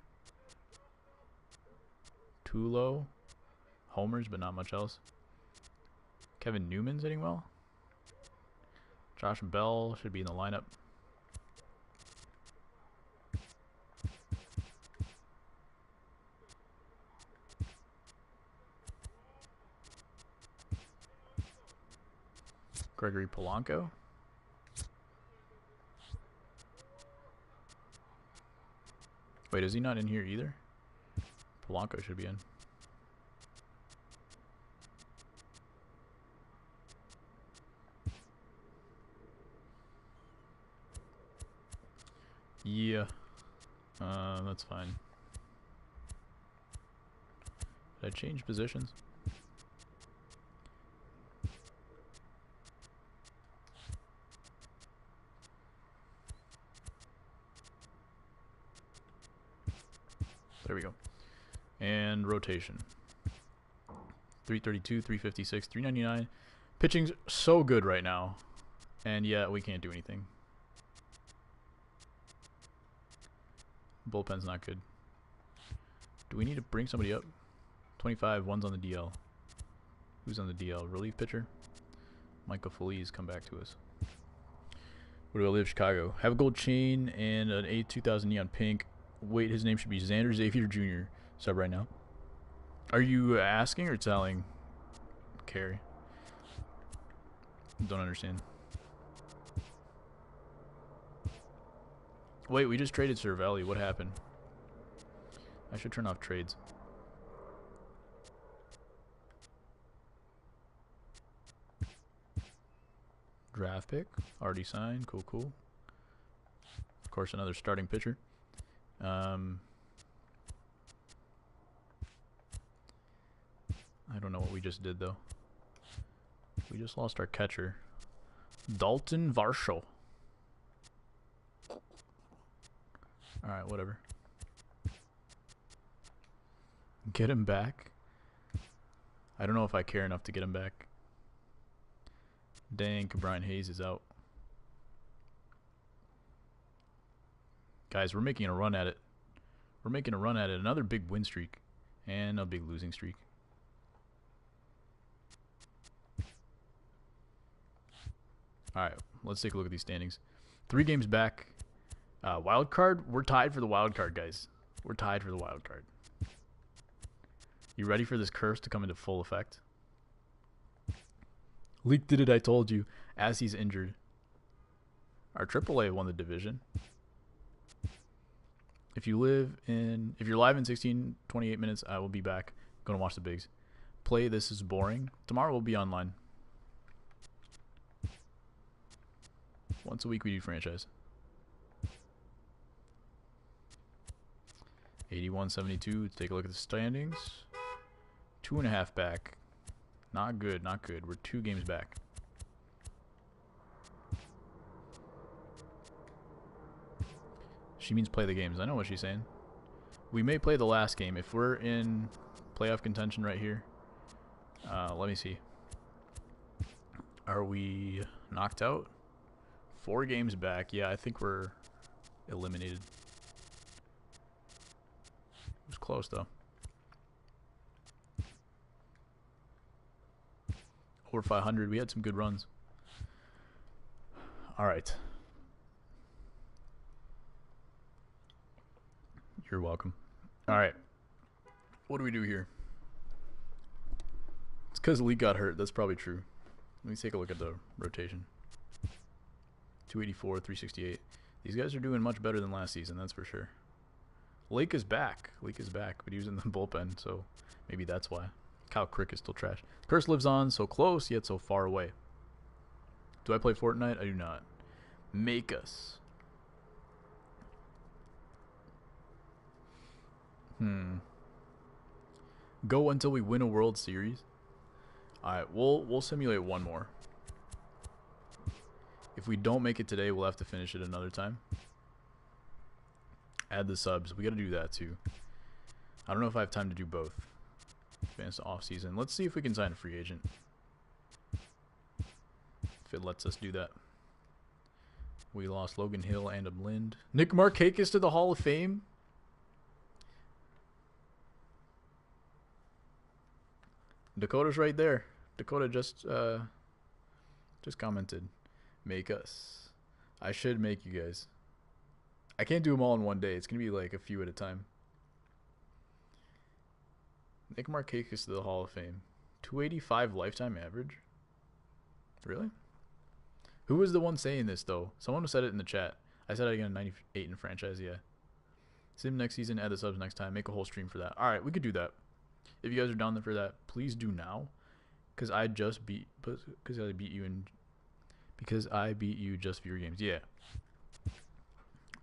Tulo, homers, but not much else. Kevin Newman's hitting well. Josh Bell should be in the lineup. Gregory Polanco. Wait, is he not in here either? Polanco should be in. Yeah. That's fine. Did I change positions? There we go. And rotation. 332, 356, 399. Pitching's so good right now. And yet we can't do anything. Bullpen's not good. Do we need to bring somebody up? 25, one's on the DL. Who's on the DL? Relief pitcher? Michael Feliz come back to us. Where do I live? Chicago. Have a gold chain and an A2000 neon pink. Wait, his name should be Xander Xavier Jr. Sub right now. Are you asking or telling? Carrie. Don't understand. Wait, we just traded Cervelli. What happened? I should turn off trades. Draft pick. Already signed. Cool, cool. Of course, another starting pitcher. I don't know what we just did, though. We just lost our catcher. Dalton Varsho. Alright, whatever. Get him back? I don't know if I care enough to get him back. Dang, Brian Hayes is out. Guys, we're making a run at it. We're making a run at it. Another big win streak. And a big losing streak. Alright, let's take a look at these standings. 3 games back. Wild card, we're tied for the wild card, guys. We're tied for the wild card. You ready for this curse to come into full effect? Leak did it, I told you, as he's injured. Our AAA won the division. If you're live in 16, 28 minutes, I will be back. Gonna watch the bigs. Play This Is Boring. Tomorrow we'll be online. Once a week we do franchise. 81-72. Take a look at the standings. 2.5 back. Not good, not good. We're 2 games back. She means play the games. I know what she's saying. We may play the last game. If we're in playoff contention right here. Let me see. Are we knocked out? 4 games back. Yeah, I think we're eliminated. It was close, though. Over 500. We had some good runs. All right. You're welcome. All right. What do we do here? It's because Lee got hurt. That's probably true. Let me take a look at the rotation. 284, 368. These guys are doing much better than last season, that's for sure. Lake is back. Lake is back, but he was in the bullpen, so maybe that's why. Kyle Crick is still trash. Curse lives on, so close, yet so far away. Do I play Fortnite? I do not. Make us. Go until we win a World Series. Alright, we'll simulate one more. If we don't make it today, we'll have to finish it another time. Add the subs. We gotta do that too. I don't know if I have time to do both. Advance to off season. Let's see if we can sign a free agent. If it lets us do that. We lost Logan Hill and Lind. Nick Markakis to the Hall of Fame. Dakota's right there. Dakota just commented. Make us. I should make you guys. I can't do them all in one day. It's gonna be like a few at a time. Nick Markakis to the Hall of Fame. 285 lifetime average. Really? Who was the one saying this though? Someone said it in the chat. I said I get a 98 in franchise. Yeah. Sim next season. Add the subs next time. Make a whole stream for that. All right, we could do that. If you guys are down there for that, please do now. Because I beat you in. Because I beat you just for your games. Yeah.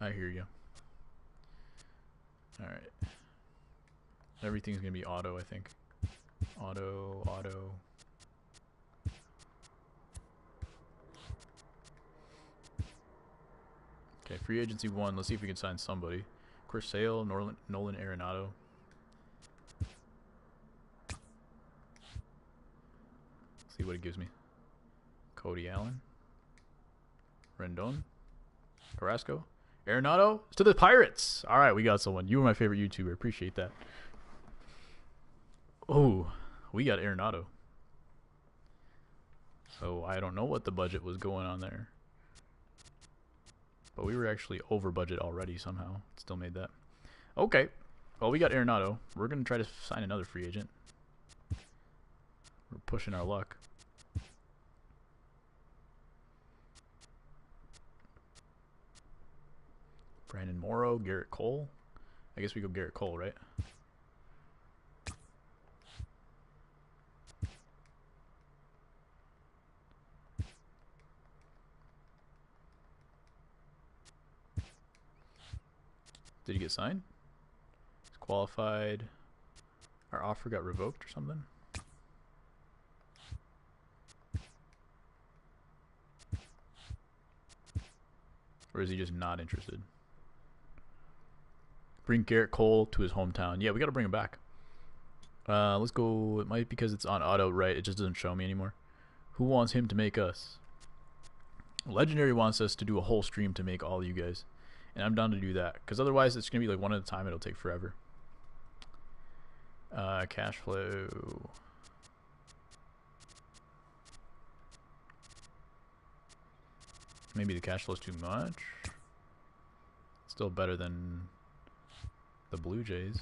I hear you. Alright. Everything's going to be auto, I think. Auto. Okay, free agency 1. Let's see if we can sign somebody. Chris Sale, Nolan Arenado. See what it gives me. Cody Allen. Rendon. Carrasco. Arenado to the Pirates. All right, we got someone. You were my favorite YouTuber. Appreciate that. Oh, we got Arenado. So I don't know what the budget was going on there. But we were actually over budget already somehow. Still made that. Okay. Well, we got Arenado. We're going to try to sign another free agent. We're pushing our luck. Brandon Morrow, Garrett Cole. I guess we go Garrett Cole, right? Did he get signed? He's qualified. Our offer got revoked or something? Or is he just not interested? Bring Garrett Cole to his hometown. Yeah, we got to bring him back. Let's go. It might be because it's on auto, right? It just doesn't show me anymore. Who wants him to make us? Legendary wants us to do a whole stream to make all you guys. And I'm down to do that. Because otherwise it's going to be like one at a time. It'll take forever. Cash flow. Maybe the cash flow's too much. Still better than the Blue Jays.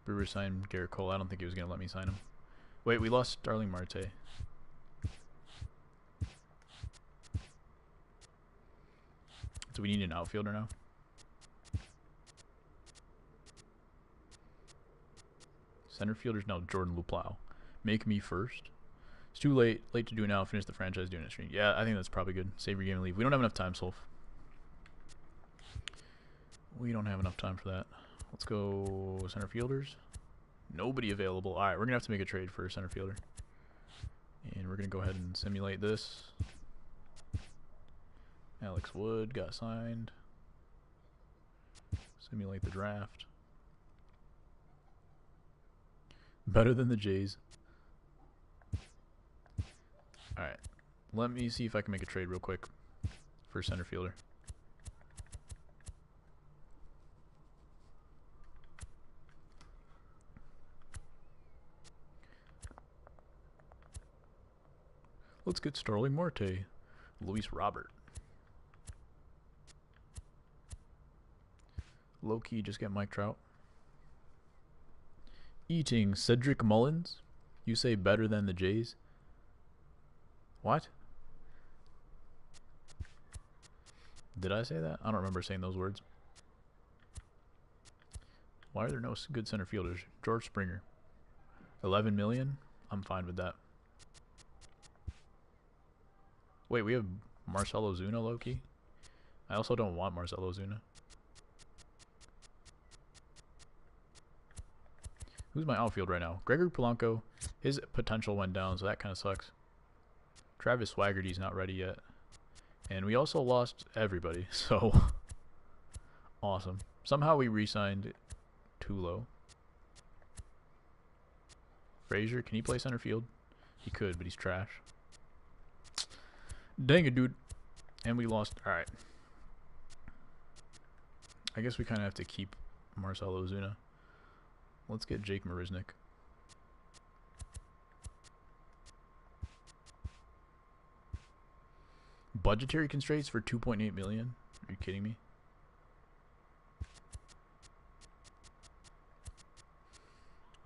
Brewer signed Garrett Cole. I don't think he was going to let me sign him. Wait, we lost Starling Marte. So we need an outfielder now? Center fielder's now Jordan Luplow. Make me first. It's too late. Late to do now. Finish the franchise doing a stream. Yeah, I think that's probably good. Save your game and leave. We don't have enough time, Solf. We don't have enough time for that. Let's go center fielders. Nobody available. All right, we're going to have to make a trade for a center fielder. And we're going to go ahead and simulate this. Alex Wood got signed. Simulate the draft. Better than the Jays. Alright. Let me see if I can make a trade real quick for center fielder. Let's get Starling Marte. Luis Robert. Low-key, just get Mike Trout. Eating Cedric Mullins. You say better than the Jays? What? Did I say that? I don't remember saying those words. Why are there no good center fielders? George Springer. 11 million? I'm fine with that. Wait, we have Marcell Ozuna, low-key? I also don't want Marcell Ozuna. Who's my outfield right now? Gregory Polanco. His potential went down, so that kind of sucks. Travis Swaggerty's not ready yet. And we also lost everybody, so awesome. Somehow we re-signed Tulo. Frazier, can he play center field? He could, but he's trash. Dang it, dude. And we lost. Alright. I guess we kind of have to keep Marcell Ozuna. Let's get Jake Marisnick. Budgetary constraints for 2.8 million? Are you kidding me?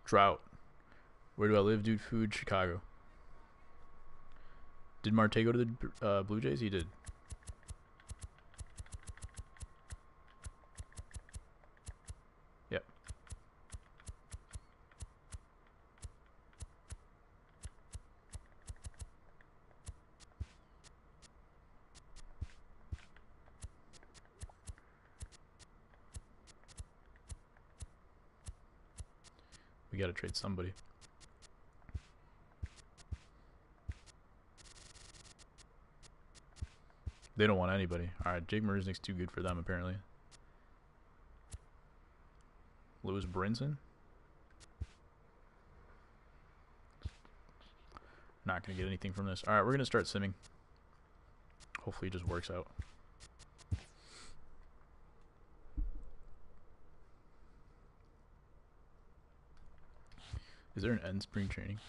Trout. Where do I live? DudeFood, Chicago. Did Marte go to the Blue Jays? He did. Yep. We gotta trade somebody. They don't want anybody. Alright, Jake Marisnick's too good for them, apparently. Lewis Brinson? Not going to get anything from this. Alright, we're going to start simming. Hopefully it just works out. Is there an end spring training?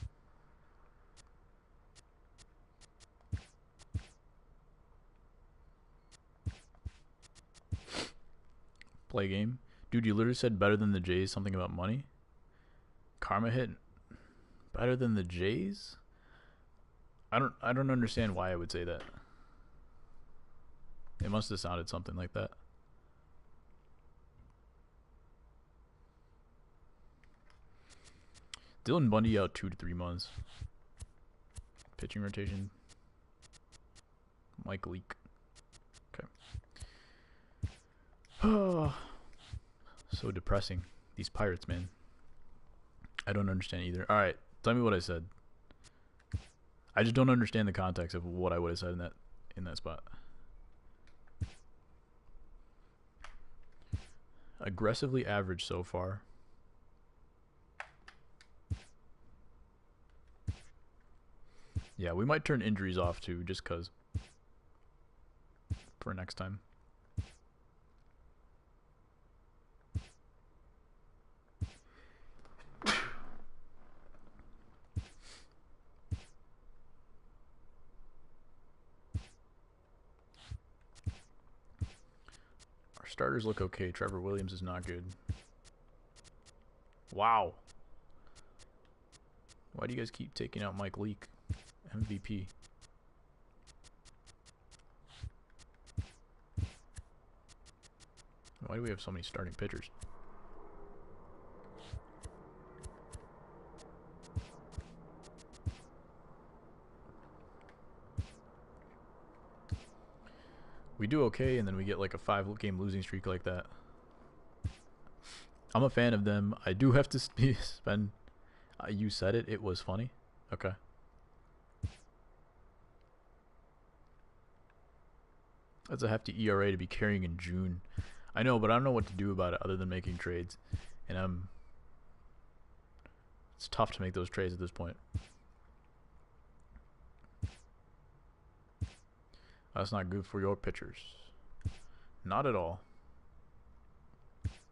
Play game. Dude, you literally said better than the Jays, something about money. Karma hit better than the Jays? I don't understand why I would say that. It must have sounded something like that. Dylan Bundy out 2 to 3 months. Pitching rotation. Mike Leake. Okay. Oh, so depressing. These Pirates, man. I don't understand either. Alright, tell me what I said. I just don't understand the context of what I would have said in that spot. Aggressively average so far. Yeah, we might turn injuries off too, just cause. For next time. Our starters look okay. Trevor Williams is not good. Wow. Why do you guys keep taking out Mike Leake? MVP. Why do we have so many starting pitchers? We do okay, and then we get like a 5-game losing streak like that. I'm a fan of them. I do have to spend... you said it. It was funny. Okay. That's a hefty ERA to be carrying in June. I know, but I don't know what to do about it other than making trades. And It's tough to make those trades at this point. That's not good for your pitchers. Not at all.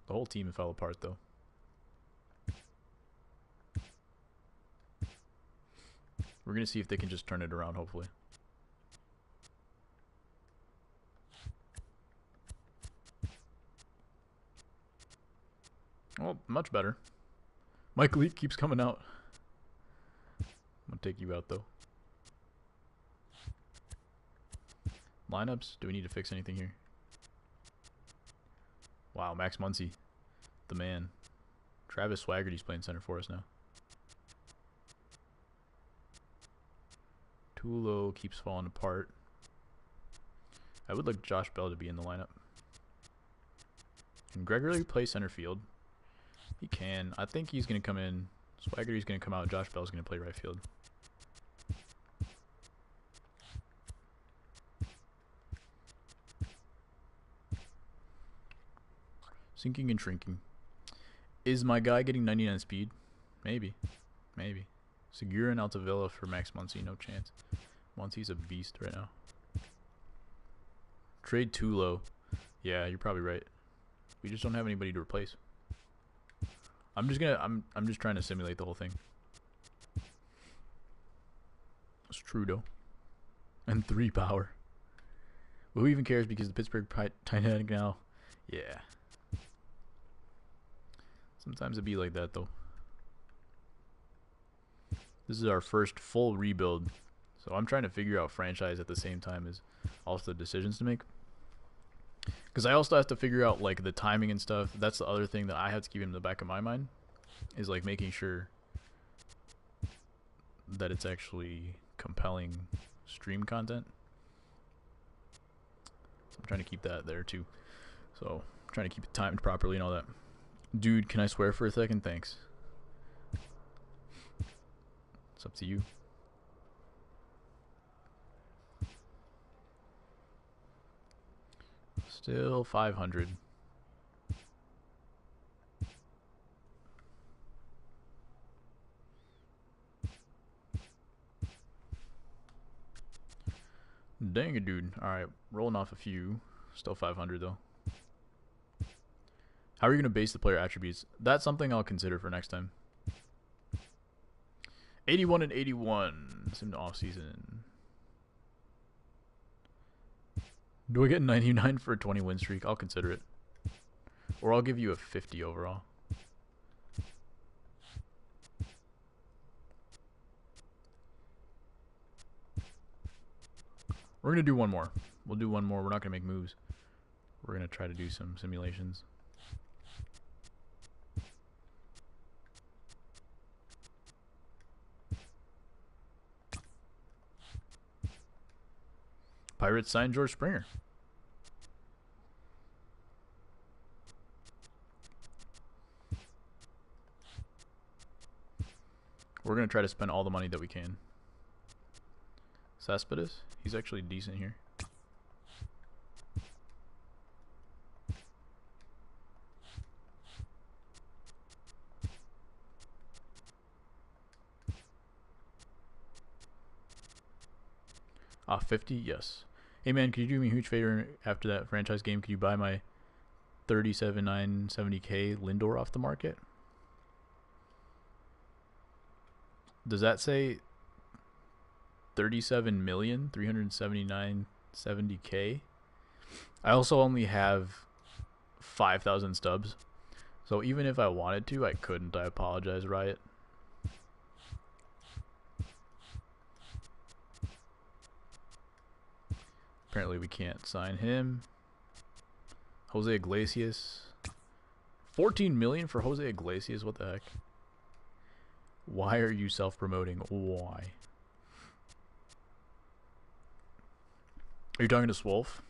The whole team fell apart, though. We're going to see if they can just turn it around, hopefully. Well, much better. Mike Leake keeps coming out. I'm going to take you out, though. Lineups? Do we need to fix anything here? Wow, Max Muncy. The man. Travis Swaggerty's playing center for us now. Tulo keeps falling apart. I would like Josh Bell to be in the lineup. Can Gregory play center field? He can. I think he's going to come in. Swaggerty's going to come out. Josh Bell's going to play right field. Sinking and shrinking. Is my guy getting 99 speed? Maybe. Maybe. Segura and Altavilla for Max Muncy. No chance. Muncy's a beast right now. Trade Tulo. Yeah, you're probably right. We just don't have anybody to replace. I'm just trying to simulate the whole thing. It's Trudeau. And 3 power. Well, who even cares because the Pittsburgh Titanic now. Yeah. Sometimes it be like that though. This is our first full rebuild. So I'm trying to figure out franchise at the same time as also decisions to make. Because I also have to figure out like the timing and stuff. That's the other thing that I have to keep in the back of my mind. Is like making sure that it's actually compelling stream content. So I'm trying to keep that there too. So I'm trying to keep it timed properly and all that. Dude, can I swear for a second? Thanks. It's up to you. Still 500. Dang it, dude. Alright, rolling off a few. Still 500 though. How are you going to base the player attributes? That's something I'll consider for next time. 81 and 81. Sim to off season. Do I get 99 for a 20 win streak? I'll consider it. Or I'll give you a 50 overall. We're going to do one more. We'll do one more. We're not going to make moves. We're going to try to do some simulations. Pirates signed George Springer. We're going to try to spend all the money that we can. Cespedes, he's actually decent here. Ah, 50, yes. Hey man, could you do me a huge favor after that franchise game? Could you buy my 37,970K Lindor off the market? Does that say 37,379,70K? I also only have 5,000 stubs. So even if I wanted to, I couldn't. I apologize, Riot. Apparently we can't sign him. Jose Iglesias. 14 million for Jose Iglesias? What the heck? Why are you self-promoting? Why? Are you talking to Swolf?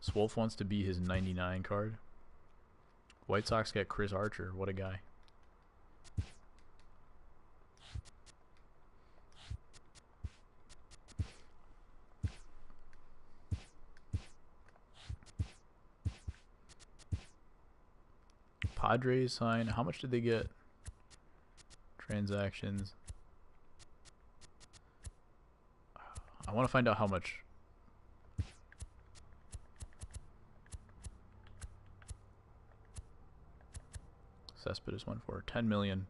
Swolf wants to be his 99 card. White Sox got Chris Archer. What a guy. Padres sign. How much did they get? transactions. I want to find out how much. Cespedes went for 10 million.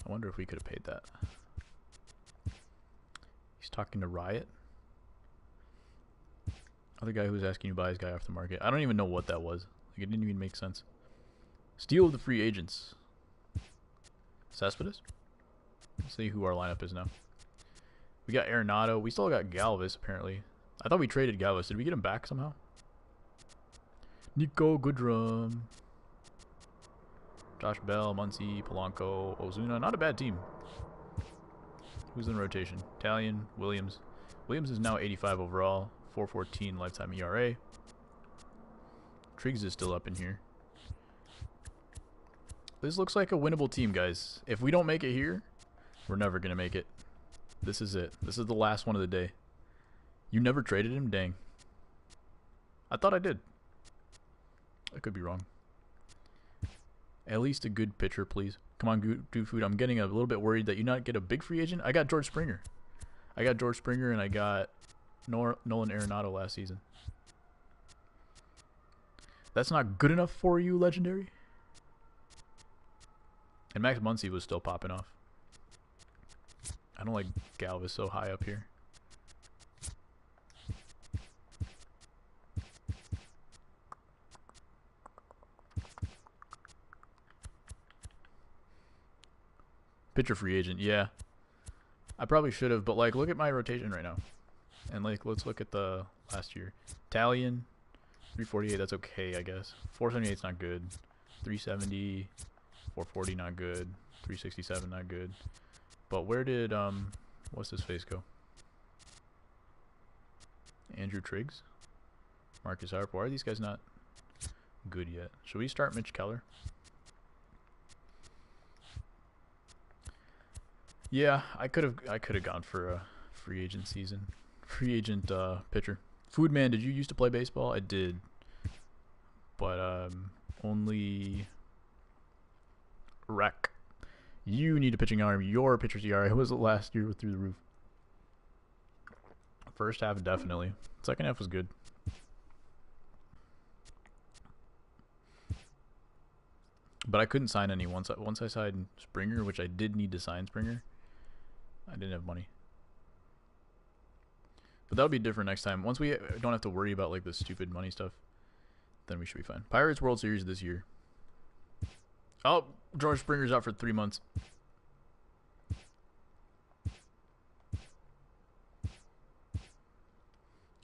I wonder if we could have paid that. He's talking to Riot. Other guy who was asking you to buy his guy off the market. I don't even know what that was. Like, it didn't even make sense. Steal the free agents. Cespedes? Let's see who our lineup is now. We got Arenado. We still got Galvis, apparently. I thought we traded Galvis. Did we get him back somehow? Nico Goodrum. Josh Bell, Muncy, Polanco, Ozuna. Not a bad team. Who's in rotation? Italian, Williams. Williams is now 85 overall. 4.14 lifetime ERA. Triggs is still up in here. This looks like a winnable team, guys. If we don't make it here, we're never going to make it. This is it. This is the last one of the day. You never traded him? Dang. I thought I did. I could be wrong. At least a good pitcher, please. Come on, DudeFood. I'm getting a little bit worried that you not get a big free agent. I got George Springer. I got George Springer, and I got Nolan Arenado last season. That's not good enough for you, Legendary? And Max Muncy was still popping off. I don't like Galvis so high up here. Pitcher free agent, yeah. I probably should have, but like, look at my rotation right now. And like, let's look at the last year. Italian, 348, that's okay, I guess. 478 is not good. 370, 440, not good. 367, not good. But where did, what's his face go? Andrew Triggs? Marcus Harper. Why are these guys not good yet? Should we start Mitch Keller? Yeah, I could have gone for a free agent season. Free agent pitcher. Foodman, did you used to play baseball? I did. But only rec. You need a pitching arm. Your pitcher's ERA was last year through the roof. First half, definitely. Second half was good. But I couldn't sign any once I signed Springer, which I did need to sign Springer. I didn't have money. But that'll be different next time. Once we don't have to worry about like the stupid money stuff, then we should be fine. Pirates World Series this year. Oh, George Springer's out for 3 months.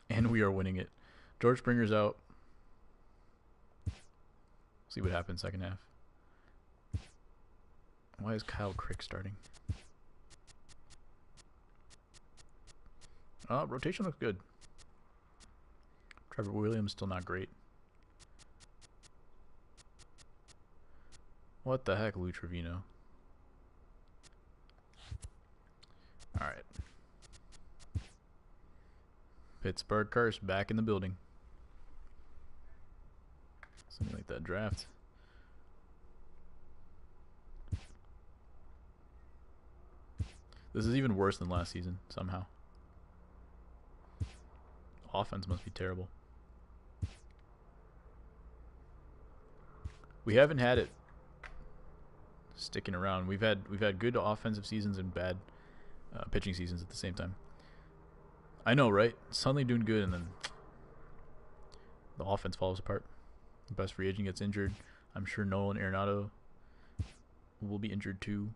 And we are winning it. George Springer's out. See what happens second half. Why is Kyle Crick starting? Rotation looks good. Trevor Williams still not great. What the heck, Lou Trevino? Alright. Pittsburgh Curse back in the building. Something like that draft. This is even worse than last season, somehow. Offense must be terrible. We haven't had it sticking around. We've had good offensive seasons and bad pitching seasons at the same time. I know, right? Suddenly doing good, and then the offense falls apart. The best free agent gets injured. I'm sure Nolan Arenado will be injured too.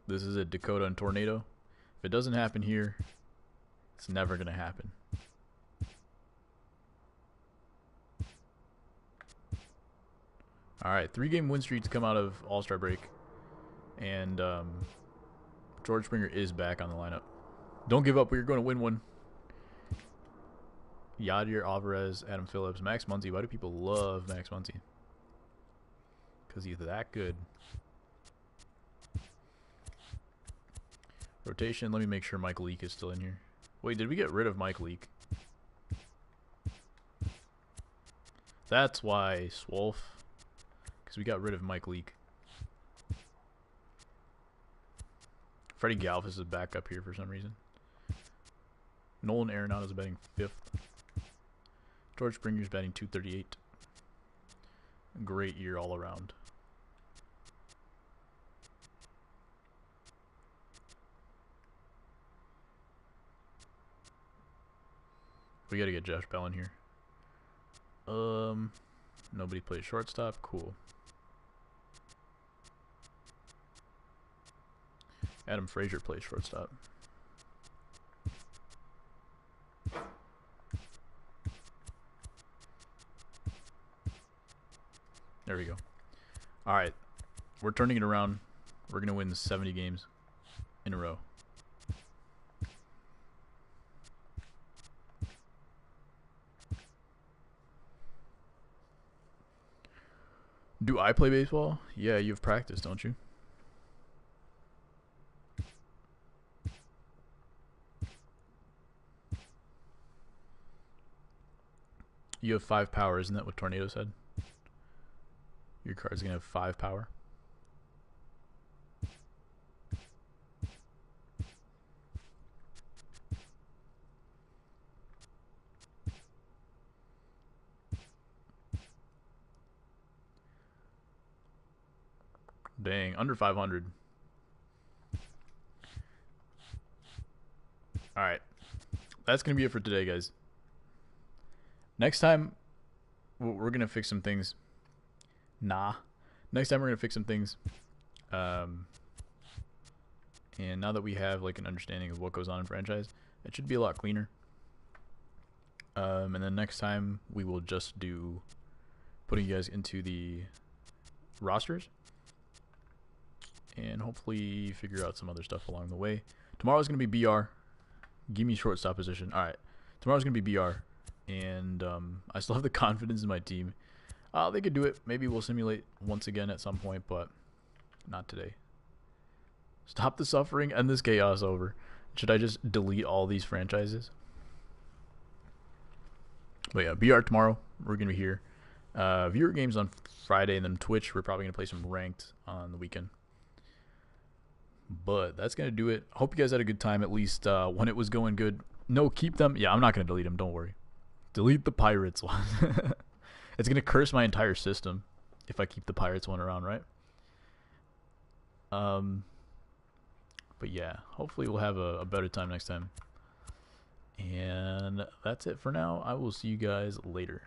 This is a Dakota and Tornado. If it doesn't happen here, it's never going to happen. Alright, 3-game win streaks come out of All-Star break. And George Springer is back on the lineup. Don't give up. We're going to win one. Yadier, Alvarez, Adam Phillips, Max Muncy. Why do people love Max Muncy? Because he's that good. Rotation. Let me make sure Mike Leake is still in here. Wait, did we get rid of Mike Leake? That's why Swolf. Because we got rid of Mike Leake. Freddie Galvis is back up here for some reason. Nolan Arenado is batting 5th. George Springer's batting 238. Great year all around. We gotta get Josh Bell in here. Nobody plays shortstop. Cool. Adam Frazier plays shortstop. There we go. Alright. We're turning it around. We're going to win 70 games in a row. Do I play baseball? Yeah, you have practice, don't you? You have 5 power, isn't that what Tornado said? Your card's gonna have 5 power. Dang, under 500. Alright. That's gonna be it for today, guys. Next time, we're gonna fix some things. Next time we're gonna fix some things. And now that we have like an understanding of what goes on in franchise, it should be a lot cleaner. And then next time we will just do putting you guys into the rosters and hopefully figure out some other stuff along the way. Tomorrow's gonna be BR. Give me shortstop position. All right, tomorrow's gonna be BR. And I still have the confidence in my team. They could do it. Maybe we'll simulate once again at some point, but not today. Stop the suffering and this chaos over. Should I just delete all these franchises? But yeah, BR tomorrow. We're going to be here. Viewer games on Friday, and then Twitch. We're probably going to play some ranked on the weekend. But that's going to do it. Hope you guys had a good time, at least when it was going good. No, keep them. Yeah, I'm not going to delete them. Don't worry. Delete the Pirates one. It's going to curse my entire system if I keep the Pirates one around, right? But yeah, hopefully we'll have a better time next time. And that's it for now. I will see you guys later.